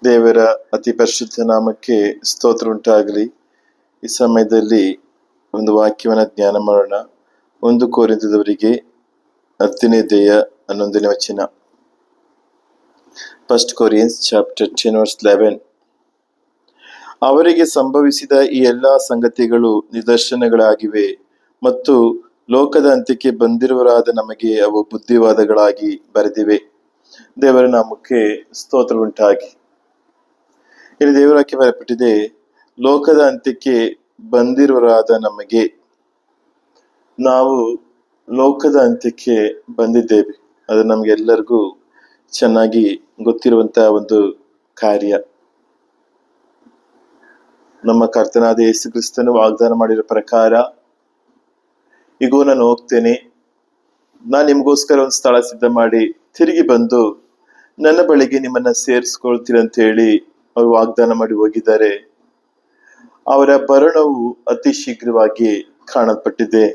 ದೇವರ ಅತಿ ಪರಿಶುದ್ಧ ನಾಮಕ್ಕೆ ಸ್ತೋತ್ರ ಉಂಟಾಗಲಿ. ಈ ಸಮಯದಲ್ಲಿ ಒಂದು ವಾಕ್ಯವನ್ನ ಜ್ಞಾನ ಮಾಡೋಣ. 1 ಕೊರಿಂಥದವರಿಗೆ 10ನೇ 11ನೇ ವಚನ. 1 Corinthians chapter 10 verse 11. ಅವರಿಗೆ ಸಂಭವಿಸಿದ ಈ ಎಲ್ಲಾ ಸಂಗತಿಗಳು ನಿದರ್ಶನಗಳಾಗಿವೆ ಮತ್ತು ಲೋಕದ ಅಂತ್ಯಕ್ಕೆ ಬಂದಿರುವರಾದ ನಮಗೆ ಅವು ಬುದ್ಧಿವಾದಗಳಾಗಿ ಬರೆದಿವೆ. ದೇವರ ನಾಮಕ್ಕೆ ಸ್ತೋತ್ರ ಉಂಟಾಗಿ. ಇಲ್ಲಿ ದೇವರಾಕೆ ಬರೆಯಲ್ಪಟ್ಟಿದೆ, ಲೋಕದ ಅಂತ್ಯಕ್ಕೆ ಬಂದಿರುವರಾದ ನಮಗೆ. ನಾವು ಲೋಕದ ಅಂತ್ಯಕ್ಕೆ ಬಂದಿದ್ದೇವೆ. ಅದು ನಮ್ಗೆಲ್ಲರಿಗೂ ಚೆನ್ನಾಗಿ ಗೊತ್ತಿರುವಂತಹ ಒಂದು ಕಾರ್ಯ. ನಮ್ಮ ಕರ್ತನಾದ ಯೇಸು ಕ್ರಿಸ್ತನು ವಾಗ್ದಾನ ಮಾಡಿರೋ ಪ್ರಕಾರ, ಈಗೋ ನಾನು ಹೋಗ್ತೇನೆ, ನಾನು ನಿಮ್ಗೋಸ್ಕರ ಒಂದು ಸ್ಥಳ ಸಿದ್ಧ ಮಾಡಿ ತಿರುಗಿ ಬಂದು ನನ್ನ ಬಳಿಗೆ ನಿಮ್ಮನ್ನ ಸೇರಿಸ್ಕೊಳ್ತೀನಿ ಅಂತ ಹೇಳಿ ಅವರು ವಾಗ್ದಾನ ಮಾಡಿ ಹೋಗಿದ್ದಾರೆ. ಅವರ ಬರಣವು ಅತಿ ಶೀಘ್ರವಾಗಿ ಕಾಣಲ್ಪಟ್ಟಿದೆ.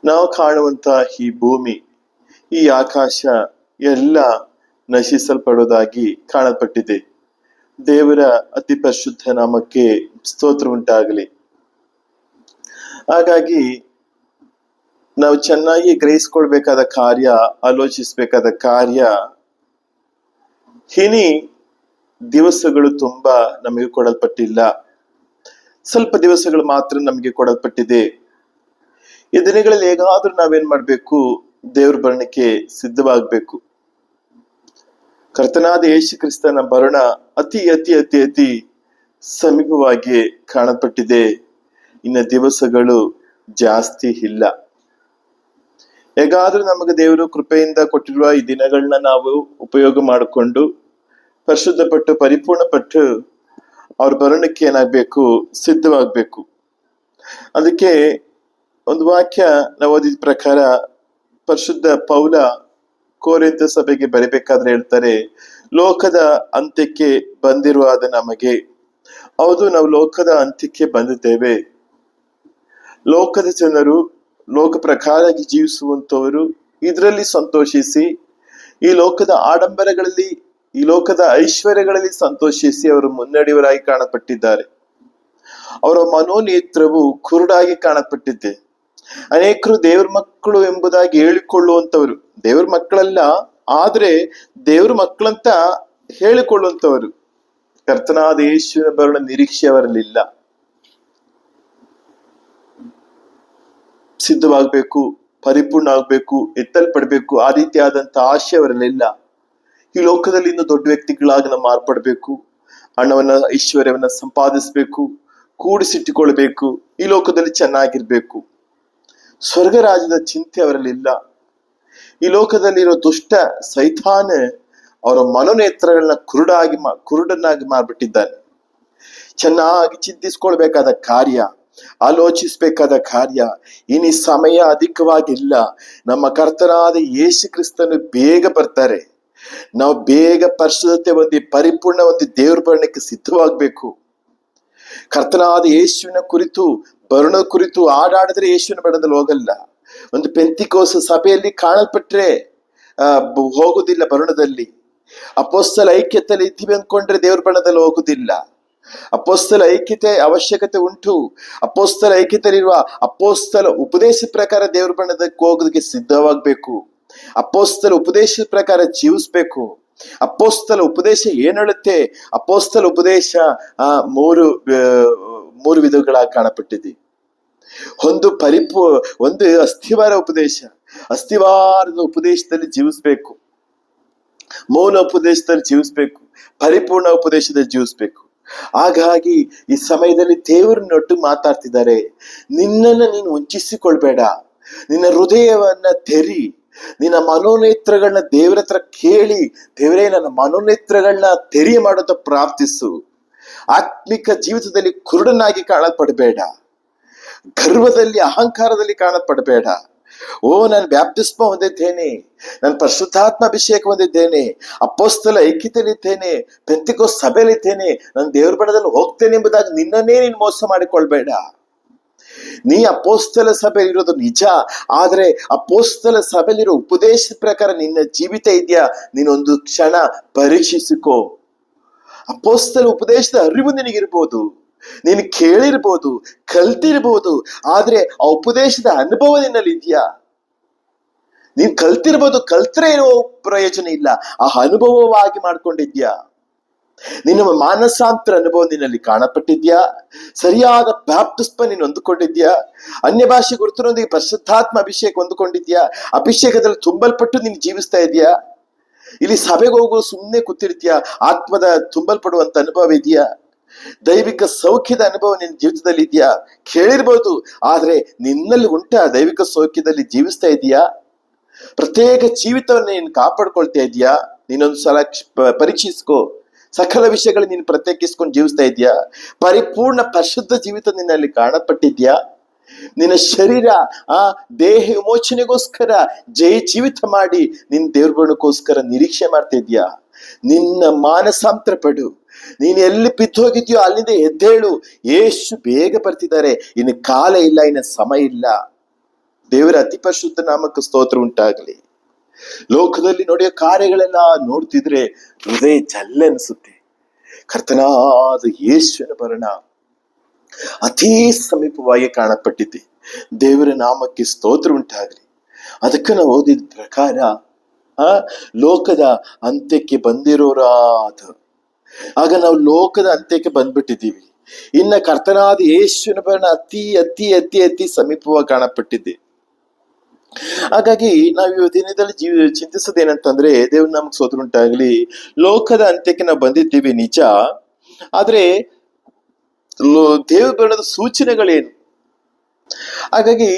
ನಾವು ಕಾಣುವಂತ ಈ ಭೂಮಿ, ಈ ಆಕಾಶ ಎಲ್ಲ ನಶಿಸಲ್ಪಡುವುದಾಗಿ ಕಾಣಲ್ಪಟ್ಟಿದೆ. ದೇವರ ಅತಿ ಪರಿಶುದ್ಧ ನಾಮಕ್ಕೆ ಸ್ತೋತ್ರ ಉಂಟಾಗಲಿ. ಹಾಗಾಗಿ ನಾವು ಚೆನ್ನಾಗಿ ಗ್ರಹಿಸ್ಕೊಳ್ಬೇಕಾದ ಕಾರ್ಯ, ಆಲೋಚಿಸಬೇಕಾದ ಕಾರ್ಯ, ಇನಿ ದಿವಸಗಳು ತುಂಬಾ ನಮಗೆ ಕೊಡಲ್ಪಟ್ಟಿಲ್ಲ. ಸ್ವಲ್ಪ ದಿವಸಗಳು ಮಾತ್ರ ನಮಗೆ ಕೊಡಲ್ಪಟ್ಟಿದೆ. ಈ ದಿನಗಳಲ್ಲಿ ಹೇಗಾದ್ರೂ ನಾವೇನ್ ಮಾಡ್ಬೇಕು? ದೇವ್ರ ಬರಣಕ್ಕೆ ಸಿದ್ಧವಾಗ್ಬೇಕು. ಕರ್ತನಾದ ಯೇಸು ಕ್ರಿಸ್ತನ ಬರಣ ಅತಿ ಅತಿ ಅತಿ ಅತಿ ಸಮೀಪವಾಗಿ ಕಾಣಲ್ಪಟ್ಟಿದೆ. ಇನ್ನ ದಿವಸಗಳು ಜಾಸ್ತಿ ಇಲ್ಲ. ಹೇಗಾದ್ರೂ ನಮಗೆ ದೇವರು ಕೃಪೆಯಿಂದ ಕೊಟ್ಟಿರುವ ಈ ದಿನಗಳನ್ನ ನಾವು ಉಪಯೋಗ ಮಾಡಿಕೊಂಡು ಪರಿಶುದ್ಧಪಟ್ಟು ಪರಿಪೂರ್ಣಪಟ್ಟು ಅವ್ರ ಬರಣಕ್ಕೆ ಏನಾಗ್ಬೇಕು? ಸಿದ್ಧವಾಗ್ಬೇಕು. ಅದಕ್ಕೆ ಒಂದು ವಾಕ್ಯ ನಾವು ಓದಿದ ಪ್ರಕಾರ ಪರಿಶುದ್ಧ ಪೌಲ ಕೊರಿಂಥ ಸಭೆಗೆ ಬರೀಬೇಕಾದ್ರೆ ಹೇಳ್ತಾರೆ, ಲೋಕದ ಅಂತ್ಯಕ್ಕೆ ಬಂದಿರುವಾದ ನಮಗೆ. ಹೌದು, ನಾವು ಲೋಕದ ಅಂತ್ಯಕ್ಕೆ ಬಂದಿದ್ದೇವೆ. ಲೋಕದ ಜನರು ಲೋಕ ಪ್ರಕಾರವಾಗಿ ಜೀವಿಸುವಂತವರು ಇದರಲ್ಲಿ ಸಂತೋಷಿಸಿ, ಈ ಲೋಕದ ಆಡಂಬರಗಳಲ್ಲಿ, ಈ ಲೋಕದ ಐಶ್ವರ್ಯಗಳಲ್ಲಿ ಸಂತೋಷಿಸಿ ಅವರು ಮುನ್ನಡೆಯವರಾಗಿ ಕಾಣಪಟ್ಟಿದ್ದಾರೆ. ಅವರ ಮನೋನೇತ್ರವು ಕುರುಡಾಗಿ ಕಾಣಪಟ್ಟಿದೆ. ಅನೇಕರು ದೇವ್ರ ಮಕ್ಕಳು ಎಂಬುದಾಗಿ ಹೇಳಿಕೊಳ್ಳುವಂತವರು, ದೇವ್ರ ಮಕ್ಕಳಲ್ಲ ಆದ್ರೆ ದೇವ್ರ ಮಕ್ಕಳಂತ ಹೇಳಿಕೊಳ್ಳುವಂತವರು. ಕರ್ತನಾದ ಯೇಸುವಿನ ಬರಣ ನಿರೀಕ್ಷೆ ಅವರಲ್ಲಿಲ್ಲ. ಸಿದ್ಧವಾಗ್ಬೇಕು, ಪರಿಪೂರ್ಣ ಆಗ್ಬೇಕು, ಎತ್ತಲ್ಪಡ್ಬೇಕು, ಆ ರೀತಿಯಾದಂತ ಆಶೆ ಅವರಲ್ಲಿಲ್ಲ. ಈ ಲೋಕದಲ್ಲಿ ಇನ್ನು ದೊಡ್ಡ ವ್ಯಕ್ತಿಗಳಾಗಿ ನಾವು ಮಾರ್ಪಡ್ಬೇಕು, ಹಣವನ್ನ ಐಶ್ವರ್ಯವನ್ನ ಸಂಪಾದಿಸ್ಬೇಕು, ಕೂಡಿಸಿಟ್ಟುಕೊಳ್ಬೇಕು, ಈ ಲೋಕದಲ್ಲಿ ಚೆನ್ನಾಗಿರ್ಬೇಕು. ಸ್ವರ್ಗ ರಾಜ್ಯದ ಚಿಂತೆ ಅವರಲ್ಲಿಲ್ಲ. ಈ ಲೋಕದಲ್ಲಿರೋ ದುಷ್ಟ ಸೈತಾನ ಅವರ ಮನೋನೇತ್ರಗಳನ್ನ ಕುರುಡನ್ನಾಗಿ ಮಾಡ್ಬಿಟ್ಟಿದ್ದಾನೆ. ಚೆನ್ನಾಗಿ ಚಿಂತಿಸ್ಕೊಳ್ಬೇಕಾದ ಕಾರ್ಯ, ಆಲೋಚಿಸ್ಬೇಕಾದ ಕಾರ್ಯ, ಇನಿ ಸಮಯ ಅಧಿಕವಾಗಿಲ್ಲ. ನಮ್ಮ ಕರ್ತನಾದ ಯೇಸು ಕ್ರಿಸ್ತನು ಬೇಗ ಬರ್ತಾರೆ. ನಾವು ಬೇಗ ಪರಿಶುದ್ಧತೆ ಹೊಂದಿ ಪರಿಪೂರ್ಣ ಹೊಂದಿ ದೇವ್ರ ಬರಣಕ್ಕೆ ಸಿದ್ಧವಾಗ್ಬೇಕು. ಕರ್ತನಾದ ಯೇಸುವಿನ ಕುರಿತು, ಬರುಣದ ಕುರಿತು ಹಾಡಾಡಿದ್ರೆ ಯೇಸುವಿನ ಬರಣದಲ್ಲಿ ಹೋಗಲ್ಲ. ಒಂದು ಪೆಂತಿಕೋಸ್ ಸಭೆಯಲ್ಲಿ ಕಾಣಲ್ಪಟ್ರೆ ಹೋಗುದಿಲ್ಲ ಬರುಣದಲ್ಲಿ. ಅಪೊಸ್ತಲ ಐಕ್ಯತೆಯಲ್ಲಿ ಇದ್ದೀವಿ ಅಂದ್ಕೊಂಡ್ರೆ ದೇವ್ರ ಬಣ್ಣದಲ್ಲಿ ಹೋಗುದಿಲ್ಲ. ಅಪೊಸ್ತಲ ಐಕ್ಯತೆ ಅವಶ್ಯಕತೆ ಉಂಟು. ಅಪೊಸ್ತಲ ಐಕ್ಯತೆಯಲ್ಲಿರುವ ಅಪೊಸ್ತಲ ಉಪದೇಶ ಪ್ರಕಾರ ದೇವ್ರ ಬಣ್ಣದಕ್ಕೆ ಹೋಗೋದಕ್ಕೆ ಸಿದ್ಧವಾಗ್ಬೇಕು. ಅಪೊಸ್ತಲ ಉಪದೇಶದ ಪ್ರಕಾರ ಜೀವಿಸ್ಬೇಕು. ಅಪೊಸ್ತಲ ಉಪದೇಶ ಏನ್ ಹೇಳುತ್ತೆ? ಅಪೊಸ್ತಲ ಉಪದೇಶ ಮೂರು ವಿಧಗಳಾಗಿ ಕಾಣಪಟ್ಟಿದೆ. ಒಂದು ಅಸ್ಥಿವಾರ ಉಪದೇಶ. ಅಸ್ಥಿವಾರದ ಉಪದೇಶದಲ್ಲಿ ಜೀವಿಸ್ಬೇಕು, ಮೌನ ಉಪದೇಶದಲ್ಲಿ ಜೀವಿಸ್ಬೇಕು, ಪರಿಪೂರ್ಣ ಉಪದೇಶದಲ್ಲಿ ಜೀವಿಸ್ಬೇಕು. ಹಾಗಾಗಿ ಈ ಸಮಯದಲ್ಲಿ ದೇವರನ್ನೊಟ್ಟು ಮಾತಾಡ್ತಿದ್ದಾರೆ. ನಿನ್ನನ್ನು ನೀನು ವಂಚಿಸಿಕೊಳ್ಬೇಡ. ನಿನ್ನ ಹೃದಯವನ್ನ ತೆರಿ, ನಿನ್ನ ಮನೋನೇತ್ರಗಳನ್ನ ದೇವರ ಹತ್ರ ಕೇಳಿ, ದೇವರೇ ನನ್ನ ಮನೋನೇತ್ರಗಳನ್ನ ತೆರಿ ಮಾಡೋದ ಪ್ರಾರ್ಥಿಸು. ಆತ್ಮಿಕ ಜೀವಿತದಲ್ಲಿ ಕುರುಡನಾಗಿ ಕಾಣಲ್ಪಡಬೇಡ. ಗರ್ವದಲ್ಲಿ ಅಹಂಕಾರದಲ್ಲಿ ಕಾಣಲ್ಪಡಬೇಡ. ನಾನು ಬ್ಯಾಪ್ಟಿಸ್ಮ ಹೊಂದಿದ್ದೇನೆ, ನಾನು ಪರಿಶುದ್ಧಾತ್ಮ ಅಭಿಷೇಕ ಹೊಂದಿದ್ದೇನೆ, ಅಪೊಸ್ತಲ ಐಕ್ಯತೆಯಲ್ಲಿದ್ದೇನೆ, ಪೆಂತಿಕೋಸ್ ಸಭೆಯಲ್ಲಿದ್ದೇನೆ, ನಾನು ದೇವ್ರ ಬಣ್ಣದಲ್ಲಿ ಹೋಗ್ತೇನೆ ಎಂಬುದಾಗಿ ನಿನ್ನನ್ನೇ ನೀನು ಮೋಸ ಮಾಡಿಕೊಳ್ಬೇಡ. ನೀ ಅಪೊಸ್ತಲ ಸಭೆ ಇರೋದು ನಿಜ, ಆದ್ರೆ ಅಪೊಸ್ತಲ ಸಭೆಯಲ್ಲಿರೋ ಉಪದೇಶದ ಪ್ರಕಾರ ನಿನ್ನ ಜೀವಿತ ಇದೆಯಾ? ನೀನೊಂದು ಕ್ಷಣ ಪರೀಕ್ಷಿಸಿಕೋ. ಅಪೊಸ್ತಲ ಉಪದೇಶದ ಅರಿವು ನಿನಗಿರ್ಬೋದು, ನೀನು ಕೇಳಿರ್ಬೋದು, ಕಲ್ತಿರ್ಬೋದು, ಆದ್ರೆ ಆ ಉಪದೇಶದ ಅನುಭವ ನಿನ್ನಲ್ಲಿ ಇದೆಯಾ? ನೀನ್ ಕಲ್ತಿರ್ಬೋದು, ಕಲ್ತ್ರೆ ಏನೋ ಪ್ರಯೋಜನ ಇಲ್ಲ, ಆ ಅನುಭವವಾಗಿ ಮಾಡ್ಕೊಂಡಿದ್ಯಾ? ನಿನ್ನ ಮಾನಸಾಂತರ ಅನುಭವ ನಿನ್ನಲ್ಲಿ ಕಾಣಪಟ್ಟಿದ್ಯಾ? ಸರಿಯಾದ ಬ್ಯಾಪ್ಟಿಸ್ಮ ನೀನು ಹೊಂದಿಕೊಂಡಿದ್ಯಾ? ಅನ್ಯ ಭಾಷೆ ಗುರುತಿನೊಂದಿಗೆ ಪರಿಶುದ್ಧಾತ್ಮ ಅಭಿಷೇಕ ಹೊಂದಿಕೊಂಡಿದ್ಯಾ? ಅಭಿಷೇಕದಲ್ಲಿ ತುಂಬಲ್ಪಟ್ಟು ನೀನು ಜೀವಿಸ್ತಾ ಇದೆಯಾ? ಇಲ್ಲಿ ಸಭೆಗೆ ಹೋಗೋ ಸುಮ್ಮನೆ ಕೂತಿರ್ತೀಯ? ಆತ್ಮದ ತುಂಬಲ್ಪಡುವಂತ ಅನುಭವ ಇದೆಯಾ? ದೈವಿಕ ಸೌಖ್ಯದ ಅನುಭವ ನಿನ್ನ ಜೀವಿತದಲ್ಲಿ ಇದೆಯಾ? ಕೇಳಿರ್ಬೋದು, ಆದ್ರೆ ನಿನ್ನಲ್ಲಿ ಉಂಟಾ ದೈವಿಕ ಸೌಖ್ಯದಲ್ಲಿ ಜೀವಿಸ್ತಾ ಇದೆಯಾ? ಪ್ರತ್ಯೇಕ ಜೀವಿತವನ್ನು ನೀನು ಕಾಪಾಡ್ಕೊಳ್ತಾ ಇದೆಯಾ? ನೀನೊಂದು ಸಲ ಪರೀಕ್ಷಿಸ್ಕೋ. ಸಕಲ ವಿಷಯಗಳು ನೀನು ಪ್ರತ್ಯೇಕಿಸ್ಕೊಂಡು ಜೀವಿಸ್ತಾ ಇದೆಯಾ? ಪರಿಪೂರ್ಣ ಪರಿಶುದ್ಧ ಜೀವಿತ ನಿನ್ನಲ್ಲಿ ಕಾಣಪಟ್ಟಿದ್ಯಾ? ನಿನ್ನ ಶರೀರ ದೇಹ ವಿಮೋಚನೆಗೋಸ್ಕರ ಜೀವಿತ ಮಾಡಿ ನಿನ್ನ ದೇವ್ರ ಬಣ್ಣಕ್ಕೋಸ್ಕರ ನಿರೀಕ್ಷೆ ಮಾಡ್ತಾ ಇದ್ಯಾ? ನಿನ್ನ ಮಾನಸಾಂತರ ಪಡು. ನೀನು ಎಲ್ಲಿ ಬಿದ್ದೋಗಿದ್ಯೋ ಅಲ್ಲಿಂದ ಎದ್ದೇಳು. ಎಷ್ಟು ಬೇಗ ಬರ್ತಿದ್ದಾರೆ. ಇನ್ನು ಕಾಲ ಇಲ್ಲ, ಇನ್ನು ಸಮಯ ಇಲ್ಲ. ದೇವರ ಅತಿ ಪರಿಶುದ್ಧ ನಾಮಕ್ಕೆ ಸ್ತೋತ್ರ ಉಂಟಾಗಲಿ. ಲೋಕದಲ್ಲಿ ನೋಡಿಯೋ ಕಾರ್ಯಗಳೆಲ್ಲ ನೋಡ್ತಿದ್ರೆ ಹೃದಯ ಜಲ್ಲ ಅನಿಸುತ್ತೆ. ಕರ್ತನಾದ ಯೇಸುವಿನ ಮರಣ ಅತೀ ಸಮೀಪವಾಗಿ ಕಾಣಪಟ್ಟಿದೆ. ದೇವರ ನಾಮಕ್ಕೆ ಸ್ತೋತ್ರ ಉಂಟಾಗಲಿ. ಅದಕ್ಕೆ ನಾವು ಓದಿದ ಪ್ರಕಾರ ಲೋಕದ ಅಂತ್ಯಕ್ಕೆ ಬಂದಿರೋರಾದ, ಆಗ ನಾವು ಲೋಕದ ಅಂತ್ಯಕ್ಕೆ ಬಂದ್ಬಿಟ್ಟಿದ್ದೀವಿ. ಇನ್ನ ಕರ್ತನಾದ ಯೇಸುವಿನ ಮರಣ ಅತಿ ಅತಿ ಅತಿ ಅತಿ ಸಮೀಪವಾಗಿ ಕಾಣಪಟ್ಟಿದೆ. ಹಾಗಾಗಿ ನಾವು ಈ ದಿನದಲ್ಲಿ ಚಿಂತಿಸೋದೇನಂತಂದ್ರೆ, ದೇವ್ರ ನಮ್ಗೆ ಸ್ತೋತ್ರ ಉಂಟಾಗ್ಲಿ, ಲೋಕದ ಅಂತ್ಯಕ್ಕೆ ನಾವು ಬಂದಿದ್ದೀವಿ ನಿಜ, ಆದ್ರೆ ದೇವ್ರ ಬಣ್ಣದ ಸೂಚನೆಗಳೇನು? ಹಾಗಾಗಿ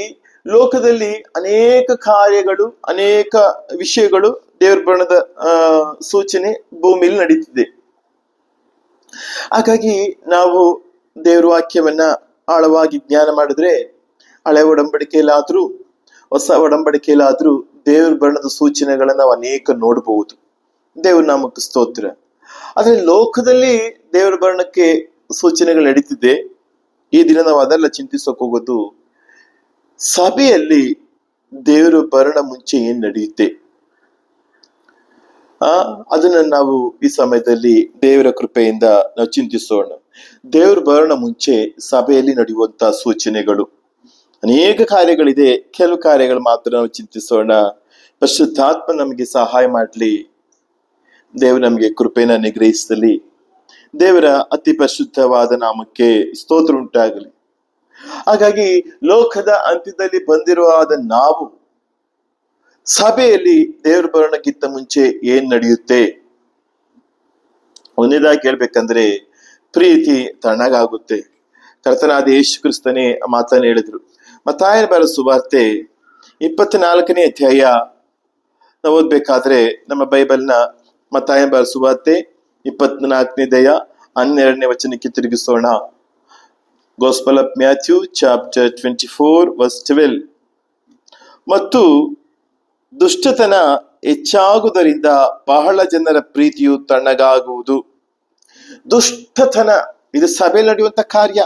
ಲೋಕದಲ್ಲಿ ಅನೇಕ ಕಾರ್ಯಗಳು, ಅನೇಕ ವಿಷಯಗಳು ದೇವ್ರ ಬಣ್ಣದ ಸೂಚನೆ ಭೂಮಿಯಲ್ಲಿ ನಡೀತಿದೆ. ಹಾಗಾಗಿ ನಾವು ದೇವ್ರ ವಾಕ್ಯವನ್ನ ಆಳವಾಗಿ ಜ್ಞಾನ ಮಾಡಿದ್ರೆ, ಹಳೆ ಒಡಂಬಡಿಕೆಯಲ್ಲಾದ್ರೂ ಹೊಸ ಒಡಂಬಡಿಕೆಯಲ್ಲಾದ್ರೂ ದೇವ್ರ ಬಣ್ಣದ ಸೂಚನೆಗಳನ್ನ ನಾವು ಅನೇಕ ನೋಡಬಹುದು. ದೇವ್ರ ನಾಮಕ್ಕೆ ಸ್ತೋತ್ರ. ಆದ್ರೆ ಲೋಕದಲ್ಲಿ ದೇವ್ರ ಬಣ್ಣಕ್ಕೆ ಸೂಚನೆಗಳು ನಡೀತಿದೆ. ಈ ದಿನ ನಾವು ಅದೆಲ್ಲ ಚಿಂತಿಸೋಕೆ ಹೋಗೋದು, ಸಭೆಯಲ್ಲಿ ದೇವ್ರ ಬರಣ ಮುಂಚೆ ಏನ್ ನಡೆಯುತ್ತೆ ಅದನ್ನ ನಾವು ಈ ಸಮಯದಲ್ಲಿ ದೇವರ ಕೃಪೆಯಿಂದ ನಾವು ಚಿಂತಿಸೋಣ. ದೇವ್ರ ಬರಣ ಮುಂಚೆ ಸಭೆಯಲ್ಲಿ ನಡೆಯುವಂತ ಸೂಚನೆಗಳು ಅನೇಕ ಕಾರ್ಯಗಳಿದೆ. ಕೆಲವು ಕಾರ್ಯಗಳು ಮಾತ್ರ ನಾವು ಚಿಂತಿಸೋಣ. ಪರಿಶುದ್ಧಾತ್ಮ ನಮಗೆ ಸಹಾಯ ಮಾಡ್ಲಿ. ದೇವರು ನಮಗೆ ಕೃಪೆನ ನಿಗ್ರಹಿಸಲಿ. ದೇವರ ಅತಿ ಪರಿಶುದ್ಧವಾದ ನಾಮಕ್ಕೆ ಸ್ತೋತ್ರ ಉಂಟಾಗಲಿ. ಹಾಗಾಗಿ ಲೋಕದ ಅಂತ್ಯದಲ್ಲಿ ಬಂದಿರುವಾದ ನಾವು ಸಭೆಯಲ್ಲಿ ದೇವ್ರ ಬರೋಣಕ್ಕಿಂತ ಮುಂಚೆ ಏನ್ ನಡೆಯುತ್ತೆ? ಒಂದೇದಾಗಿ ಹೇಳ್ಬೇಕಂದ್ರೆ, ಪ್ರೀತಿ ತಣ್ಣಗಾಗುತ್ತೆ. ಕರ್ತನಾದ ಯೇಸು ಕ್ರಿಸ್ತನೇ ಮಾತನ್ನ ಹೇಳಿದ್ರು. ಮತ್ತಾಯನ ಬರೆದ ಸುವಾರ್ತೆ 24ನೇ ಅಧ್ಯಾಯ ನಾವು ಓದ್ಬೇಕಾದ್ರೆ ನಮ್ಮ ಬೈಬಲ್ನ ಮತ್ತಾಯನ ಬರೆದ ಸುವಾರ್ತೆ 24ನೇ ಅಧ್ಯಾಯ 12ನೇ ವಚನಕ್ಕೆ ತಿರುಗಿಸೋಣ. Gospel of Matthew chapter 24 verse 12. ಮತ್ತು ದುಷ್ಟತನ ಹೆಚ್ಚಾಗುವುದರಿಂದ ಬಹಳ ಜನರ ಪ್ರೀತಿಯು ತಣ್ಣಗಾಗುವುದು. ದುಷ್ಟತನ ಇದು ಸಭೆಯಲ್ಲಿ ನಡೆಯುವಂತ ಕಾರ್ಯ.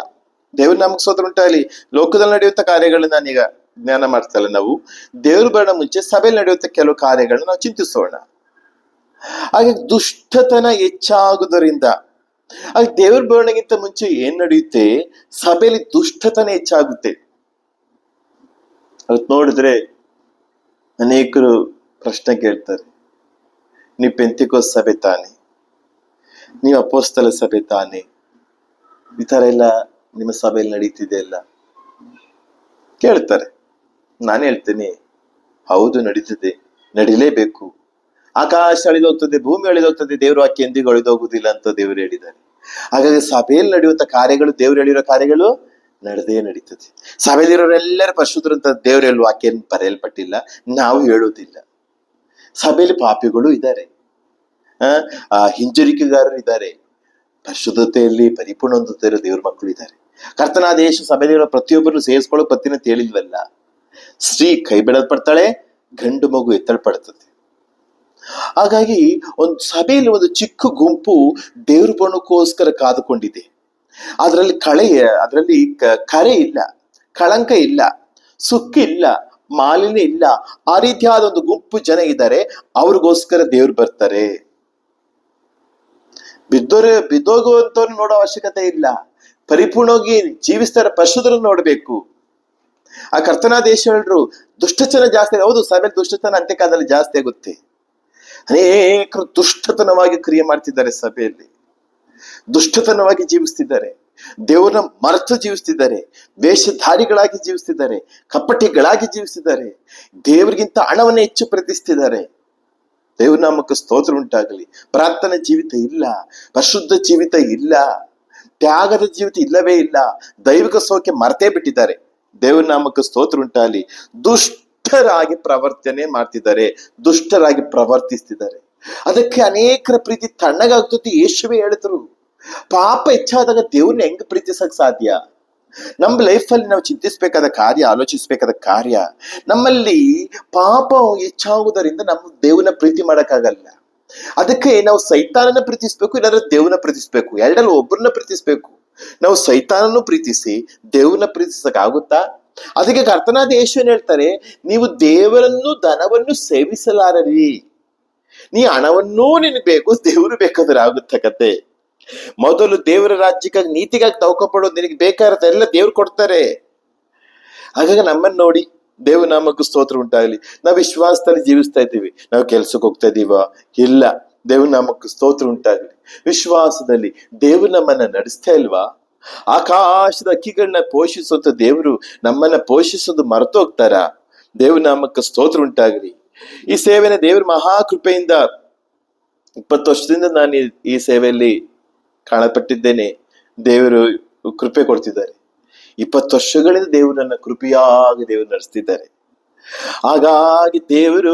ದೇವ್ರ ನಮ್ಗೆ ಸ್ತೋತ್ರ ಉಂಟಾಗಲಿ. ಲೋಕದಲ್ಲಿ ನಡೆಯುವಂತ ಕಾರ್ಯಗಳನ್ನ ನಾನೀಗ ಜ್ಞಾನ ಮಾಡ್ತಲ್ಲ. ನಾವು ದೇವ್ರ ಬರೋಣ ಮುಂಚೆ ಸಭೆಯಲ್ಲಿ ನಡೆಯುವಂತ ಕೆಲವು ಕಾರ್ಯಗಳನ್ನ ನಾವು ಚಿಂತಿಸೋಣ. ಹಾಗೆ ದುಷ್ಟತನ ಹೆಚ್ಚಾಗುವುದರಿಂದ, ಹಾಗೆ ದೇವ್ರ ಬರೋಣಗಿಂತ ಮುಂಚೆ ಏನ್ ನಡೆಯುತ್ತೆ? ಸಭೆಯಲ್ಲಿ ದುಷ್ಟತನ ಹೆಚ್ಚಾಗುತ್ತೆ. ಅವತ್ತು ನೋಡಿದ್ರೆ ಅನೇಕರು ಪ್ರಶ್ನೆ ಕೇಳ್ತಾರೆ, ನೀವು ಪೆಂತಿಕೋಸ್ ಸಭೆ ತಾನೆ, ನೀವು ಅಪೋಸ್ತಲ ಸಭೆ ತಾನೆ, ಈ ತರ ಎಲ್ಲ ನಿಮ್ಮ ಸಭೆಯಲ್ಲಿ ನಡೀತಿದೆ ಎಲ್ಲ ಕೇಳ್ತಾರೆ. ನಾನು ಹೇಳ್ತೀನಿ, ಹೌದು ನಡೀತಿದೆ, ನಡಿಲೇಬೇಕು. ಆಕಾಶ ಅಳಿದೋಗ್ತದೆ, ಭೂಮಿ ಅಳಿದೋಗ್ತದೆ, ದೇವ್ರ ವಾಕ್ಯ ಎಂದಿಗೂ ಅಳಿದೋಗುದಿಲ್ಲ ಅಂತ ದೇವರು ಹೇಳಿದ್ದಾರೆ. ಹಾಗಾಗಿ ಸಭೆಯಲ್ಲಿ ನಡೆಯುವಂತ ಕಾರ್ಯಗಳು, ದೇವ್ರು ಹೇಳಿರೋ ಕಾರ್ಯಗಳು ನಡೆದೇ ನಡೀತದೆ. ಸಭೆಯಲ್ಲಿರೋರೆಲ್ಲರೂ ಪರಿಶುದ್ಧರು ಅಂತ ದೇವ್ರ ಹೇಳುವ ವಾಕ್ಯ ಬರೆಯಲ್ಪಟ್ಟಿಲ್ಲ, ನಾವು ಹೇಳೋದಿಲ್ಲ. ಸಭೆಯಲ್ಲಿ ಪಾಪಿಗಳು ಇದ್ದಾರೆ, ಹಿಂಜರಿಕೆಗಾರರು ಇದ್ದಾರೆ, ಪರಿಶುದ್ಧತೆಯಲ್ಲಿ ಪರಿಪೂರ್ಣ ಹೊಂದುತ್ತಿರೋ ದೇವ್ರ ಮಕ್ಕಳು ಇದ್ದಾರೆ. ಕರ್ತನಾದ ಯೇಸು ಸಭೆಯಲ್ಲಿರೋ ಪ್ರತಿಯೊಬ್ಬರನ್ನು ಸೇರಿಸ್ಕೊಳ್ಳೋ ಪತ್ತಿನ ಹೇಳಿಲ್ವಲ್ಲ. ಸ್ತ್ರೀ ಕೈ ಬಿಡಲ್ಪಡ್ತಾಳೆ, ಗಂಡು ಮಗು ಎತ್ತಲ್ಪಡ್ತದೆ. ಹಾಗಾಗಿ ಒಂದು ಸಭೆಯಲ್ಲಿ ಒಂದು ಚಿಕ್ಕ ಗುಂಪು ದೇವ್ರ ಬಣ್ಣಕ್ಕೋಸ್ಕರ ಕಾದುಕೊಂಡಿದೆ. ಅದರಲ್ಲಿ ಕರೆ ಇಲ್ಲ, ಕಳಂಕ ಇಲ್ಲ, ಸುಕ್ಕಿಲ್ಲ, ಮಾಲಿನ್ಯ ಇಲ್ಲ. ಆ ರೀತಿಯಾದ ಒಂದು ಗುಂಪು ಜನ ಇದ್ದಾರೆ. ಅವ್ರಿಗೋಸ್ಕರ ದೇವ್ರು ಬರ್ತಾರೆ. ಬಿದ್ದೋಗುವಂತವ್ರು ನೋಡೋ ಅವಶ್ಯಕತೆ ಇಲ್ಲ. ಪರಿಪೂರ್ಣವಾಗಿ ಜೀವಿಸ್ತಾರೆ ಪರಿಶುದ್ಧರನ್ನು ನೋಡ್ಬೇಕು. ಆ ಕರ್ತನಾದ ಯೇಸು ಹೇಳಿದ್ರು, ದುಷ್ಟತನ ಜಾಸ್ತಿ. ಹೌದು, ಸಭೆಯಲ್ಲಿ ದುಷ್ಟತನ ಅಂತ್ಯಕಾಲದಲ್ಲಿ ಜಾಸ್ತಿ ಆಗುತ್ತೆ. ಅನೇಕರು ದುಷ್ಟತನವಾಗಿ ಕ್ರಿಯೆ ಮಾಡ್ತಿದ್ದಾರೆ, ಸಭೆಯಲ್ಲಿ ದುಷ್ಟತನವಾಗಿ ಜೀವಿಸ್ತಿದ್ದಾರೆ, ದೇವರನ್ನ ಮರೆತು ಜೀವಿಸ್ತಿದ್ದಾರೆ, ವೇಷಧಾರಿಗಳಾಗಿ ಜೀವಿಸ್ತಿದ್ದಾರೆ, ಕಪಟಿಗಳಾಗಿ ಜೀವಿಸ್ತಿದ್ದಾರೆ, ದೇವರಿಗಿಂತ ಹಣವನ್ನ ಹೆಚ್ಚು ಪ್ರೀತಿಸ್ತಿದ್ದಾರೆ. ದೇವ್ರ ನಾಮಕ್ಕೆ ಸ್ತೋತ್ರ ಉಂಟಾಗಲಿ. ಪ್ರಾರ್ಥನೆ ಜೀವಿತ ಇಲ್ಲ, ಪರಿಶುದ್ಧ ಜೀವಿತ ಇಲ್ಲ, ತ್ಯಾಗದ ಜೀವಿತ ಇಲ್ಲವೇ ಇಲ್ಲ. ದೈವಿಕ ಸೌಖ್ಯ ಮರ್ತೇ ಬಿಟ್ಟಿದ್ದಾರೆ. ದೇವ್ರ ನಾಮಕ್ಕೆ ಸ್ತೋತ್ರ ಉಂಟಾಗಲಿ. ದುಷ್ಟರಾಗಿ ಪ್ರವರ್ತನೆ ಮಾಡ್ತಿದ್ದಾರೆ, ದುಷ್ಟರಾಗಿ ಪ್ರವರ್ತಿಸ್ತಿದ್ದಾರೆ. ಅದಕ್ಕೆ ಅನೇಕರ ಪ್ರೀತಿ ತಣ್ಣಗಾಗ್ತದೆ. ಯೇಸುವೇ ಹೇಳಿದ್ರು, ಪಾಪ ಹೆಚ್ಚಾದಾಗ ದೇವ್ರನ್ನ ಹೆಂಗ್ ಪ್ರೀತಿಸಕ್ ಸಾಧ್ಯ? ನಮ್ಮ ಲೈಫಲ್ಲಿ ನಾವು ಚಿಂತಿಸ್ಬೇಕಾದ ಕಾರ್ಯ, ಆಲೋಚಿಸ್ಬೇಕಾದ ಕಾರ್ಯ, ನಮ್ಮಲ್ಲಿ ಪಾಪ ಹೆಚ್ಚಾಗುವುದರಿಂದ ನಮ್ಮ ದೇವನ ಪ್ರೀತಿ ಮಾಡಕ್ಕಾಗಲ್ಲ. ಅದಕ್ಕೆ ನಾವು ಸೈತಾನನ ಪ್ರೀತಿಸ್ಬೇಕು, ಇಲ್ಲಾಂದ್ರೆ ದೇವನ ಪ್ರೀತಿಸ್ಬೇಕು. ಎರಡಲ್ಲಿ ಒಬ್ಬರನ್ನ ಪ್ರೀತಿಸ್ಬೇಕು. ನಾವು ಸೈತಾನನ್ನು ಪ್ರೀತಿಸಿ ದೇವನ ಪ್ರೀತಿಸಕ್ ಆಗುತ್ತಾ? ಅದಕ್ಕೆ ಕರ್ತನಾದ ಯೇಸು ಏನ್ ಹೇಳ್ತಾರೆ, ನೀವು ದೇವರನ್ನು ಧನವನ್ನು ಸೇವಿಸಲಾರರಿ. ನೀ ಹಣವನ್ನೂ ನಿನಗೆ ಬೇಕು, ದೇವರು ಬೇಕಾದ್ರೆ ಆಗುತ್ತ ಕತೆ. ಮೊದಲು ದೇವರ ರಾಜ್ಯಕ್ಕಾಗಿ ನೀತಿಗಾಗಿ ತವಕಪಡೋದು. ನಿನಗೆ ಬೇಕಾಗಿರುತ್ತೆ ಎಲ್ಲ ದೇವ್ರು ಕೊಡ್ತಾರೆ. ಹಾಗಾಗಿ ನಮ್ಮನ್ನ ನೋಡಿ ದೇವ್ರ ನಾಮಕ್ಕೆ ಸ್ತೋತ್ರ ಉಂಟಾಗಲಿ. ನಾವು ವಿಶ್ವಾಸದಲ್ಲಿ ಜೀವಿಸ್ತಾ ಇದ್ದೀವಿ. ನಾವು ಕೆಲ್ಸಕ್ಕೆ ಹೋಗ್ತಾ ಇದೀವ? ಇಲ್ಲ. ದೇವ್ರ ನಾಮಕ್ಕೆ ಸ್ತೋತ್ರ ಉಂಟಾಗಲಿ. ವಿಶ್ವಾಸದಲ್ಲಿ ದೇವ್ರು ನಮ್ಮನ್ನ ನಡೆಸ್ತಾ ಇಲ್ವಾ? ಆಕಾಶದ ಅಕ್ಕಿಗಳನ್ನ ಪೋಷಿಸುವಂತ ದೇವರು ನಮ್ಮನ್ನ ಪೋಷಿಸೋದು ಮರೆತು ಹೋಗ್ತಾರ? ದೇವ್ರ ನಾಮಕ್ಕೆ ಸ್ತೋತ್ರ ಉಂಟಾಗಲಿ. ಈ ಸೇವೆನ ದೇವ್ರ ಮಹಾಕೃಪೆಯಿಂದ 20 ವರ್ಷದಿಂದ ನಾನು ಈ ಸೇವೆಯಲ್ಲಿ ಕಾಣಪಟ್ಟಿದ್ದೇನೆ. ದೇವರು ಕೃಪೆ ಕೊಡ್ತಿದ್ದಾರೆ. 20 ವರ್ಷಗಳಿಂದ ದೇವರು ನನ್ನ ಕೃಪೆಯಾಗಿ ದೇವರು ನಡೆಸ್ತಿದ್ದಾರೆ. ಹಾಗಾಗಿ ದೇವರ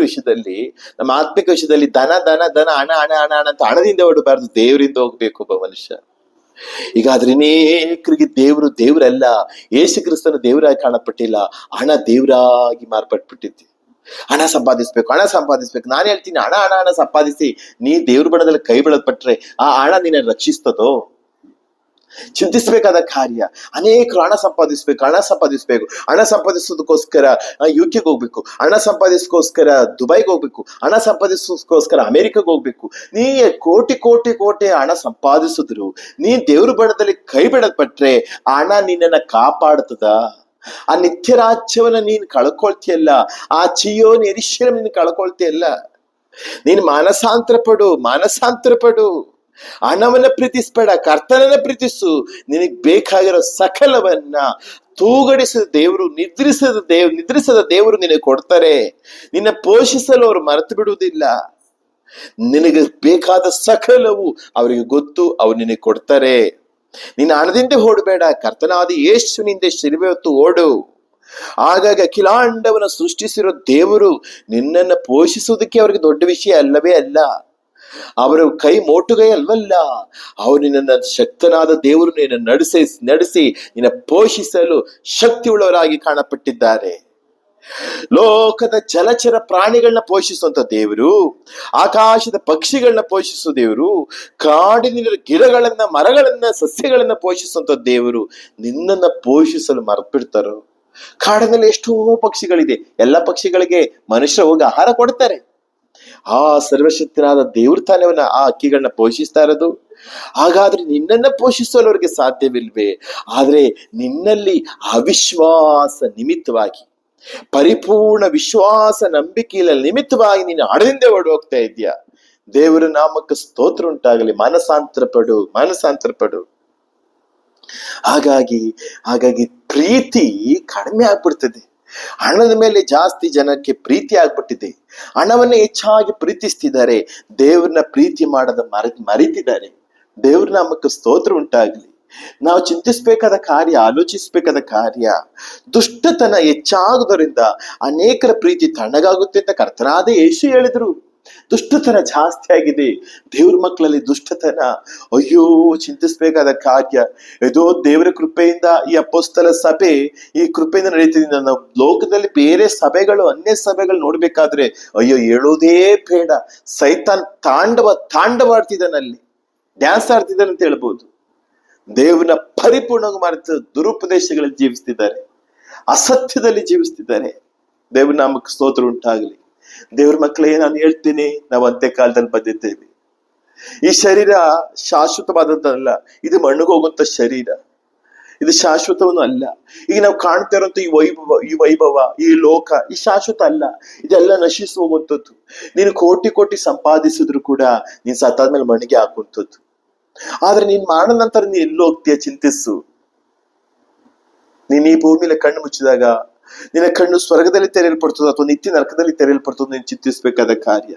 ವಿಷಯದಲ್ಲಿ, ನಮ್ಮ ಆತ್ಮಿಕ ವಿಷಯದಲ್ಲಿ ಧನ ಧನ ಧನ ಹಣ ಹಣ ಹಣ ಹಣ ಅಂತ ಹಣದಿಂದ ಹೊಡಬಾರ್ದು, ದೇವರಿಂದ ಹೋಗ್ಬೇಕು ಒಬ್ಬ ಮನುಷ್ಯ. ಈಗ ಆದ್ರೆ ಅನೇಕರಿಗೆ ದೇವರಲ್ಲ, ಯೇಸು ಕ್ರಿಸ್ತನ ದೇವರಾಗಿ ಕಾಣಪಟ್ಟಿಲ್ಲ, ಹಣ ದೇವರಾಗಿ ಮಾರ್ಪಟ್ಬಿಟ್ಟಿದ್ದೆ. ಹಣ ಸಂಪಾದಿಸ್ಬೇಕು, ಹಣ ಸಂಪಾದಿಸ್ಬೇಕು. ನಾನು ಹೇಳ್ತೀನಿ, ಹಣ ಹಣ ಹಣ ಸಂಪಾದಿಸಿ ನೀ ದೇವ್ರ ಬಣದಲ್ಲಿ ಕೈ ಬಿಡಲ್ಪಟ್ರೆ ಆ ಹಣ ನಿನ್ನ ರಕ್ಷಿಸ್ತದೋ? ಚಿಂತಿಸ್ಬೇಕಾದ ಕಾರ್ಯ. ಅನೇಕರು ಹಣ ಸಂಪಾದಿಸ್ಬೇಕು, ಹಣ ಸಂಪಾದಿಸೋದಕ್ಕೋಸ್ಕರ UK ಹೋಗ್ಬೇಕು, ಹಣ ಸಂಪಾದಿಸೋಸ್ಕರ ದುಬೈಗೆ ಹೋಗ್ಬೇಕು, ಹಣ ಸಂಪಾದಿಸೋದಕ್ಕೋಸ್ಕರ ಅಮೆರಿಕಗೆ ಹೋಗ್ಬೇಕು. ನೀ ಕೋಟಿ ಕೋಟಿ ಕೋಟಿ ಹಣ ಸಂಪಾದಿಸಿದ್ರು ನೀ ದೇವ್ರ ಬಣದಲ್ಲಿ ಕೈ ಬಿಡಲ್ಪಟ್ರೆ ಆ ಹಣ ನಿನ್ನನ್ನ ಕಾಪಾಡ್ತದ? ಆ ನಿತ್ಯ ರಾಜ್ಯವನ್ನ ನೀನ್ ಕಳ್ಕೊಳ್ತಿಯಲ್ಲ, ಆ ಚಿಯೋನ್ ಯೆರೂಶಲೇಮ್ ನೀನ್ ಕಳ್ಕೊಳ್ತಿಯಲ್ಲ. ನೀನ್ ಮಾನಸಾಂತರ ಪಡು. ಹಣವನ್ನ ಪ್ರೀತಿಸ್ಬೇಡ, ಕರ್ತನನ್ನ ಪ್ರೀತಿಸು. ನಿನಗ್ ಬೇಕಾಗಿರೋ ಸಕಲವನ್ನ ತೂಗಡಿಸಿದ ದೇವರು, ನಿದ್ರಿಸದ ದೇವರು ನಿನಗೆ ಕೊಡ್ತಾರೆ. ನಿನ್ನ ಪೋಷಿಸಲು ಅವರು ಮರೆತು ಬಿಡುವುದಿಲ್ಲ. ನಿನಗೆ ಬೇಕಾದ ಸಕಲವು ಅವರಿಗೆ ಗೊತ್ತು, ಅವ್ರು ನಿನಗೆ ಕೊಡ್ತಾರೆ. ನಿನ್ನ ಹಣದಿಂದ ಓಡಬೇಡ, ಕರ್ತನಾದ ಯೇಸುವಿನಿಂದ ಶಿಲುಬೆ ಹೊತ್ತು ಓಡು. ಹಾಗಾಗಿ ಅಖಿಲಾಂಡವನ್ನ ಸೃಷ್ಟಿಸಿರೋ ದೇವರು ನಿನ್ನನ್ನು ಪೋಷಿಸುವುದಕ್ಕೆ ಅವರಿಗೆ ದೊಡ್ಡ ವಿಷಯ ಅಲ್ಲವೇ ಅಲ್ಲ. ಅವರ ಕೈ ಮೋಟುಗೈ ಅಲ್ವಲ್ಲ. ಅವರು ನಿನ್ನ ಶಕ್ತನಾದ ದೇವರು ನಿನ್ನ ನಡೆಸಿ ನಿನ್ನ ಪೋಷಿಸಲು ಶಕ್ತಿ ಉಳ್ಳವರಾಗಿ ಕಾಣಪಟ್ಟಿದ್ದಾರೆ. ಲೋಕದ ಜಲಚರ ಪ್ರಾಣಿಗಳನ್ನ ಪೋಷಿಸುವಂತ ದೇವರು, ಆಕಾಶದ ಪಕ್ಷಿಗಳನ್ನ ಪೋಷಿಸುವ ದೇವರು, ಕಾಡಿನ ಗಿಡಗಳನ್ನ, ಮರಗಳನ್ನ, ಸಸ್ಯಗಳನ್ನ ಪೋಷಿಸುವಂತ ದೇವರು ನಿನ್ನನ್ನ ಪೋಷಿಸಲು ಮರೆತುಬಿಡ್ತಾರೋ? ಕಾಡಿನಲ್ಲಿ ಎಷ್ಟೋ ಪಕ್ಷಿಗಳಿದೆ, ಎಲ್ಲ ಪಕ್ಷಿಗಳಿಗೆ ಮನುಷ್ಯರು ಹೋಗಿ ಆಹಾರ ಕೊಡ್ತಾರೆ. ಆ ಸರ್ವಶಕ್ತನಾದ ದೇವ್ರ ತಾನೇವನ್ನ ಆ ಅಕ್ಕಿಗಳನ್ನ ಪೋಷಿಸ್ತಾ ಇರೋದು. ಹಾಗಾದ್ರೆ ನಿನ್ನನ್ನ ಪೋಷಿಸಲು ಅವ್ರಿಗೆ ಸಾಧ್ಯವಿಲ್ವೇ? ಆದ್ರೆ ನಿನ್ನಲ್ಲಿ ಅವಿಶ್ವಾಸ ನಿಮಿತ್ತವಾಗಿ, ಪರಿಪೂರ್ಣ ವಿಶ್ವಾಸ ನಂಬಿಕೆಯ ನಿಮಿತ್ತವಾಗಿ ನೀನು ಹಣದಿಂದ ಓಡೋಗ್ತಾ ಇದೆಯಾ? ದೇವರ ನಾಮಕ್ಕೆ ಸ್ತೋತ್ರ ಉಂಟಾಗಲಿ. ಮಾನಸಾಂತರ ಪಡು. ಹಾಗಾಗಿ ಪ್ರೀತಿ ಕಡಿಮೆ ಆಗ್ಬಿಡ್ತದೆ. ಹಣದ ಮೇಲೆ ಜಾಸ್ತಿ ಜನಕ್ಕೆ ಪ್ರೀತಿ ಆಗ್ಬಿಟ್ಟಿದೆ. ಹಣವನ್ನೇ ಹೆಚ್ಚಾಗಿ ಪ್ರೀತಿಸ್ತಿದ್ದಾರೆ, ದೇವ್ರನ್ನ ಪ್ರೀತಿ ಮಾಡದ ಮರಿತಿದ್ದಾರೆ. ದೇವ್ರ ನಾಮಕ್ಕೆ ಸ್ತೋತ್ರ ಉಂಟಾಗ್ಲಿ. ನಾವು ಚಿಂತಿಸ್ಬೇಕಾದ ಕಾರ್ಯ, ಆಲೋಚಿಸ್ಬೇಕಾದ ಕಾರ್ಯ, ದುಷ್ಟತನ ಹೆಚ್ಚಾಗುವುದರಿಂದ ಅನೇಕರ ಪ್ರೀತಿ ತಣ್ಣಗಾಗುತ್ತೆ ಅಂತ ಕರ್ತನಾದ ಯೇಸು ಹೇಳಿದ್ರು. ದುಷ್ಟತನ ಜಾಸ್ತಿ ಆಗಿದೆ ದೇವ್ರ ಮಕ್ಕಳಲ್ಲಿ, ದುಷ್ಟತನ. ಅಯ್ಯೋ, ಚಿಂತಿಸ್ಬೇಕಾದ ಕಾರ್ಯ. ಏದೋ ದೇವರ ಕೃಪೆಯಿಂದ ಈ ಅಪೊಸ್ತಲ ಸಭೆ ಈ ಕೃಪೆಯಿಂದ ನಡೀತಿದೆ. ನಾವು ಲೋಕದಲ್ಲಿ ಬೇರೆ ಸಭೆಗಳು, ಅನ್ಯ ಸಭೆಗಳು ನೋಡ್ಬೇಕಾದ್ರೆ ಅಯ್ಯೋ ಹೇಳೋದೇ ಬೇಡ. ಸೈತಾನ್ ತಾಂಡವಾಡ್ತಿದ್ದಾನಲ್ಲಿ, ಡ್ಯಾನ್ಸ್ ಆಡ್ತಿದ್ದಾನೆ ಅಂತ ಹೇಳ್ಬೋದು. ದೇವ್ರನ್ನ ಪರಿಪೂರ್ಣವಾಗಿ ಮಾಡಿದ ದುರುಪದೇಶಗಳಲ್ಲಿ ಜೀವಿಸ್ತಿದ್ದಾರೆ, ಅಸತ್ಯದಲ್ಲಿ ಜೀವಿಸ್ತಿದ್ದಾರೆ. ದೇವ್ರ ನಾಮಕ್ಕೆ ಸ್ತೋತ್ರ ಉಂಟಾಗಲಿ. ದೇವ್ರ ಮಕ್ಕಳೇ, ನಾನು ಹೇಳ್ತೀನಿ, ನಾವು ಅಂತ್ಯಕಾಲದಲ್ಲಿ ಬಂದಿದ್ದೇವೆ. ಈ ಶರೀರ ಶಾಶ್ವತವಾದದ್ದಲ್ಲ, ಇದು ಮಣ್ಣುಗೋಗುವಂತ ಶರೀರ, ಇದು ಶಾಶ್ವತವೂ ಅಲ್ಲ. ಈಗ ನಾವು ಕಾಣ್ತಾ ಇರುವಂತ ಈ ವೈಭವ, ಈ ಲೋಕ, ಈ ಶಾಶ್ವತ ಅಲ್ಲ, ಇದೆಲ್ಲ ನಶಿಸಿ ಹೋಗುವಂಥದ್ದು. ನೀನು ಕೋಟಿ ಕೋಟಿ ಸಂಪಾದಿಸಿದ್ರು ಕೂಡ ನೀನ್ ಸತ್ತಾದ್ಮೇಲೆ ಮಣಿಗೆ ಹಾಕುವಂಥದ್ದು. ಆದ್ರೆ ನೀನ್ ಮಾಡಿದ ನಂತರ ನೀನ್ ಎಲ್ಲೋ ಹೋಗ್ತೀಯ ಚಿಂತಿಸು. ನೀನ್ ಈ ಭೂಮಿಲಿ ಕಣ್ಣು ಮುಚ್ಚಿದಾಗ ನಿನ್ನ ಕಣ್ಣು ಸ್ವರ್ಗದಲ್ಲಿ ತೆರೆಯಲ್ಪಡ್ತದ ಅಥವಾ ನಿತ್ಯ ನರಕದಲ್ಲಿ ತೆರೆಯಲ್ಪಡ್ತದ, ನೀನು ಚಿಂತಿಸ್ಬೇಕಾದ ಕಾರ್ಯ.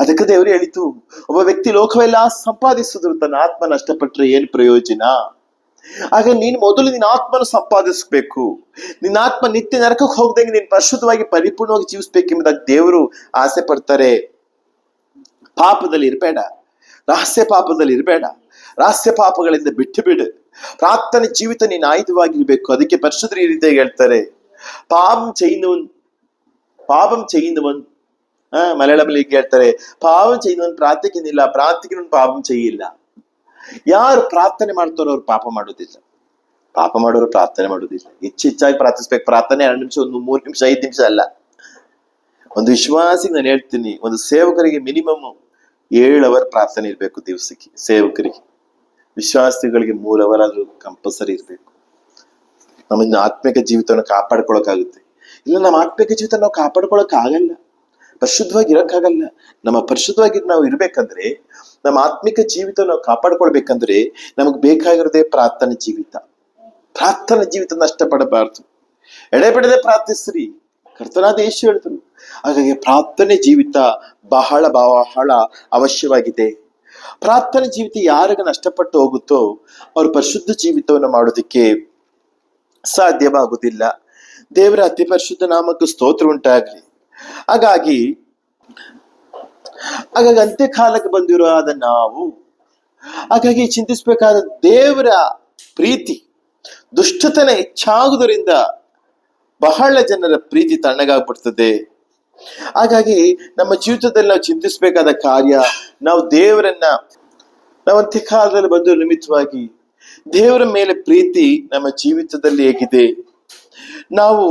ಅದಕ್ಕೆ ದೇವರು ಹೇಳಿತು, ಒಬ್ಬ ವ್ಯಕ್ತಿ ಲೋಕವೆಲ್ಲ ಸಂಪಾದಿಸಿದ್ರು ತನ್ನ ಆತ್ಮ ನಷ್ಟಪಟ್ರೆ ಏನ್ ಪ್ರಯೋಜನ? ಆಗ ನೀನ್ ಮೊದಲು ನಿನ್ನ ಆತ್ಮನ ಸಂಪಾದಿಸ್ಬೇಕು. ನಿನ್ನ ಆತ್ಮ ನಿತ್ಯ ನರಕಕ್ಕೆ ಹೋಗ್ದಂಗೆ ನೀನ್ ಪರಿಶುದ್ಧವಾಗಿ ಪರಿಪೂರ್ಣವಾಗಿ ಜೀವಿಸ್ಬೇಕೆಂಬುದಾಗಿ ದೇವರು ಆಸೆ ಪಡ್ತಾರೆ. ಪಾಪದಲ್ಲಿ ಇರಬೇಡ, ರಹಸ್ಯ ಪಾಪದಲ್ಲಿ ಇರಬೇಡ, ರಹಸ್ಯ ಪಾಪಗಳಿಂದ ಬಿಟ್ಟು ಬಿಡು. ಪ್ರಾರ್ಥನೆ ಜೀವಿತ ನೀನ್ ಆಯುಧವಾಗಿರ್ಬೇಕು. ಅದಕ್ಕೆ ಪರಿಶುದ್ಧರು ಈ ರೀತಿಯಾಗಿ ಹೇಳ್ತಾರೆ, ಪಾಪಂ ചെയ്യുന്നവൻ മലയാളത്തിൽ ಹೇಳ್ತಾರೆ, ಪಾಪಂ ചെയ്യുന്നവൻ ಪ್ರಾರ್ಥಿക്കുന്നിಲ್ಲ, ಪ್ರಾರ್ಥಿക്കുന്നವನ್ ಪಾಪಂ ചെയ്യില്ല. ಯಾರು ಪ್ರಾರ್ಥನೆ ಮಾಡ್ತಾರೋ ಅವ್ರು ಪಾಪ ಮಾಡೋದಿಲ್ಲ, ಪಾಪ ಮಾಡೋರು ಪ್ರಾರ್ಥನೆ ಮಾಡೋದಿಲ್ಲ. ಹೆಚ್ಚಾಗಿ ಪ್ರಾರ್ಥಿಸ್ಬೇಕು. ಪ್ರಾರ್ಥನೆ 2 ನಿಮಿಷ, 1, 3 ನಿಮಿಷ, 5 ನಿಮಿಷ ಅಲ್ಲ. ಒಂದು ವಿಶ್ವಾಸಿಗೆ ನಾನು ಹೇಳ್ತೀನಿ, ಒಂದು ಸೇವಕರಿಗೆ ಮಿನಿಮಮ್ 7 ಅವರ್ ಪ್ರಾರ್ಥನೆ ಇರ್ಬೇಕು ದಿವಸಕ್ಕೆ. ಸೇವಕರಿಗೆ, ವಿಶ್ವಾಸಿಗಳಿಗೆ 3 ಅವರ್ ಆದ್ರೂ ಕಂಪಲ್ಸರಿ ಇರ್ಬೇಕು. ನಮ್ಮ ಆತ್ಮಿಕ ಜೀವಿತವನ್ನು ಕಾಪಾಡ್ಕೊಳಕ್ಕಾಗುತ್ತೆ. ಇಲ್ಲ, ನಮ್ಮ ಆತ್ಮಿಕ ಜೀವಿತ ನಾವು ಕಾಪಾಡ್ಕೊಳಕ್ ಆಗಲ್ಲ, ಪರಿಶುದ್ಧವಾಗಿ ಇರಕ್ಕಾಗಲ್ಲ. ನಮ್ಮ ಪರಿಶುದ್ಧವಾಗಿ ನಾವು ಇರ್ಬೇಕಂದ್ರೆ, ನಮ್ಮ ಆತ್ಮಿಕ ಜೀವಿತ ನಾವು ಕಾಪಾಡ್ಕೊಳ್ಬೇಕಂದ್ರೆ ನಮಗ್ ಬೇಕಾಗಿರೋದೇ ಪ್ರಾರ್ಥನೆ ಜೀವಿತ. ಪ್ರಾರ್ಥನೆ ಜೀವಿತ ನಷ್ಟಪಡಬಾರ್ದು. ಎಡೆಬಿಡದೆ ಪ್ರಾರ್ಥಿಸ್ರಿ, ಕರ್ತನಾದ ಯೇಸು ಹೇಳಿದ್ರು. ಹಾಗಾಗಿ ಪ್ರಾರ್ಥನೆ ಜೀವಿತ ಬಹಳ ಬಹಳ ಅವಶ್ಯವಾಗಿದೆ. ಪ್ರಾರ್ಥನೆ ಜೀವಿತ ಯಾರಿಗ ನಷ್ಟಪಟ್ಟು ಹೋಗುತ್ತೋ ಅವ್ರ ಪರಿಶುದ್ಧ ಜೀವಿತವನ್ನು ಮಾಡೋದಕ್ಕೆ ಸಾಧ್ಯವಾಗುವುದಿಲ್ಲ. ದೇವರ ಅತಿ ಪರಿಶುದ್ಧ ನಾಮಕ್ಕೆ ಸ್ತೋತ್ರ ಉಂಟಾಗ್ಲಿ. ಹಾಗಾಗಿ ಅಂತ್ಯಕಾಲಕ್ಕೆ ಬಂದಿರುವಾದ ನಾವು ಹಾಗಾಗಿ ಚಿಂತಿಸಬೇಕಾದ ದೇವರ ಪ್ರೀತಿ ದುಷ್ಟತನ ಹೆಚ್ಚಾಗುವುದರಿಂದ ಬಹಳ ಜನರ ಪ್ರೀತಿ ತಣ್ಣಗಾಗ್ಬಿಡ್ತದೆ. ಹಾಗಾಗಿ ನಮ್ಮ ಜೀವಿತದಲ್ಲಿ ನಾವು ಚಿಂತಿಸಬೇಕಾದ ಕಾರ್ಯ, ನಾವು ದೇವರನ್ನ, ನಾವು ಅಂತ್ಯಕಾಲದಲ್ಲಿ ಬಂದ ನಿಮಿತ್ತವಾಗಿ ದೇವರ ಮೇಲೆ ಪ್ರೀತಿ ನಮ್ಮ ಜೀವಿತದಲ್ಲಿ ಹೇಗಿದೆ, ನಾವು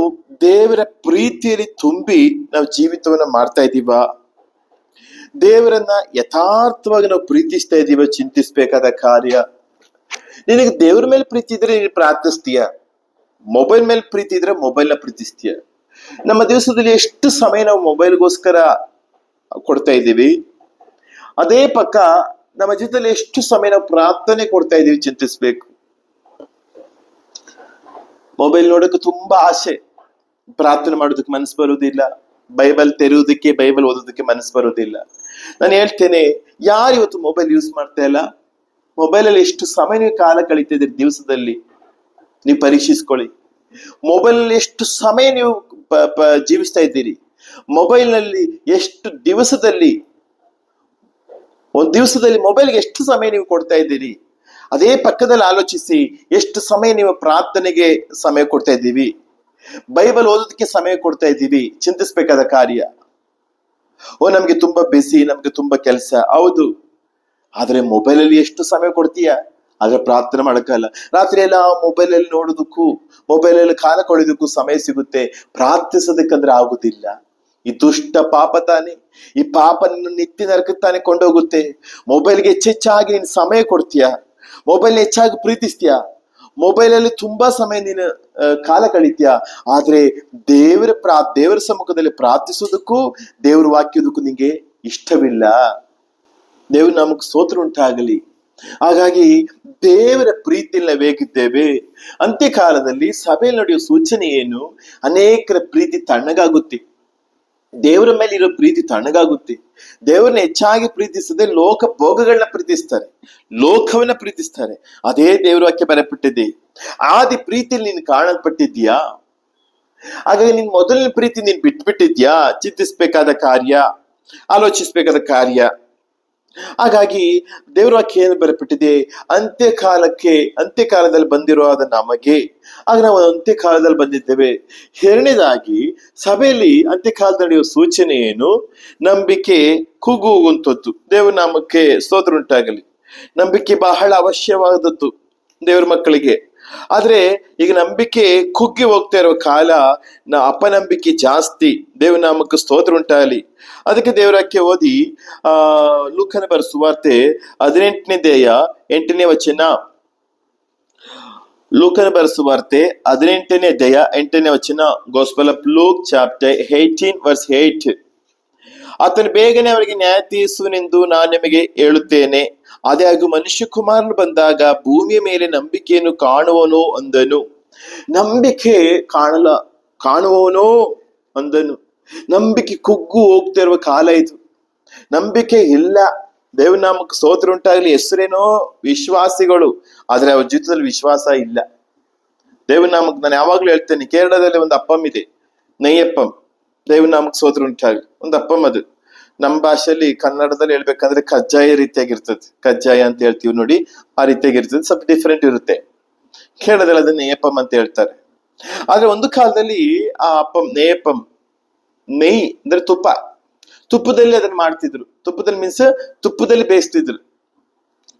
ದೇವರ ಪ್ರೀತಿಯಲ್ಲಿ ತುಂಬಿ ನಾವು ಜೀವಿತವನ್ನ ಮಾಡ್ತಾ ಇದ್ದೀವ, ದೇವರನ್ನ ಯಥಾರ್ಥವಾಗಿ ನಾವು ಪ್ರೀತಿಸ್ತಾ ಇದ್ದೀವ, ಚಿಂತಿಸ್ಬೇಕಾದ ಕಾರ್ಯ. ನಿನಗೆ ದೇವರ ಮೇಲೆ ಪ್ರೀತಿ ಇದ್ರೆ ನೀನು ಪ್ರಾರ್ಥಿಸ್ತೀಯ, ಮೊಬೈಲ್ ಮೇಲೆ ಪ್ರೀತಿ ಇದ್ರೆ ಮೊಬೈಲ್ನ ಪ್ರೀತಿಸ್ತೀಯ. ನಮ್ಮ ದಿವಸದಲ್ಲಿ ಎಷ್ಟು ಸಮಯ ನಾವು ಮೊಬೈಲ್ಗೋಸ್ಕರ ಕೊಡ್ತಾ ಇದ್ದೀವಿ, ಅದೇ ಪಕ್ಕ ನಮ್ಮ ಜೀವಿತದಲ್ಲಿ ಎಷ್ಟು ಸಮಯ ನಾವು ಪ್ರಾರ್ಥನೆ ಕೊಡ್ತಾ ಇದ್ದೀವಿ ಚಿಂತಿಸ್ಬೇಕು. ಮೊಬೈಲ್ ನೋಡೋಕೆ ತುಂಬಾ ಆಸೆ, ಪ್ರಾರ್ಥನೆ ಮಾಡೋದಕ್ಕೆ ಮನಸ್ಸು ಬರುವುದಿಲ್ಲ, ಬೈಬಲ್ ತೆರೆಯುವುದಕ್ಕೆ, ಬೈಬಲ್ ಓದೋದಕ್ಕೆ ಮನಸ್ಸು ಬರುವುದಿಲ್ಲ. ನಾನು ಹೇಳ್ತೇನೆ, ಯಾರು ಇವತ್ತು ಮೊಬೈಲ್ ಯೂಸ್ ಮಾಡ್ತಾ ಇಲ್ಲ, ಮೊಬೈಲ್ ಅಲ್ಲಿ ಎಷ್ಟು ಸಮಯ ನೀವು ಕಾಲ ಕಳೀತಾ ಇದ್ದೀರಿ ದಿವಸದಲ್ಲಿ, ನೀವು ಪರೀಕ್ಷಿಸ್ಕೊಳ್ಳಿ. ಮೊಬೈಲ್ ನಲ್ಲಿ ಎಷ್ಟು ಸಮಯ ನೀವು ಜೀವಿಸ್ತಾ ಇದ್ದೀರಿ, ಮೊಬೈಲ್ ನಲ್ಲಿ ಎಷ್ಟು ದಿವಸದಲ್ಲಿ, ಒಂದ್ ದಿವಸದಲ್ಲಿ ಮೊಬೈಲ್ಗೆ ಎಷ್ಟು ಸಮಯ ನೀವು ಕೊಡ್ತಾ ಇದ್ದೀರಿ. ಅದೇ ಪಕ್ಕದಲ್ಲಿ ಆಲೋಚಿಸಿ, ಎಷ್ಟು ಸಮಯ ನೀವು ಪ್ರಾರ್ಥನೆಗೆ ಸಮಯ ಕೊಡ್ತಾ ಇದ್ದೀವಿ, ಬೈಬಲ್ ಓದೋದಕ್ಕೆ ಸಮಯ ಕೊಡ್ತಾ ಇದ್ದೀವಿ. ಚಿಂತಿಸ್ಬೇಕಾದ ಕಾರ್ಯ. ನಮ್ಗೆ ತುಂಬಾ ಬಿಸಿ, ನಮ್ಗೆ ತುಂಬಾ ಕೆಲಸ, ಹೌದು. ಆದ್ರೆ ಮೊಬೈಲ್ ಅಲ್ಲಿ ಎಷ್ಟು ಸಮಯ ಕೊಡ್ತೀಯ, ಆದ್ರೆ ಪ್ರಾರ್ಥನೆ ಮಾಡಕ್ಕಲ್ಲ. ರಾತ್ರಿ ಎಲ್ಲ ಮೊಬೈಲ್ ಅಲ್ಲಿ ನೋಡೋದಕ್ಕೂ, ಮೊಬೈಲ್ ಅಲ್ಲಿ ಕಾಲ ಕಳೆಯೋದಕ್ಕೂ ಸಮಯ ಸಿಗುತ್ತೆ, ಪ್ರಾರ್ಥಿಸೋದಕ್ಕಂದ್ರೆ ಆಗುದಿಲ್ಲ. ಈ ದುಷ್ಟ ಪಾಪ ತಾನೆ, ಈ ಪಾಪ ನಿನ್ನ ನಿತ್ಯ ನರಕಕ್ಕೆ ತಾನೆ ಕೊಂಡೋಗುತ್ತೆ. ಮೊಬೈಲ್ಗೆ ಹೆಚ್ಚೆಚ್ಚಾಗಿ ನೀನು ಸಮಯ ಕೊಡ್ತೀಯ, ಮೊಬೈಲ್ ಹೆಚ್ಚಾಗಿ ಪ್ರೀತಿಸ್ತೀಯ, ಮೊಬೈಲ್ ಅಲ್ಲಿ ತುಂಬಾ ಸಮಯ ನೀನು ಕಾಲ ಕಳೀತೀಯ. ಆದ್ರೆ ದೇವರ ಸಮ್ಮುಖದಲ್ಲಿ ಪ್ರಾರ್ಥಿಸೋದಕ್ಕೂ ದೇವರ ವಾಕ್ಯೋದಕ್ಕೂ ನಿಂಗೆ ಇಷ್ಟವಿಲ್ಲ. ದೇವ್ರು ನಮಗ್ ಸ್ತೋತ್ರ ಉಂಟಾಗಲಿ. ಹಾಗಾಗಿ ದೇವರ ಪ್ರೀತಿಯಲ್ಲಿ ನಾವು ಹೇಗಿದ್ದೇವೆ, ಅಂತ್ಯಕಾಲದಲ್ಲಿ ಸಭೆಯಲ್ಲಿ ನಡೆಯುವ ಸೂಚನೆ ಏನು, ಅನೇಕರ ಪ್ರೀತಿ ತಣ್ಣಗಾಗುತ್ತೆ, ದೇವರ ಮೇಲೆ ಇರೋ ಪ್ರೀತಿ ತಣ್ಣಗಾಗುತ್ತೆ. ದೇವರನ್ನ ಹೆಚ್ಚಾಗಿ ಪ್ರೀತಿಸದೆ ಲೋಕ ಭೋಗಗಳನ್ನ ಪ್ರೀತಿಸ್ತಾರೆ, ಲೋಕವನ್ನ ಪ್ರೀತಿಸ್ತಾರೆ. ಅದೇ ದೇವರ ವಾಕ್ಯ ಬರಪಟ್ಟಿದೆ. ಆದಿ ಪ್ರೀತಿಯಲ್ಲಿ ನೀನು ಕಾಣಲ್ಪಟ್ಟಿದ್ಯಾ? ಹಾಗಾಗಿ ನಿನ್ ಮೊದಲನೇ ಪ್ರೀತಿ ನೀನ್ ಬಿಟ್ಬಿಟ್ಟಿದ್ಯಾ? ಚಿಂತಿಸ್ಬೇಕಾದ ಕಾರ್ಯ, ಆಲೋಚಿಸ್ಬೇಕಾದ ಕಾರ್ಯ. ಹಾಗಾಗಿ ದೇವರ ವಾಕ್ಯ ಏನು ಬರಪಟ್ಟಿದೆ, ಅಂತ್ಯಕಾಲದಲ್ಲಿ ಬಂದಿರುವಾದ ನಮಗೆ. ಆಗ ನಾವು ಅಂತ್ಯಕಾಲದಲ್ಲಿ ಬಂದಿದ್ದೇವೆ. ಎರಡನೇದಾಗಿ ಸಭೆಯಲ್ಲಿ ಅಂತ್ಯಕಾಲದಲ್ಲಿ ನಡೆಯುವ ಸೂಚನೆ ಏನು, ನಂಬಿಕೆ ಕೂಗುವಂಥದ್ದು. ದೇವರ ನಾಮಕ್ಕೆ ಸ್ತೋತ್ರ ಉಂಟಾಗಲಿ. ನಂಬಿಕೆ ಬಹಳ ಅವಶ್ಯವಾದದ್ದು ದೇವರ ಮಕ್ಕಳಿಗೆ. ಆದ್ರೆ ಈಗ ನಂಬಿಕೆ ಕುಗ್ಗಿ ಹೋಗ್ತಾ ಇರೋ ಕಾಲ, ಅಪನಂಬಿಕೆ ಜಾಸ್ತಿ. ದೇವನಾಮಕ್ಕೆ ಸ್ತೋತ್ರ ಉಂಟಾಗಲಿ. ಅದಕ್ಕೆ ದೇವರಕ್ಕೆ ಓದಿ ಲೂಕನ ಬರೆದ ಸುವಾರ್ತೆ 18ನೇ ಅಧ್ಯಾಯ 8ನೇ ವಚನ. ಲೂಕನ ಬರೆದ ಸುವಾರ್ತೆ 18ನೇ ಅಧ್ಯಾಯ 8ನೇ ವಚನ. Gospel of Luke chapter 18 verse 8. ಆತನು ಬೇಗನೆ ಅವರಿಗೆ ನ್ಯಾಯ ತೀರಿಸುವನೆಂದು ನಾನು ನಿಮಗೆ ಹೇಳುತ್ತೇನೆ. ಆದಾಗ್ಯೂ ಮನುಷ್ಯ ಕುಮಾರನು ಬಂದಾಗ ಭೂಮಿಯ ಮೇಲೆ ನಂಬಿಕೆಯನ್ನು ಕಾಣುವನೋ ಅಂದನು. ನಂಬಿಕೆ ಕಾಣುವವನೋ ಅಂದನು. ನಂಬಿಕೆ ಕುಗ್ಗು ಹೋಗ್ತಿರುವ ಕಾಲ ಇದು. ನಂಬಿಕೆ ಇಲ್ಲ. ದೇವನಾಮಕ್ಕೆ ಸ್ತೋತ್ರ ಉಂಟಾಗಲಿ. ಹೆಸರೇನೋ ವಿಶ್ವಾಸಿಗಳು, ಆದ್ರೆ ಅವ್ರ ಜೀವಿತದಲ್ಲಿ ವಿಶ್ವಾಸ ಇಲ್ಲ. ದೇವನಾಮಕ್ಕೆ ನಾನು ಯಾವಾಗ್ಲೂ ಹೇಳ್ತೇನೆ, ಕೇರಳದಲ್ಲಿ ಒಂದು ಅಪ್ಪಂ ಇದೆ, ನೈಯಪ್ಪಂ. ದೇವನಾಮಕ್ಕೆ ಸ್ತೋತ್ರ ಉಂಟಾಗಲಿ. ಒಂದು ಅಪ್ಪಂ ಅದು. ನಮ್ಮ ಭಾಷೆಯಲ್ಲಿ ಕನ್ನಡದಲ್ಲಿ ಹೇಳ್ಬೇಕಂದ್ರೆ ಕಜ್ಜಾಯ ರೀತಿಯಾಗಿರ್ತದೆ. ಕಜ್ಜಾಯ ಅಂತ ಹೇಳ್ತೀವಿ ನೋಡಿ, ಆ ರೀತಿಯಾಗಿರ್ತದೆ. ಸ್ವಲ್ಪ ಡಿಫ್ರೆಂಟ್ ಇರುತ್ತೆ. ಕೇರಳದಲ್ಲಿ ಅದನ್ನ ನೇಯಪ್ಪಂ ಅಂತ ಹೇಳ್ತಾರೆ. ಆದ್ರೆ ಒಂದು ಕಾಲದಲ್ಲಿ ಆ ಅಪ್ಪಂ, ನೇಯಪ್ಪಂ, ನೆಯ್ ಅಂದ್ರೆ ತುಪ್ಪದಲ್ಲಿ ಅದನ್ನ ಮಾಡ್ತಿದ್ರು. ತುಪ್ಪದಲ್ಲಿ ಮೀನ್ಸ್ ತುಪ್ಪದಲ್ಲಿ ಬೇಯಿಸ್ತಿದ್ರು,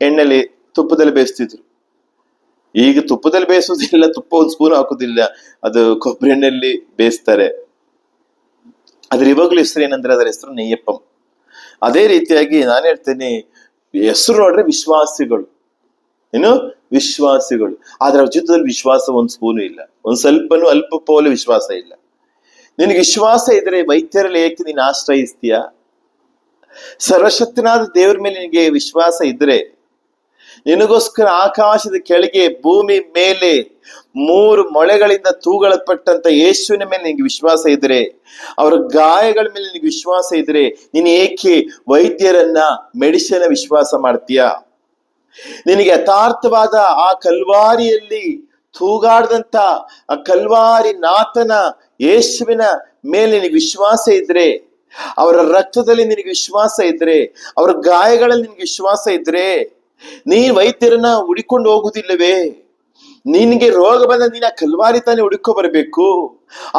ಎಣ್ಣೆಲಿ ತುಪ್ಪದಲ್ಲಿ ಬೇಯಿಸ್ತಿದ್ರು. ಈಗ ತುಪ್ಪದಲ್ಲಿ ಬೇಯಿಸೋದಿಲ್ಲ, ತುಪ್ಪ ಒಂದ್ ಸ್ಪೂನ್ ಹಾಕೋದಿಲ್ಲ, ಅದು ಕೊಬ್ಬರಿ ಎಣ್ಣೆಯಲ್ಲಿ ಬೇಯಿಸ್ತಾರೆ. ಅದ್ರ ಇವಾಗ್ಲೂ ಹೆಸರು ಏನಂದ್ರೆ ಅದರ ಹೆಸರು ನೆಯ್ಯಪ್ಪಂ. ಅದೇ ರೀತಿಯಾಗಿ ನಾನು ಹೇಳ್ತೇನೆ, ಹೆಸರು ನೋಡ್ರೆ ವಿಶ್ವಾಸಿಗಳು, ಏನು ವಿಶ್ವಾಸಿಗಳು, ಆದ್ರೆ ಅವ್ರ ಜೀವಿತದಲ್ಲಿ ವಿಶ್ವಾಸ ಒಂದ್ ಸ್ಪೂನು ಇಲ್ಲ, ಒಂದ್ ಸ್ವಲ್ಪನೂ ಅಲ್ಪ ಪೋಲು ವಿಶ್ವಾಸ ಇಲ್ಲ. ನಿನಗೆ ವಿಶ್ವಾಸ ಇದ್ರೆ ವೈದ್ಯರಲ್ಲಿ ಏಕೆ ನೀನು ಆಶ್ರಯಿಸ್ತೀಯ? ಸರ್ವಶಕ್ತನಾದ ದೇವರ ಮೇಲೆ ನಿನಗೆ ವಿಶ್ವಾಸ ಇದ್ರೆ, ನಿನಗೋಸ್ಕರ ಆಕಾಶದ ಕೆಳಗೆ ಭೂಮಿ ಮೇಲೆ 3 ಮೊಳೆಗಳಿಂದ ತೂಗಳಲ್ಪಟ್ಟಂತ ಯೇಸುವಿನ ಮೇಲೆ ನಿನಗೆ ವಿಶ್ವಾಸ ಇದ್ರೆ, ಅವರ ಗಾಯಗಳ ಮೇಲೆ ನಿನಗೆ ವಿಶ್ವಾಸ ಇದ್ರೆ, ನೀನು ಏಕೆ ವೈದ್ಯರನ್ನ, ಮೆಡಿಸಿನ್ ವಿಶ್ವಾಸ ಮಾಡ್ತೀಯ? ನಿನಗೆ ಯಥಾರ್ಥವಾದ ಆ ಕಲ್ವಾರಿಯಲ್ಲಿ ತೂಗಾಡದಂತ ಆ ಕಲ್ವಾರಿ ನಾಥನ ಯೇಸುವಿನ ಮೇಲೆ ನಿನಗೆ ವಿಶ್ವಾಸ ಇದ್ರೆ, ಅವರ ರಕ್ತದಲ್ಲಿ ನಿನಗೆ ವಿಶ್ವಾಸ ಇದ್ರೆ, ಅವರ ಗಾಯಗಳಲ್ಲಿ ನಿನಗೆ ವಿಶ್ವಾಸ ಇದ್ರೆ, ನೀನ್ ವೈದ್ಯರನ್ನ ಹುಡಿಕೊಂಡು ಹೋಗುದಿಲ್ಲವೇ? ನಿನ್ಗೆ ರೋಗ ಬಂದ ನೀನ ಕಲ್ವಾರಿ ತಾನೇ ಹುಡುಕೋ ಬರಬೇಕು.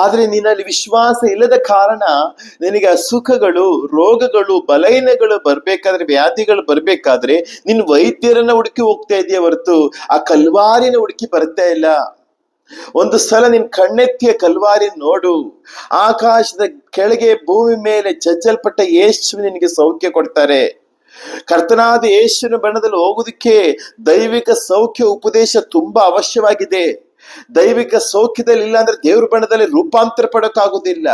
ಆದ್ರೆ ನೀನಲ್ಲಿ ವಿಶ್ವಾಸ ಇಲ್ಲದ ಕಾರಣ ನಿನಗೆ ಅಸುಖಗಳು, ರೋಗಗಳು, ಬಲಹೀನಗಳು ಬರ್ಬೇಕಾದ್ರೆ, ವ್ಯಾಧಿಗಳು ಬರ್ಬೇಕಾದ್ರೆ ನೀನ್ ವೈದ್ಯರನ್ನ ಹುಡುಕಿ ಹೋಗ್ತಾ ಇದೆಯಾ ಹೊರತು ಆ ಕಲ್ವಾರಿನ ಹುಡುಕಿ ಬರ್ತಾ ಇಲ್ಲ. ಒಂದು ಸಲ ನಿನ್ ಕಣ್ಣೆತ್ತಿಯ ಕಲ್ವಾರಿ ನೋಡು. ಆಕಾಶದ ಕೆಳಗೆ ಭೂಮಿ ಮೇಲೆ ಚಚ್ಚಲ್ಪಟ್ಟ ಯೇಸು ನಿನಗೆ ಸೌಖ್ಯ ಕೊಡ್ತಾರೆ. ಕರ್ತನಾದ ಯೇಸುವಿನ ಬಣ್ಣದಲ್ಲಿ ಹೋಗುದಕ್ಕೆ ದೈವಿಕ ಸೌಖ್ಯ ಉಪದೇಶ ತುಂಬಾ ಅವಶ್ಯವಾಗಿದೆ. ದೈವಿಕ ಸೌಖ್ಯದಲ್ಲಿ ಇಲ್ಲ ಅಂದ್ರೆ ದೇವ್ರ ಬಣ್ಣದಲ್ಲಿ ರೂಪಾಂತರ ಪಡೋಕ್ಕಾಗುದಿಲ್ಲ.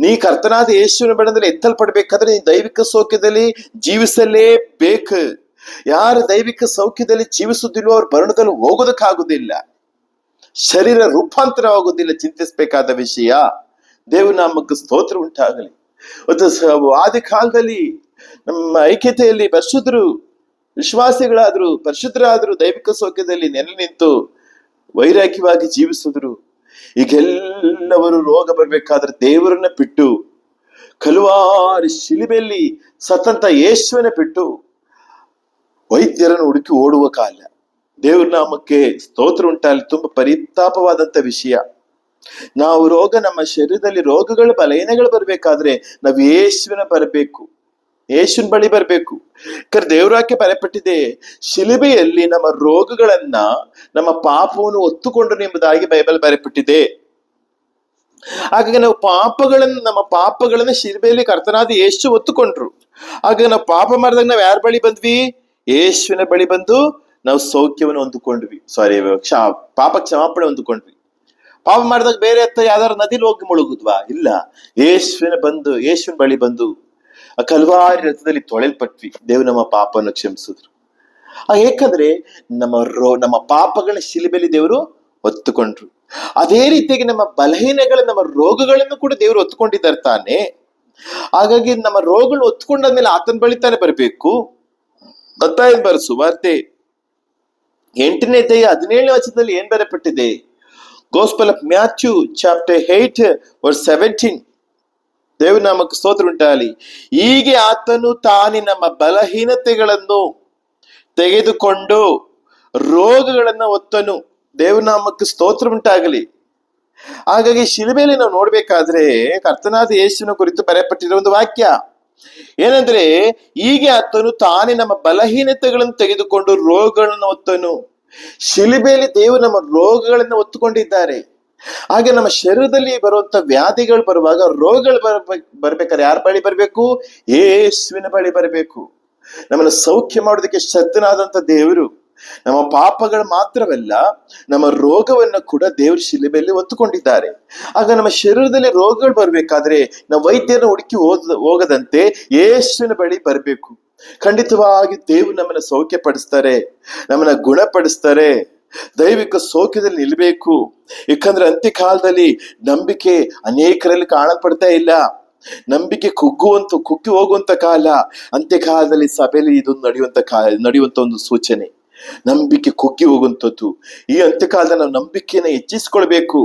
ನೀ ಕರ್ತನಾದ ಯೇಸುವಿನ ಬಣ್ಣದಲ್ಲಿ ಎತ್ತಲ್ಪಡ್ಬೇಕಾದ್ರೆ ನೀ ದೈವಿಕ ಸೌಖ್ಯದಲ್ಲಿ ಜೀವಿಸಲೇಬೇಕು. ಯಾರು ದೈವಿಕ ಸೌಖ್ಯದಲ್ಲಿ ಜೀವಿಸುವುದಿಲ್ಲೋ ಅವ್ರ ಬಣ್ಣದಲ್ಲಿ ಹೋಗೋದಕ್ಕಾಗುದಿಲ್ಲ, ಶರೀರ ರೂಪಾಂತರವಾಗುವುದಿಲ್ಲ. ಚಿಂತಿಸಬೇಕಾದ ವಿಷಯ. ದೇವನಾಮಕ್ಕೆ ಸ್ತೋತ್ರ ಉಂಟಾಗಲಿ. ಆದಿ ಕಾಲದಲ್ಲಿ ನಮ್ಮ ಐಕ್ಯತೆಯಲ್ಲಿ ಪರಿಶುದ್ಧರು, ವಿಶ್ವಾಸಿಗಳಾದ್ರು, ಪರಿಶುದ್ಧರಾದ್ರು, ದೈವಿಕ ಸೌಖ್ಯದಲ್ಲಿ ನೆಲೆ ನಿಂತು ವೈರಾಗ್ಯವಾಗಿ ಜೀವಿಸಿದ್ರು. ಈಗೆಲ್ಲವರು ರೋಗ ಬರ್ಬೇಕಾದ್ರೆ ದೇವರನ್ನ ಬಿಟ್ಟು, ಕಲ್ವಾರಿ ಶಿಲುಬೆಯಲ್ಲಿ ಸತ್ತಂತ ಯೇಸುವಿನ ಬಿಟ್ಟು ವೈದ್ಯರನ್ನು ಹುಡುಕಿ ಓಡುವ ಕಾಲ. ದೇವ್ರ ನಾಮಕ್ಕೆ ಸ್ತೋತ್ರ ಉಂಟಾಗಲಿ. ತುಂಬಾ ಪರಿತಾಪವಾದಂತ ವಿಷಯ. ನಾವು ನಮ್ಮ ಶರೀರದಲ್ಲಿ ರೋಗಗಳು, ಬಲಹೀನಗಳು ಬರ್ಬೇಕಾದ್ರೆ ನಾವು ಯೇಸುವಿನ ಬರಬೇಕು, ಯೇಸುವಿನ ಬಳಿ ಬರಬೇಕು. ದೇವರಾಕೆ ಬರೆಯಪಟ್ಟಿದೆ, ಶಿಲುಬೆಯಲ್ಲಿ ನಮ್ಮ ರೋಗಗಳನ್ನ, ನಮ್ಮ ಪಾಪವನ್ನು ಹೊತ್ತುಕೊಂಡರು ಎಂಬುದಾಗಿ ಬೈಬಲ್ ಬರೆಯಪಟ್ಟಿದೆ. ಹಾಗಾಗಿ ನಾವು ನಮ್ಮ ಪಾಪಗಳನ್ನ ಶಿಲುಬೆಯಲ್ಲಿ ಕರ್ತನಾದ ಯೇಸು ಹೊತ್ತುಕೊಂಡ್ರು. ಹಾಗಾಗಿ ನಾವು ಪಾಪ ಮಾಡಿದಾಗ ನಾವು ಯಾರ ಬಳಿ ಬಂದ್ವಿ? ಯೇಸುವಿನ ಬಳಿ ಬಂದು ನಾವು ಸೌಖ್ಯವನ್ನು ಹೊಂದಿಕೊಂಡ್ವಿ. ಪಾಪ ಕ್ಷಮಾಪಣೆ ಹೊಂದಿಕೊಂಡ್ವಿ. ಪಾಪ ಮಾಡಿದಾಗ ಬೇರೆ ಯಾವ್ದಾರು ನದಿಲಿ ಹೋಗಿ ಮುಳುಗುದ್ವಾ? ಇಲ್ಲ, ಯೇಸುವಿನ ಬಳಿ ಬಂದು ಆ ಕಲ್ವಾರಿ ರಥದಲ್ಲಿ ತೊಳೆಲ್ಪಟ್ವಿ. ದೇವ್ ನಮ್ಮ ಪಾಪವನ್ನು ಕ್ಷಮಿಸಿದ್ರು. ಏಕೆಂದ್ರೆ ನಮ್ಮ ಪಾಪಗಳ ಶಿಲುಬೆಯಲ್ಲಿ ದೇವರು ಹೊತ್ತುಕೊಂಡ್ರು. ಅದೇ ರೀತಿಯಾಗಿ ನಮ್ಮ ಬಲಹೀನಗಳ, ನಮ್ಮ ರೋಗಗಳನ್ನು ಕೂಡ ದೇವರು ಹೊತ್ತುಕೊಂಡಿದ್ದಾರೆ ತಾನೆ. ಹಾಗಾಗಿ ನಮ್ಮ ರೋಗಗಳು ಹೊತ್ಕೊಂಡಾದ್ಮೇಲೆ ಆತನ ಬಳಿ ತಾನೇ ಬರಬೇಕು. ಮತ್ತಾಯ ಬರೆದ ಸುವಾರ್ತೆ 8ನೇ ಅಧ್ಯಾಯ 17ನೇ ವಚನದಲ್ಲಿ ಏನ್ ಬರೆಯಪಟ್ಟಿದೆ? Gospel of Matthew chapter 8 verse 17. ದೇವನಾಮಕ್ಕೆ ಸ್ತೋತ್ರ ಉಂಟಾಗಲಿ. ಹೀಗೆ ಆತನು ತಾನೇ ನಮ್ಮ ಬಲಹೀನತೆಗಳನ್ನು ತೆಗೆದುಕೊಂಡು ರೋಗಗಳನ್ನು ಹೊತ್ತನು. ದೇವನಾಮಕ್ಕೆ ಸ್ತೋತ್ರ ಉಂಟಾಗಲಿ. ಹಾಗಾಗಿ ಶಿಲುಬೆಯಲ್ಲಿ ನಾವು ನೋಡ್ಬೇಕಾದ್ರೆ ಕರ್ತನಾದ ಯೇಸುವಿನ ಕುರಿತು ಬರೆಯಪಟ್ಟಿರೋ ಒಂದು ವಾಕ್ಯ ಏನಂದ್ರೆ, ಹೀಗೆ ಆತನು ತಾನೇ ನಮ್ಮ ಬಲಹೀನತೆಗಳನ್ನು ತೆಗೆದುಕೊಂಡು ರೋಗಗಳನ್ನು ಹೊತ್ತನು. ಶಿಲುಬೆಯಲ್ಲಿ ದೇವರು ನಮ್ಮ ರೋಗಗಳನ್ನು ಹೊತ್ತುಕೊಂಡಿದ್ದಾರೆ. ಹಾಗೆ ನಮ್ಮ ಶರೀರದಲ್ಲಿ ಬರುವಂತ ವ್ಯಾಧಿಗಳು ಬರುವಾಗ, ರೋಗಗಳು ಬರ್ಬೇಕಾದ್ರೆ ಯಾರ ಬಳಿ ಬರ್ಬೇಕು? ಯೇಸುವಿನ ಬಳಿ ಬರಬೇಕು. ನಮ್ಮನ್ನು ಸೌಖ್ಯ ಮಾಡೋದಕ್ಕೆ ಶಕ್ತನಾದಂತ ದೇವರು ನಮ್ಮ ಪಾಪಗಳು ಮಾತ್ರವಲ್ಲ, ನಮ್ಮ ರೋಗವನ್ನು ಕೂಡ ದೇವರು ಶಿಲುಬೆಯಲ್ಲಿ ಹೊತ್ತುಕೊಂಡಿದ್ದಾರೆ. ಆಗ ನಮ್ಮ ಶರೀರದಲ್ಲಿ ರೋಗಗಳು ಬರ್ಬೇಕಾದ್ರೆ ನಾವು ವೈದ್ಯರನ್ನು ಹುಡುಕಿ ಹೋಗದಂತೆ ಯೇಸುವಿನ ಬಳಿ ಬರಬೇಕು. ಖಂಡಿತವಾಗಿ ದೇವರು ನಮ್ಮನ್ನ ಸೌಖ್ಯ ಪಡಿಸ್ತಾರೆ, ನಮ್ಮನ್ನ ಗುಣಪಡಿಸ್ತಾರೆ. ದೈವಿಕ ಸೌಖ್ಯದಲ್ಲಿ ನಿಲ್ಬೇಕು. ಯಾಕಂದ್ರೆ ಅಂತ್ಯಕಾಲದಲ್ಲಿ ನಂಬಿಕೆ ಅನೇಕರಲ್ಲಿ ಕಾಣಲ್ಪಡ್ತಾ ಇಲ್ಲ. ನಂಬಿಕೆ ಕುಗ್ಗಿ ಹೋಗುವಂತ ಕಾಲ. ಅಂತ್ಯಕಾಲದಲ್ಲಿ ಸಭೆಯಲ್ಲಿ ಇದು ನಡೆಯುವಂತ ಒಂದು ಸೂಚನೆ. ನಂಬಿಕೆ ಕುಗ್ಗಿ ಹೋಗುವಂಥದ್ದು. ಈ ಅಂತ್ಯಕಾಲದಲ್ಲಿ ನಾವು ನಂಬಿಕೆಯನ್ನು ಹೆಚ್ಚಿಸ್ಕೊಳ್ಬೇಕು.